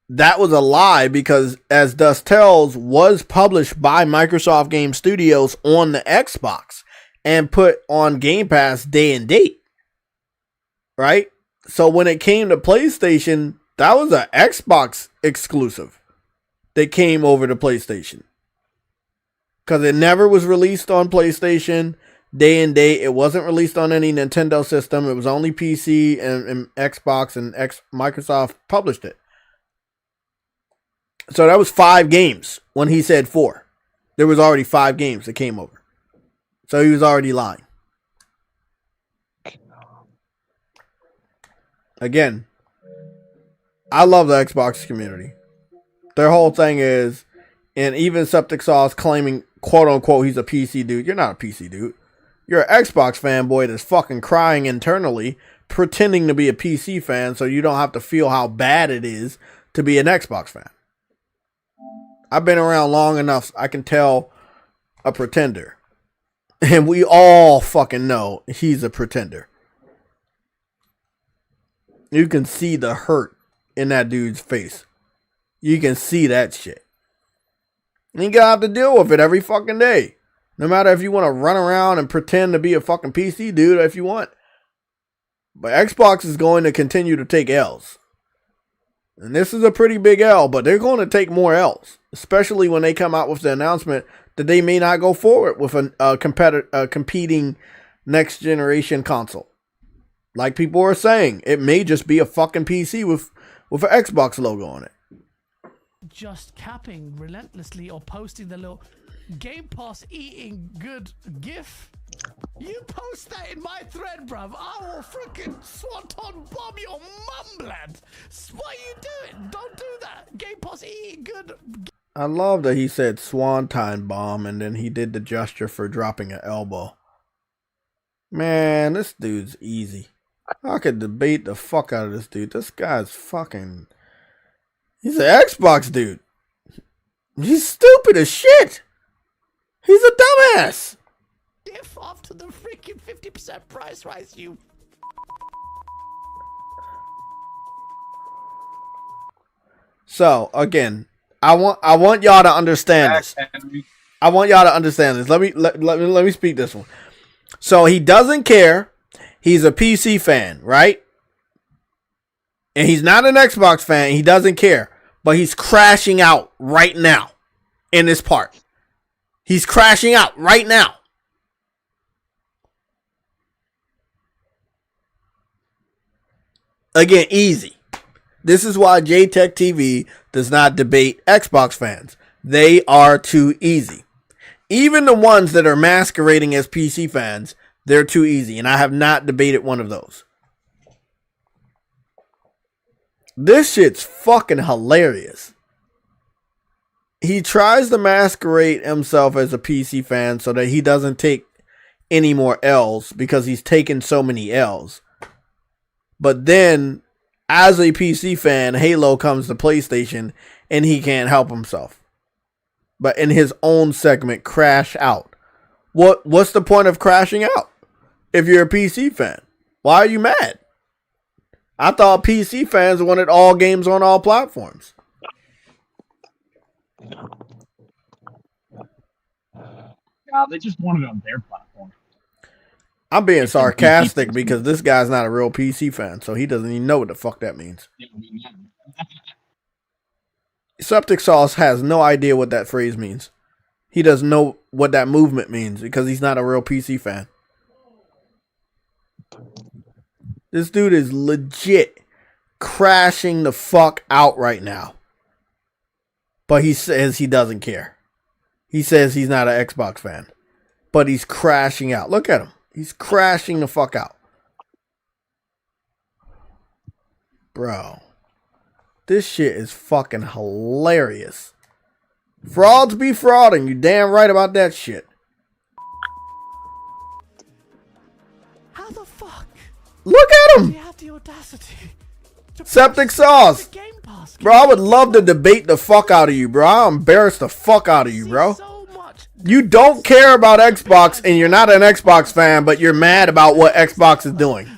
that was a lie because As Dusk Tells was published by Microsoft Game Studios on the Xbox and put on Game Pass day and date. Right? So when it came to PlayStation, that was an Xbox exclusive that came over to PlayStation. Because it never was released on PlayStation day and date. It wasn't released on any Nintendo system. It was only PC and Xbox, and Microsoft published it. So that was 5 games when he said 4. There was already 5 games that came over. So he was already lying. Again, I love the Xbox community. Their whole thing is, and even Septic Sauce claiming, quote unquote, he's a PC dude. You're not a PC dude. You're an Xbox fanboy that's fucking crying internally, pretending to be a PC fan so you don't have to feel how bad it is to be an Xbox fan. I've been around long enough, I can tell a pretender. And we all fucking know he's a pretender. You can see the hurt in that dude's face. You can see that shit. And you gotta have to deal with it every fucking day. No matter if you want to run around and pretend to be a fucking PC dude if you want. But Xbox is going to continue to take L's. And this is a pretty big L, but they're going to take more L's. Especially when they come out with the announcement that they may not go forward with a competing next generation console. Like people are saying, it may just be a fucking PC with an Xbox logo on it. Just capping relentlessly or posting the little Game Pass eating good gif. You post that in my thread, bruv. I will freaking swanton bomb your mum, lad. What are you doing? Don't do that. Game Pass eating good. I love that he said swanton bomb and then he did the gesture for dropping an elbow. Man, this dude's easy. I could debate the fuck out of this dude. This guy's fucking... He's an Xbox dude. He's stupid as shit. He's a dumbass. If after the freaking 50% price rise, you... So, again, I want y'all to understand this. I want y'all to understand this. Let me speak this one. So he doesn't care. He's a PC fan, right? And he's not an Xbox fan. He doesn't care. But he's crashing out right now in this part. He's crashing out right now. Again, easy. This is why JayTechTV does not debate Xbox fans. They are too easy. Even the ones that are masquerading as PC fans, they're too easy. And I have not debated one of those. This shit's fucking hilarious. He tries to masquerade himself as a PC fan so that he doesn't take any more L's because he's taken so many L's. But then, as a PC fan, Halo comes to PlayStation and he can't help himself. But in his own segment, Crash Out. What's the point of crashing out if you're a PC fan? Why are you mad? I thought PC fans wanted all games on all platforms. Nah, they just want it on their platform. I'm being sarcastic because this guy's not a real PC fan, so he doesn't even know what the fuck that means. Septic Sauce has no idea what that phrase means. He doesn't know what that movement means because he's not a real PC fan. This dude is legit crashing the fuck out right now. But he says he doesn't care. He says he's not an Xbox fan. But he's crashing out. Look at him. He's crashing the fuck out. Bro. This shit is fucking hilarious. Frauds be frauding. You damn right about that shit. How the fuck? Look at him. They have the audacity. Septic Sauce. Bro, I would love to debate the fuck out of you, bro. I'll embarrass the fuck out of you, bro. You don't care about Xbox and you're not an Xbox fan, but you're mad about what Xbox is doing.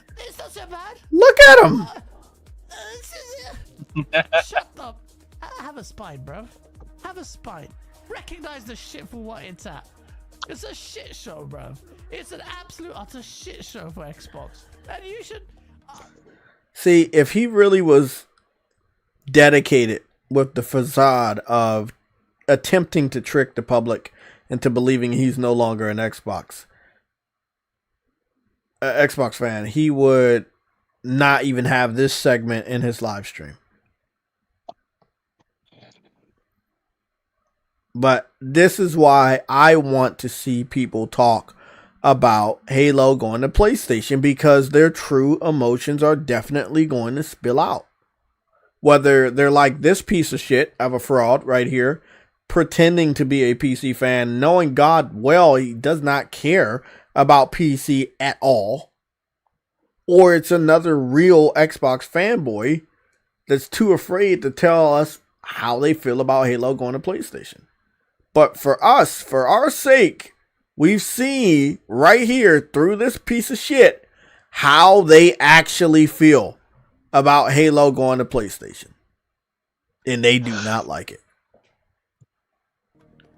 Look at him. Shut up. Have a spine, bro. Have a spine. Recognize the shit for what it's at. It's a shit show, bro. It's an absolute utter shit show for Xbox. And you should... See, if he really was dedicated with the facade of attempting to trick the public into believing he's no longer an Xbox fan, he would not even have this segment in his live stream. But this is why I want to see people talk about Halo going to PlayStation, because their true emotions are definitely going to spill out. Whether they're like this piece of shit of a fraud right here, pretending to be a PC fan, knowing God well he does not care about PC at all, or it's another real Xbox fanboy that's too afraid to tell us how they feel about Halo going to PlayStation. But for us, for our sake, we've seen right here through this piece of shit how they actually feel about Halo going to PlayStation. And they do not like it.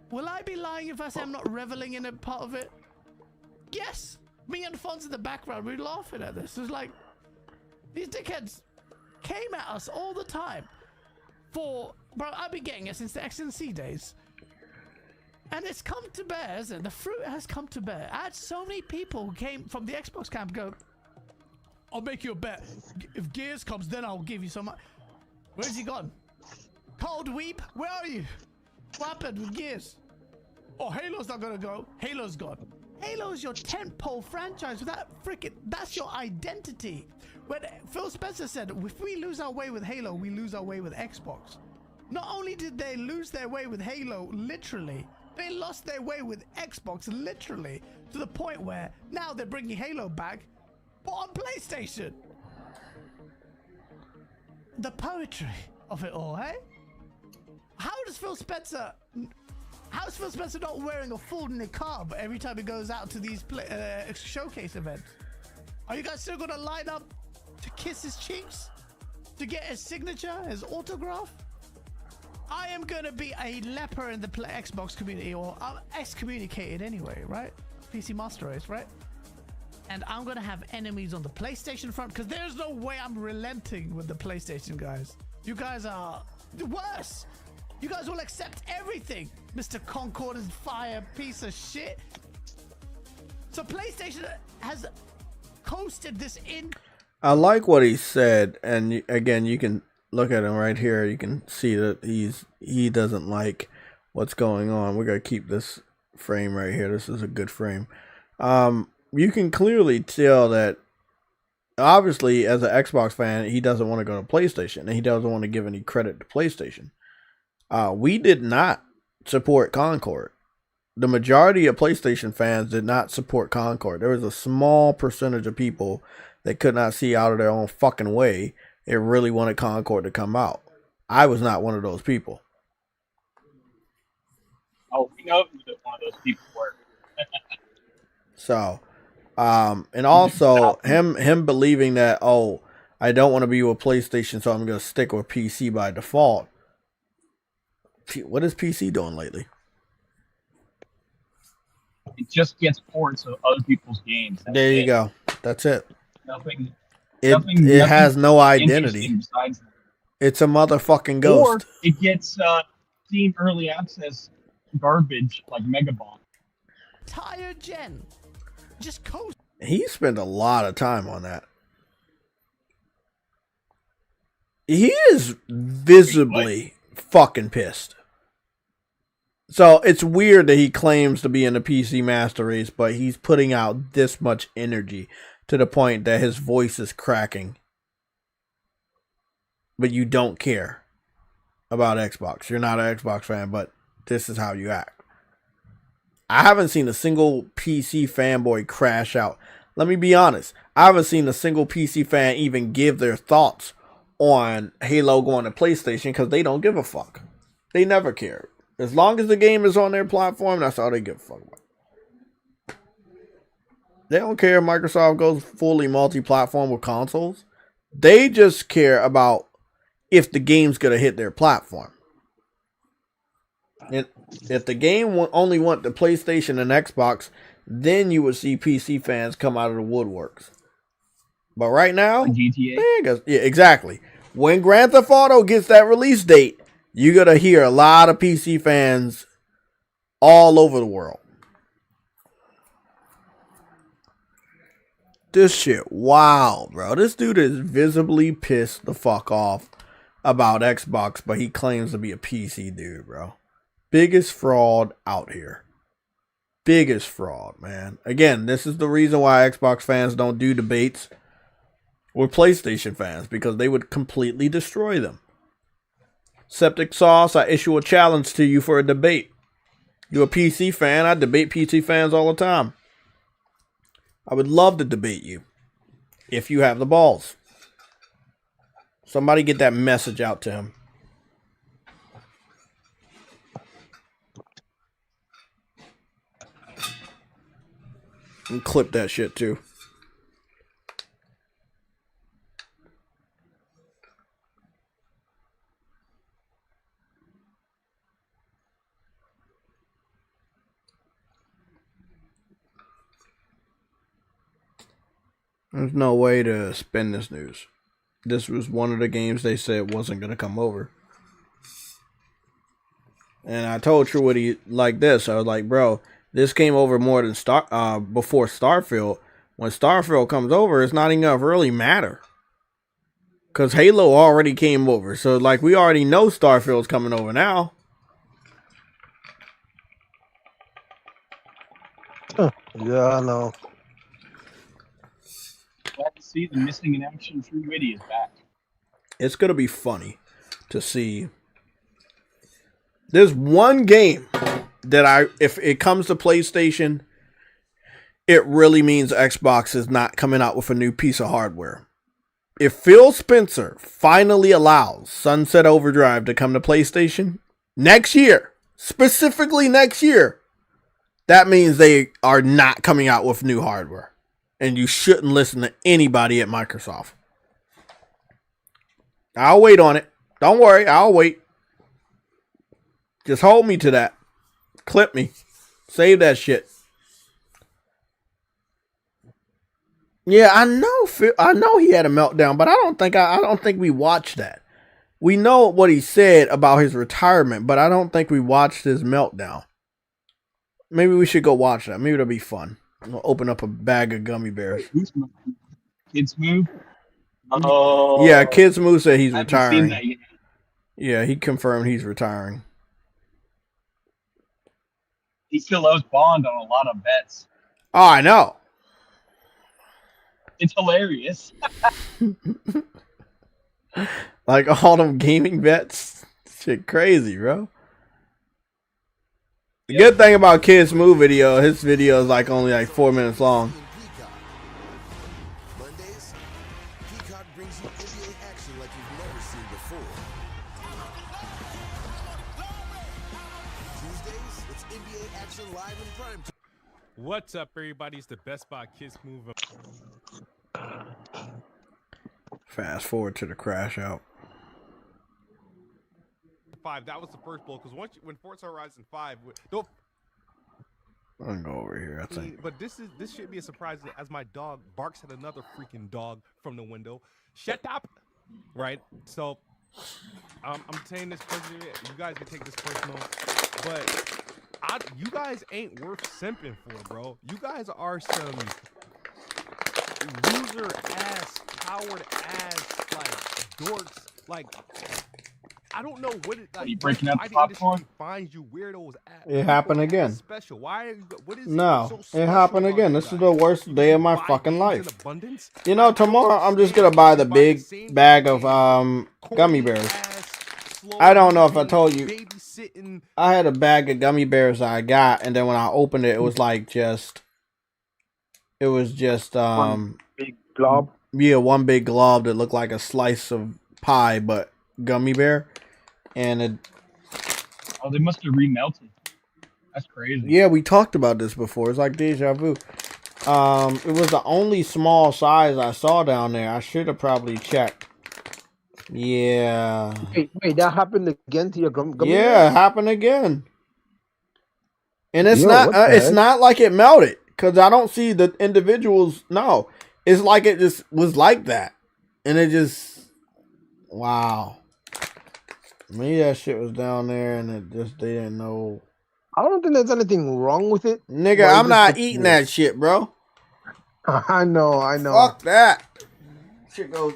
Will I be lying if I say I'm not reveling in a part of it? Yes. Me and Fonz in the background, we're laughing at this. It's like, these dickheads came at us all the time for, bro, I've been getting it since the XNC days. And it's come to bear, isn't it? The fruit has come to bear. I had so many people who came from the Xbox camp go, I'll make you a bet. If Gears comes, then I'll give you some money. Where's he gone? Cold Weep, where are you? What happened with Gears? Oh, Halo's not gonna go. Halo's gone. Halo's your tentpole franchise. That's your identity. When Phil Spencer said, if we lose our way with Halo, we lose our way with Xbox. Not only did they lose their way with Halo, literally, they lost their way with Xbox, literally, to the point where now they're bringing Halo back, but on PlayStation. The poetry of it all, eh? How is Phil Spencer not wearing a full niqab every time he goes out to these showcase events? Are you guys still gonna line up to kiss his cheeks? To get his signature, his autograph? I am gonna be a leper in the Xbox community, or I'm excommunicated anyway, right? PC Master Race, right? And I'm gonna have enemies on the PlayStation front, because there's no way I'm relenting with the PlayStation guys. You guys are worse. You guys will accept everything, Mr. Concord is fire piece of shit. So PlayStation has coasted this in. I like what he said, and again, you can look at him right here. You can see that he doesn't like what's going on. We're gonna keep this frame right here. This is a good frame. You can clearly tell that obviously, as an Xbox fan, he doesn't want to go to PlayStation, and he doesn't want to give any credit to PlayStation. We did not support Concord. The majority of PlayStation fans did not support Concord. There was a small percentage of people that could not see out of their own fucking way. They really wanted Concord to come out. I was not one of those people. Oh, we know who one of those people were. So, and also him believing that, oh, I don't want to be with PlayStation, so I'm going to stick with PC by default. What is PC doing lately? It just gets ports of other people's games. There you go. That's it. Nothing. It has no identity. It's a motherfucking ghost. Or it gets Steam early access garbage like Megabomb. Entire gen. Just coast. He spent a lot of time on that. He is visibly fucking pissed. So it's weird that he claims to be in the PC Master Race, but he's putting out this much energy to the point that his voice is cracking. But you don't care about Xbox. You're not an Xbox fan, but this is how you act. I haven't seen a single PC fanboy crash out. Let me be honest. I haven't seen a single PC fan even give their thoughts on Halo going to PlayStation because they don't give a fuck. They never care. As long as the game is on their platform, that's all they give a fuck about. They don't care if Microsoft goes fully multi-platform with consoles. They just care about if the game's going to hit their platform. And if the game only went to PlayStation and Xbox, then you would see PC fans come out of the woodworks. But right now, GTA. Yeah, exactly. When Grand Theft Auto gets that release date, you're going to hear a lot of PC fans all over the world. This shit, wow, bro. This dude is visibly pissed the fuck off about Xbox, but he claims to be a PC dude, bro. Biggest fraud out here. Biggest fraud, man. Again, this is the reason why Xbox fans don't do debates with PlayStation fans, because they would completely destroy them. Septic Sauce, I issue a challenge to you for a debate. You're a PC fan. I debate PC fans all the time. I would love to debate you if you have the balls. Somebody get that message out to him. And clip that shit too. There's no way to spin this news. This was one of the games they said wasn't going to come over. And I told True Woody like this. I was like, bro, this came over more than before Starfield. When Starfield comes over, it's not even going to really matter. Because Halo already came over. So, like, we already know Starfield's coming over now. Yeah, I know. Glad to see the missing in action True Witty is back. It's gonna be funny to see. There's one game that if it comes to PlayStation, it really means Xbox is not coming out with a new piece of hardware. If Phil Spencer finally allows Sunset Overdrive to come to PlayStation next year, specifically next year, that means they are not coming out with new hardware. And you shouldn't listen to anybody at Microsoft. I'll wait on it. Don't worry, I'll wait. Just hold me to that. Clip me. Save that shit. Yeah, I know he had a meltdown, but I don't think we watched that. We know what he said about his retirement, but I don't think we watched his meltdown. Maybe we should go watch that. Maybe it'll be fun. We'll open up a bag of gummy bears. Kidsmoove? Oh. Yeah, Kidsmoove said he's I haven't retiring. seen that yet. Yeah, he confirmed he's retiring. He still owes Bond on a lot of bets. Oh, I know. It's hilarious. Like all them gaming bets. Shit crazy, bro. The good thing about Kidsmoove video, his video is like only like 4 minutes long. Mondays, Peacock brings you NBA action like you've never seen before. Tuesdays, it's NBA action live in prime time. What's up, everybody? It's the Best Buy Kidsmoove. Fast forward to the Crash Out. 5. That was the first blow because when Forza Horizon 5, I'm gonna go over here, I think. But this should be a surprise as my dog barks at another freaking dog from the window. Shut up! Right? So I'm saying this personally. You guys can take this personal, but you guys ain't worth simping for, bro. You guys are some loser ass, coward ass, like dorks, like. I don't know what it like. Are you breaking up why the popcorn? Finds you weirdos at. It happened again. Special. Why? What is No, so it happened again. This is the worst day of my fucking life. Abundance? You know, tomorrow I'm just gonna buy the big bag of gummy bears. I don't know if I told you. I had a bag of gummy bears I got, and then when I opened it, it was just One big glob. Yeah, one big glob that looked like a slice of pie, but gummy bear. And it. Oh, they must have remelted. That's crazy. Yeah, we talked about this before. It's like deja vu. It was the only small size I saw down there. I should have probably checked. Yeah. Wait, that happened again to your gummy Yeah, bears? it happened again. And it's Yo, not. what the It's heck? not like it melted because I don't see the individuals. No, it's like it just was like that, and it just. Wow. Maybe that shit was down there and they didn't know. I don't think there's anything wrong with it. Nigga, but I'm it not just- eating that shit, bro. I know. Fuck that. Shit goes.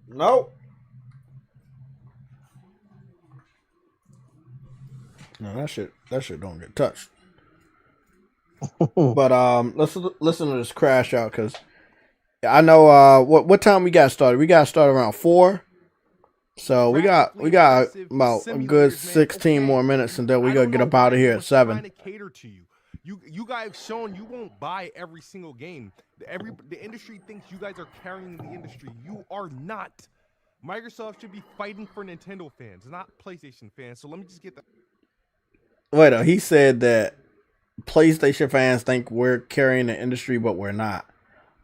Nope. No, that shit don't get touched. But let's listen to this Crash Out because I know what time we got started. We got started around 4. So we got about a good 16 more minutes, and then we gotta get up out of here at 7. Trying to cater to you. You guys shown you won't buy every single game. The industry thinks you guys are carrying the industry. You are not. Microsoft should be fighting for Nintendo fans, not PlayStation fans. So let me just get that. Wait, he said that PlayStation fans think we're carrying the industry, but we're not.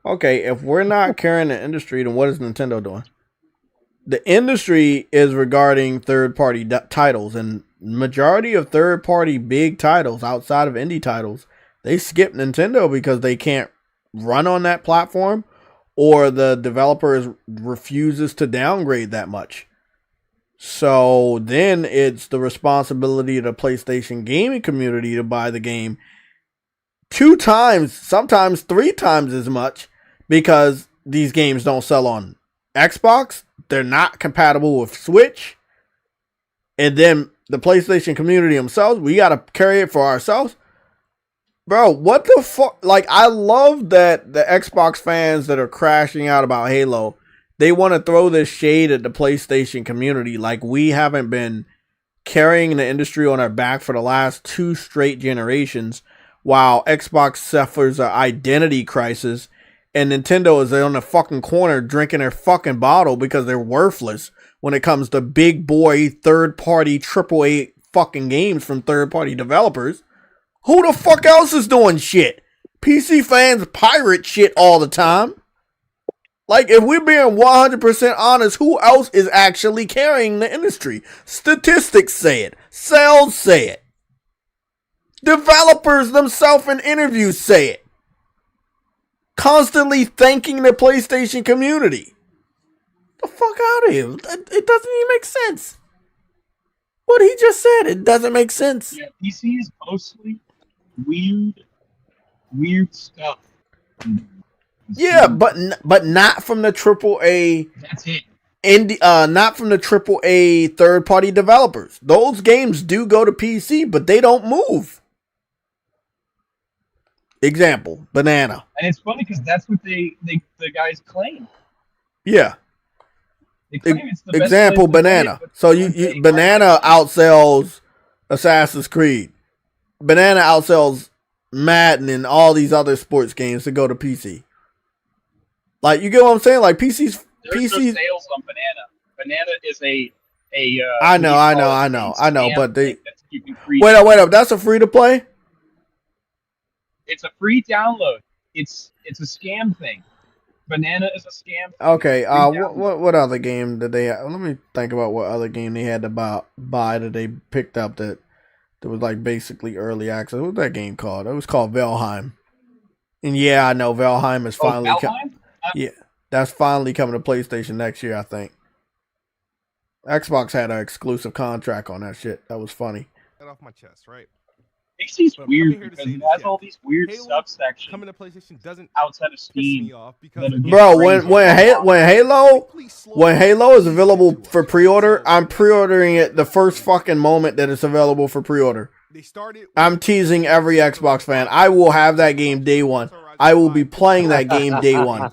Okay, if we're not carrying the industry, then what is Nintendo doing? The industry is regarding third-party titles, and majority of third-party big titles outside of indie titles, they skip Nintendo because they can't run on that platform, or the developer refuses to downgrade that much. So then it's the responsibility of the PlayStation gaming community to buy the game 2 times, sometimes 3 times as much, because these games don't sell on Xbox. They're not compatible with Switch. And then the PlayStation community themselves. We got to carry it for ourselves. Bro, what the fuck? Like, I love that the Xbox fans that are crashing out about Halo, they want to throw this shade at the PlayStation community. Like, we haven't been carrying the industry on our back for the last 2 straight generations, while Xbox suffers an identity crisis, and Nintendo is on the fucking corner drinking their fucking bottle because they're worthless when it comes to big boy third-party AAA fucking games from third-party developers. Who the fuck else is doing shit? PC fans pirate shit all the time. Like, if we're being 100% honest, who else is actually carrying the industry? Statistics say it. Sales say it. Developers themselves in interviews say it. Constantly thanking the PlayStation community. The fuck out of here. It doesn't even make sense. What he just said, it doesn't make sense. Yeah, PC is mostly weird stuff. Yeah, but not from the AAA. That's it. Not from the AAA third-party developers. Those games do go to PC, but they don't move. Example, Banana. And it's funny because that's what the guys claim. Yeah. They claim it's the best Example, place to play it, Banana. but So you Banana outsells Assassin's Creed. Banana outsells Madden and all these other sports games to go to PC. Like, you get what I'm saying? Like, there's no sales on Banana. Banana is a I know, but they that's keeping free. wait up. That's a free to play? It's a free download. It's a scam thing. Banana is a scam. Okay, what other game did they have? Let me think about what other game they had to buy that they picked up that was like basically early access. What was that game called? It was called Valheim. And yeah, I know Valheim is finally yeah, that's finally coming to PlayStation next year, I think. Xbox had an exclusive contract on that shit. That was funny. That off my chest, right? PC's weird because it has all these weird subsections coming to PlayStation doesn't outside of Steam. Bro, when Halo is available for pre-order, I'm pre-ordering it the first fucking moment that it's available for pre-order. I'm teasing every Xbox fan. I will have that game day one. I will be playing that game day one.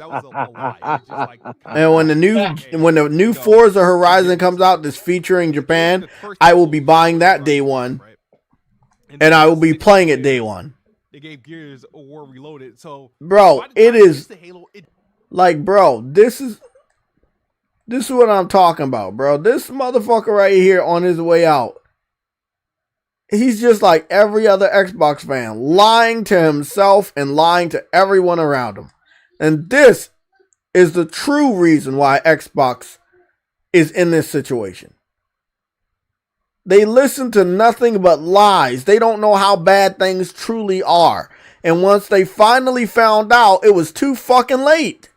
And when the new Forza Horizon comes out that's featuring Japan, I will be buying that day one. And I will be playing it day one. They gave Gears a War Reloaded, so bro, it is like, bro, this is what I'm talking about, bro. This motherfucker right here on his way out, he's just like every other Xbox fan, lying to himself and lying to everyone around him. And this is the true reason why Xbox is in this situation. They listen to nothing but lies. They don't know how bad things truly are. And once they finally found out, it was too fucking late.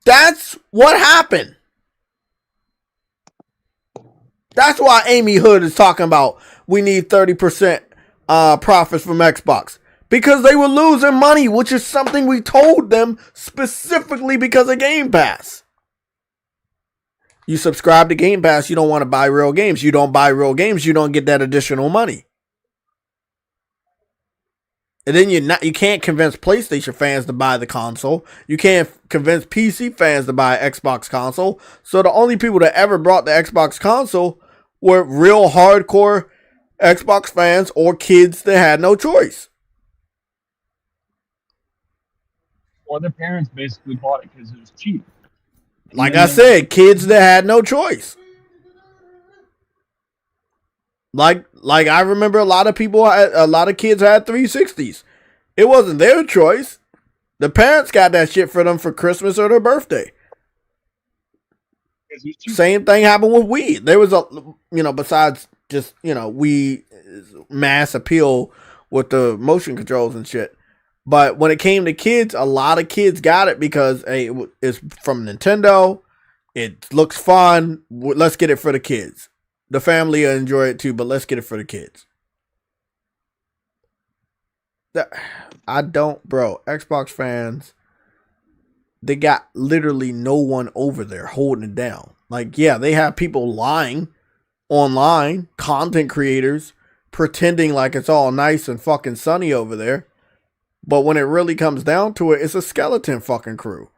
That's what happened. That's why Amy Hood is talking about we need 30% profits from Xbox. Because they were losing money, which is something we told them specifically because of Game Pass. You subscribe to Game Pass, you don't want to buy real games. You don't buy real games, you don't get that additional money. And then you can't convince PlayStation fans to buy the console. You can't convince PC fans to buy an Xbox console. So the only people that ever brought the Xbox console were real hardcore Xbox fans or kids that had no choice. Or their parents basically bought it because it was cheap. Like I said, kids that had no choice. Like I remember a lot of kids had 360s. It wasn't their choice. The parents got that shit for them for Christmas or their birthday. Same thing happened with Wii. There was besides just, Wii mass appeal with the motion controls and shit. But when it came to kids, a lot of kids got it because it's from Nintendo. It looks fun. Let's get it for the kids. The family will enjoy it too, but let's get it for the kids. Xbox fans, they got literally no one over there holding it down. Like, yeah, they have people lying online, content creators pretending like it's all nice and fucking sunny over there. But when it really comes down to it, it's a skeleton fucking crew.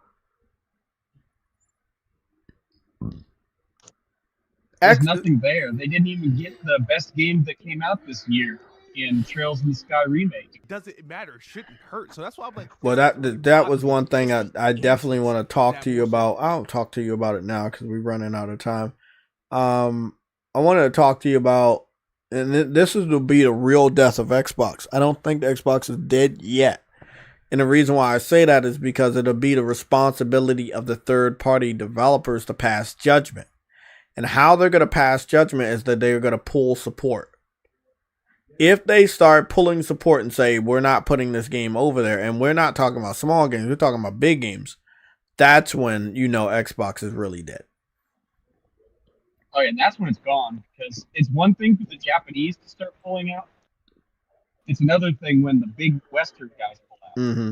There's nothing there. They didn't even get the best game that came out this year in Trails in the Sky remake. Doesn't matter. It shouldn't hurt. So that's why I'm like. Well, that was one thing I definitely want to talk to you about. I'll talk to you about it now because we're running out of time. I wanted to talk to you about, and this is to be the real death of Xbox. I don't think the Xbox is dead yet. And the reason why I say that is because it'll be the responsibility of the third-party developers to pass judgment. And how they're going to pass judgment is that they're going to pull support. If they start pulling support and say, we're not putting this game over there, and we're not talking about small games, we're talking about big games, that's when you know Xbox is really dead. Oh, yeah, and that's when it's gone. Because it's one thing for the Japanese to start pulling out. It's another thing when the big Western guys pull out. Mm-hmm.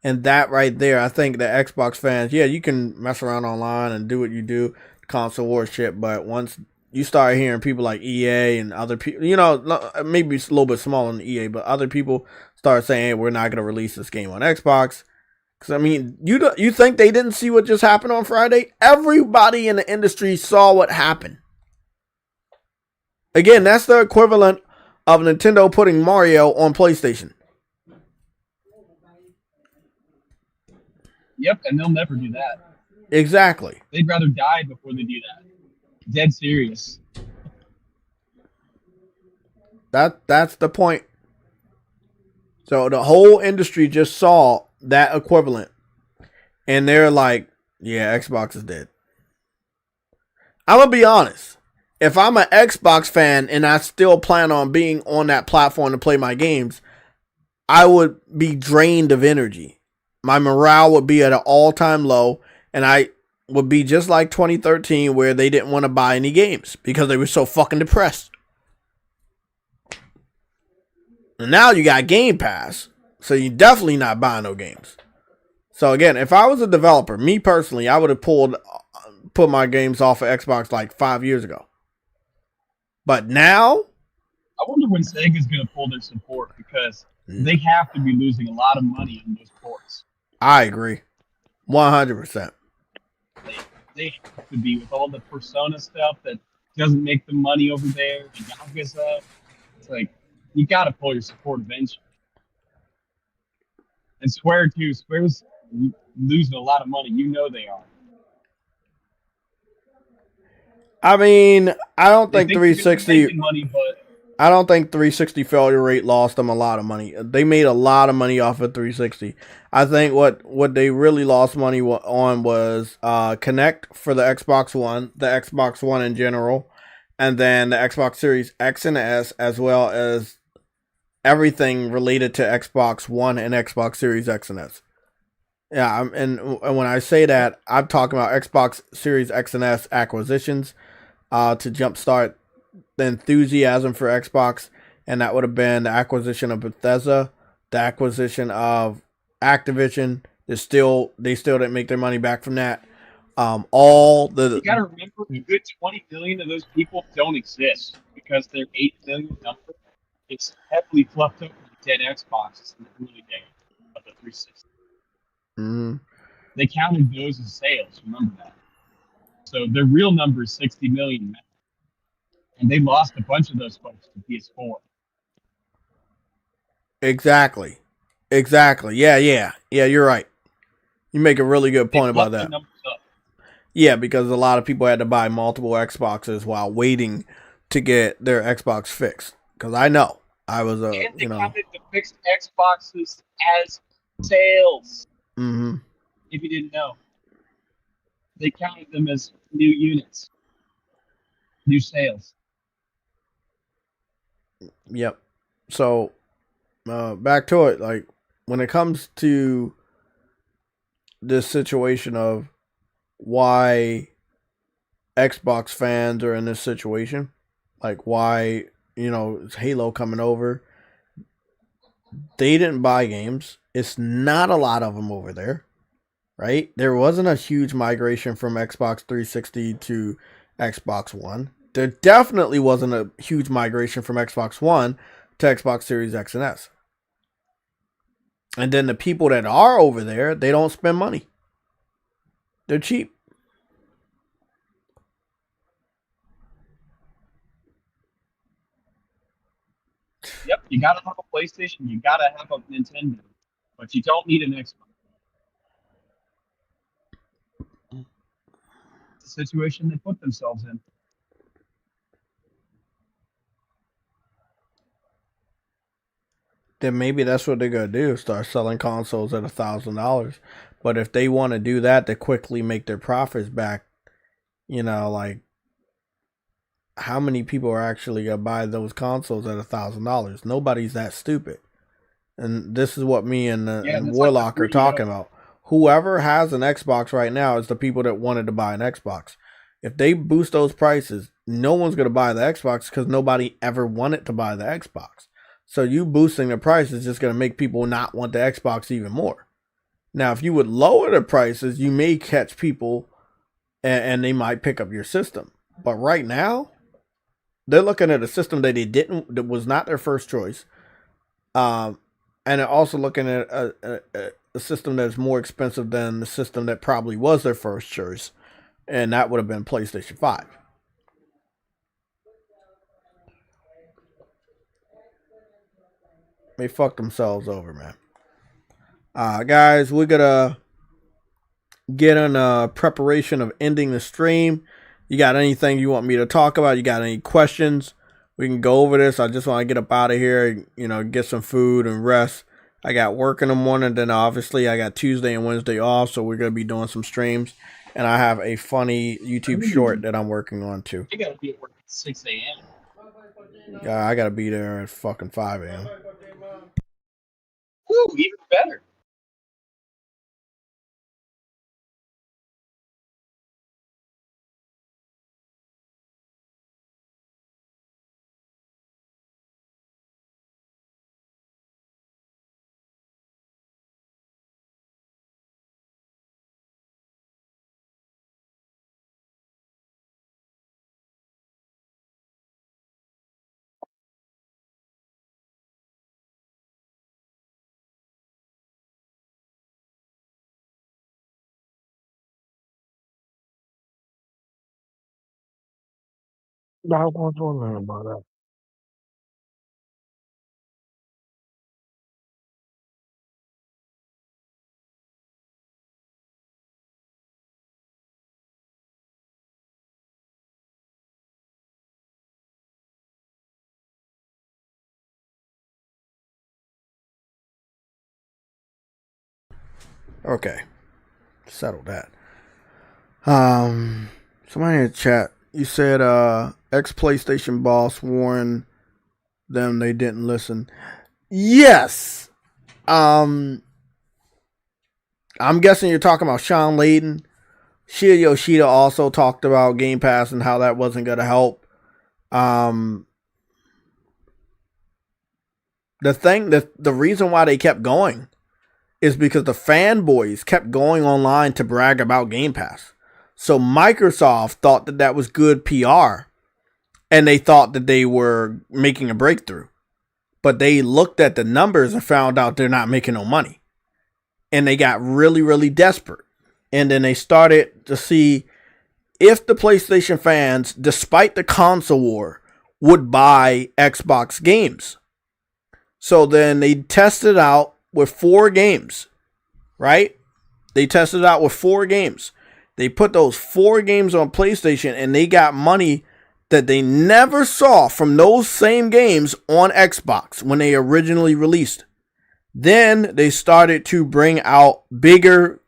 And that right there, I think the Xbox fans, yeah, you can mess around online and do what you do, console war shit, but once you start hearing people like EA and other people, you know, maybe it's a little bit smaller than EA, but other people start saying, hey, we're not going to release this game on Xbox. Because, I mean, you think they didn't see what just happened on Friday? Everybody in the industry saw what happened. Again, that's the equivalent of Nintendo putting Mario on PlayStation. Yep, and they'll never do that. Exactly. They'd rather die before they do that. Dead serious. That's the point. So the whole industry just saw that equivalent, and they're like, yeah, Xbox is dead. I'm gonna be honest. If I'm an Xbox fan and I still plan on being on that platform to play my games, I would be drained of energy. My morale would be at an all-time low, and I would be just like 2013 where they didn't want to buy any games because they were so fucking depressed. And now you got Game Pass, so you're definitely not buying no games. So again, if I was a developer, me personally, I would have put my games off of Xbox like 5 years ago. But now, I wonder when Sega's going to pull their support, because they have to be losing a lot of money in those ports. I agree. 100%. They have to be, with all the Persona stuff that doesn't make them money over there, the Yakuza. It's like, you got to pull your support eventually. And Square, too. Square's losing a lot of money. You know they are. I mean, I don't think They 360 money, but I don't think 360 failure rate lost them a lot of money. They made a lot of money off of 360. I think what they really lost money on was Connect for the Xbox One, the Xbox One in general, and then the Xbox Series X and S, as well as everything related to Xbox One and Xbox Series X and S. Yeah, and when I say that, I'm talking about Xbox Series X and S acquisitions to jumpstart the enthusiasm for Xbox, and that would have been the acquisition of Bethesda, the acquisition of Activision. They still didn't make their money back from that. you got to remember, a good 20 million of those people don't exist because their 8 million number is heavily fluffed up with dead Xboxes in the early days of the 360. Mm-hmm. They counted those as sales. Remember that. So their real number is 60 million now. And they lost a bunch of those folks to PS4. Exactly. Yeah, you're right. You make a really good point about that. Yeah, because a lot of people had to buy multiple Xboxes while waiting to get their Xbox fixed. Because I know I was and they counted the fixed Xboxes as sales. Mm-hmm. If you didn't know, they counted them as new units, new sales. Yep. So back to it. Like when it comes to this situation of why Xbox fans are in this situation, like why, is Halo coming over? They didn't buy games. It's not a lot of them over there, right? There wasn't a huge migration from Xbox 360 to Xbox One. there definitely wasn't a huge migration from Xbox One to Xbox Series X and S. And then the people that are over there, they don't spend money. They're cheap. Yep, you gotta have a PlayStation, you gotta have a Nintendo, but you don't need an Xbox. It's the situation they put themselves in. Then maybe that's what they're gonna do, start selling consoles at $1,000. But if they want to do that to quickly make their profits back, like how many people are actually gonna buy those consoles at $1,000? Nobody's that stupid. And this is what me and Warlock are talking about. Whoever has an Xbox right now is the people that wanted to buy an Xbox. If they boost those prices, no one's gonna buy the Xbox because nobody ever wanted to buy the Xbox. So you boosting the price is just going to make people not want the Xbox even more. Now, if you would lower the prices, you may catch people and they might pick up your system. But right now, they're looking at a system that was not their first choice. And they're also looking at a system that's more expensive than the system that probably was their first choice. And that would have been PlayStation 5. They fucked themselves over, man. Guys, we're gonna get in preparation of ending the stream. You got anything you want me to talk about? You got any questions? We can go over this. I just want to get up out of here, get some food and rest. I got work in the morning, then obviously I got Tuesday and Wednesday off, so we're gonna be doing some streams. And I have a funny YouTube short that I'm working on too. You gotta be at work at 6 a.m. Yeah, I gotta be there at fucking 5 a.m. Woo, even better. I was wondering about that. Okay. Settle that. Somebody in the chat, you said ex-PlayStation boss warned them they didn't listen. Yes. I'm guessing you're talking about Sean Layden. Shinya Yoshida also talked about Game Pass and how that wasn't going to help. The reason why they kept going is because the fanboys kept going online to brag about Game Pass. So Microsoft thought that was good PR, and they thought that they were making a breakthrough. But they looked at the numbers and found out they're not making no money. And they got really, really desperate. And then they started to see if the PlayStation fans, despite the console war, would buy Xbox games. So then they tested out with 4 games, right? They tested out with 4 games. They put those 4 games on PlayStation and they got money that they never saw from those same games on Xbox when they originally released. Then they started to bring out bigger,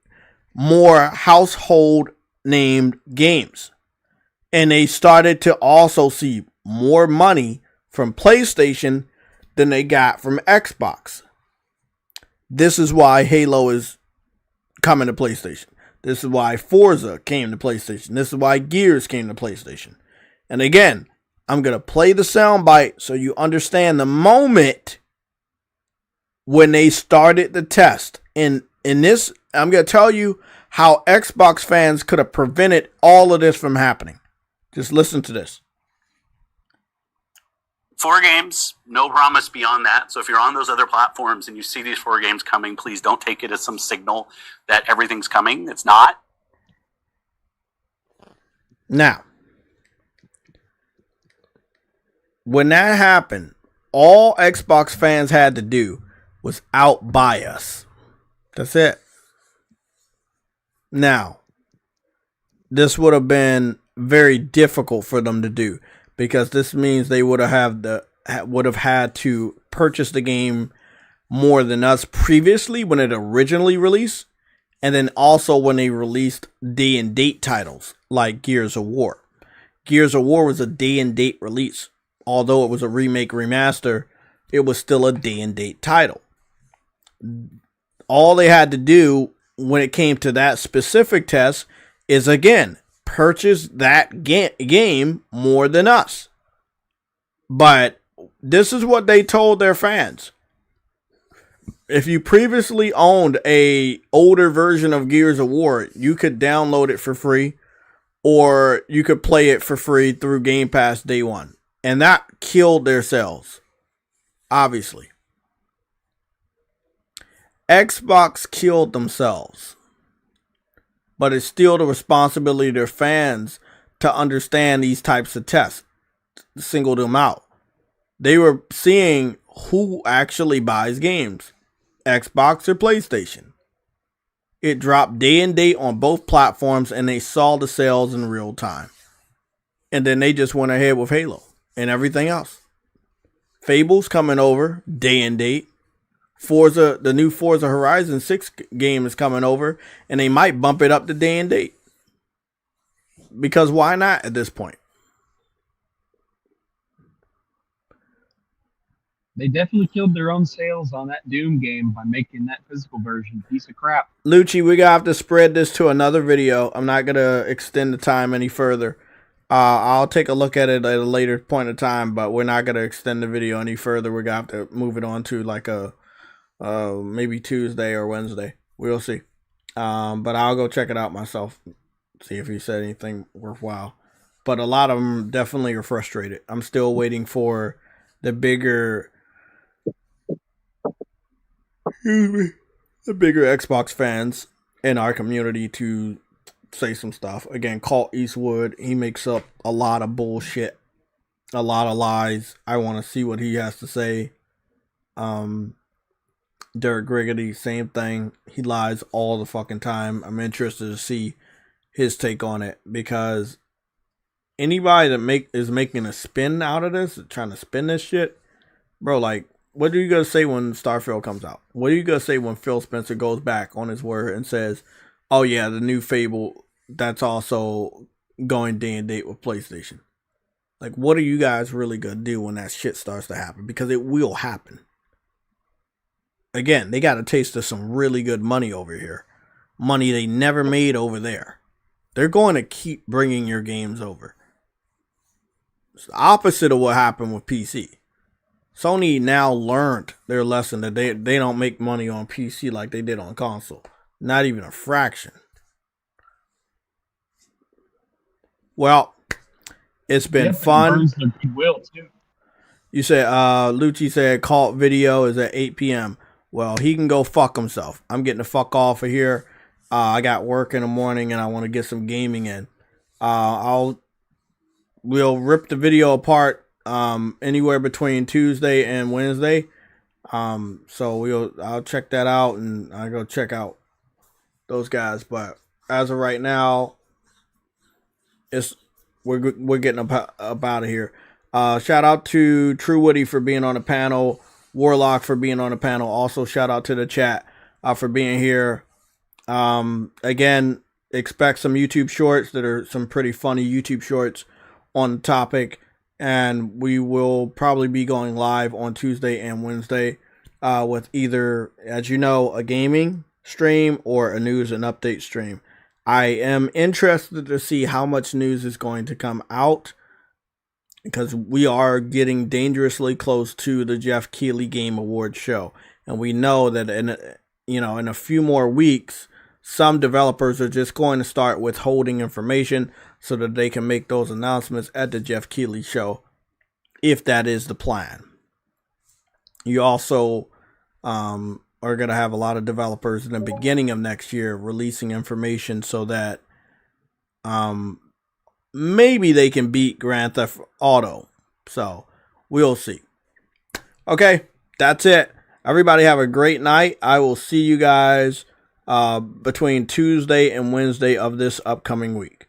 more household named games. And they started to also see more money from PlayStation than they got from Xbox. This is why Halo is coming to PlayStation. This is why Forza came to PlayStation. This is why Gears came to PlayStation. And again, I'm going to play the soundbite so you understand the moment when they started the test. In this, I'm going to tell you how Xbox fans could have prevented all of this from happening. Just listen to this. 4 games, no promise beyond that. So if you're on those other platforms and you see these 4 games coming, please don't take it as some signal that everything's coming. It's not. Now, when that happened, all Xbox fans had to do was outbuy us. That's it. Now, this would have been very difficult for them to do, because this means they would have had to purchase the game more than us previously when it originally released, and then also when they released day and date titles like Gears of War. Gears of War was a day and date release. Although it was a remake remaster, it was still a day and date title. All they had to do when it came to that specific test is, again, purchase that game more than us. But this is what they told their fans. If you previously owned a older version of Gears of War, you could download it for free, or you could play it for free through Game Pass day one. And that killed their sales, obviously. Xbox killed themselves. But it's still the responsibility of their fans to understand these types of tests. Single them out. They were seeing who actually buys games. Xbox or PlayStation. It dropped day and date on both platforms, and they saw the sales in real time. And then they just went ahead with Halo and everything else. Fable's coming over day and date. Forza, the new Forza Horizon 6 game is coming over, and they might bump it up to day and date. Because why not at this point? They definitely killed their own sales on that Doom game by making that physical version a piece of crap. Lucci, we're going to have to spread this to another video. I'm not going to extend the time any further. I'll take a look at it at a later point of time, but we're not going to extend the video any further. We're going to have to move it on to like a maybe Tuesday or Wednesday. We'll see. But I'll go check it out myself, see if he said anything worthwhile. But a lot of them definitely are frustrated. I'm still waiting for the bigger Xbox fans in our community to say some stuff. Again, Colt Eastwood, he makes up a lot of bullshit, a lot of lies. I want to see what he has to say. Derek Griggity, same thing. He lies all the fucking time. I'm interested to see his take on it, because anybody that is making a spin out of this, trying to spin this shit, bro, like, what are you going to say when Starfield comes out? What are you going to say when Phil Spencer goes back on his word and says, oh yeah, the new Fable, that's also going day and date with PlayStation? Like, what are you guys really going to do when that shit starts to happen? Because it will happen. Again, they got a taste of some really good money over here. Money they never made over there. They're going to keep bringing your games over. It's the opposite of what happened with PC. Sony now learned their lesson that they don't make money on PC like they did on console. Not even a fraction. Well, it's been fun. It burns their goodwill too. You said, Lucci said Cult video is at 8 p.m. Well, he can go fuck himself. I'm getting the fuck off of here. I got work in the morning and I want to get some gaming in. We'll rip the video apart anywhere between Tuesday and Wednesday. So I'll check that out, and I'll go check out those guys. But as of right now, we're getting up out of here. Shout out to True Woody for being on the panel, Warlock for being on the panel. Also shout out to the chat for being here. Again, expect some YouTube shorts that are some pretty funny YouTube shorts on the topic, and we will probably be going live on Tuesday and Wednesday with either, as you know, a gaming stream or a news and update stream. I am interested to see how much news is going to come out, because we are getting dangerously close to the Jeff Keighley Game Awards show, and we know that in a few more weeks, some developers are just going to start withholding information so that they can make those announcements at the Jeff Keighley show if that is the plan. You also are going to have a lot of developers in the beginning of next year releasing information so that maybe they can beat Grand Theft Auto. So we'll see. Okay, that's it. Everybody have a great night. I will see you guys between Tuesday and Wednesday of this upcoming week.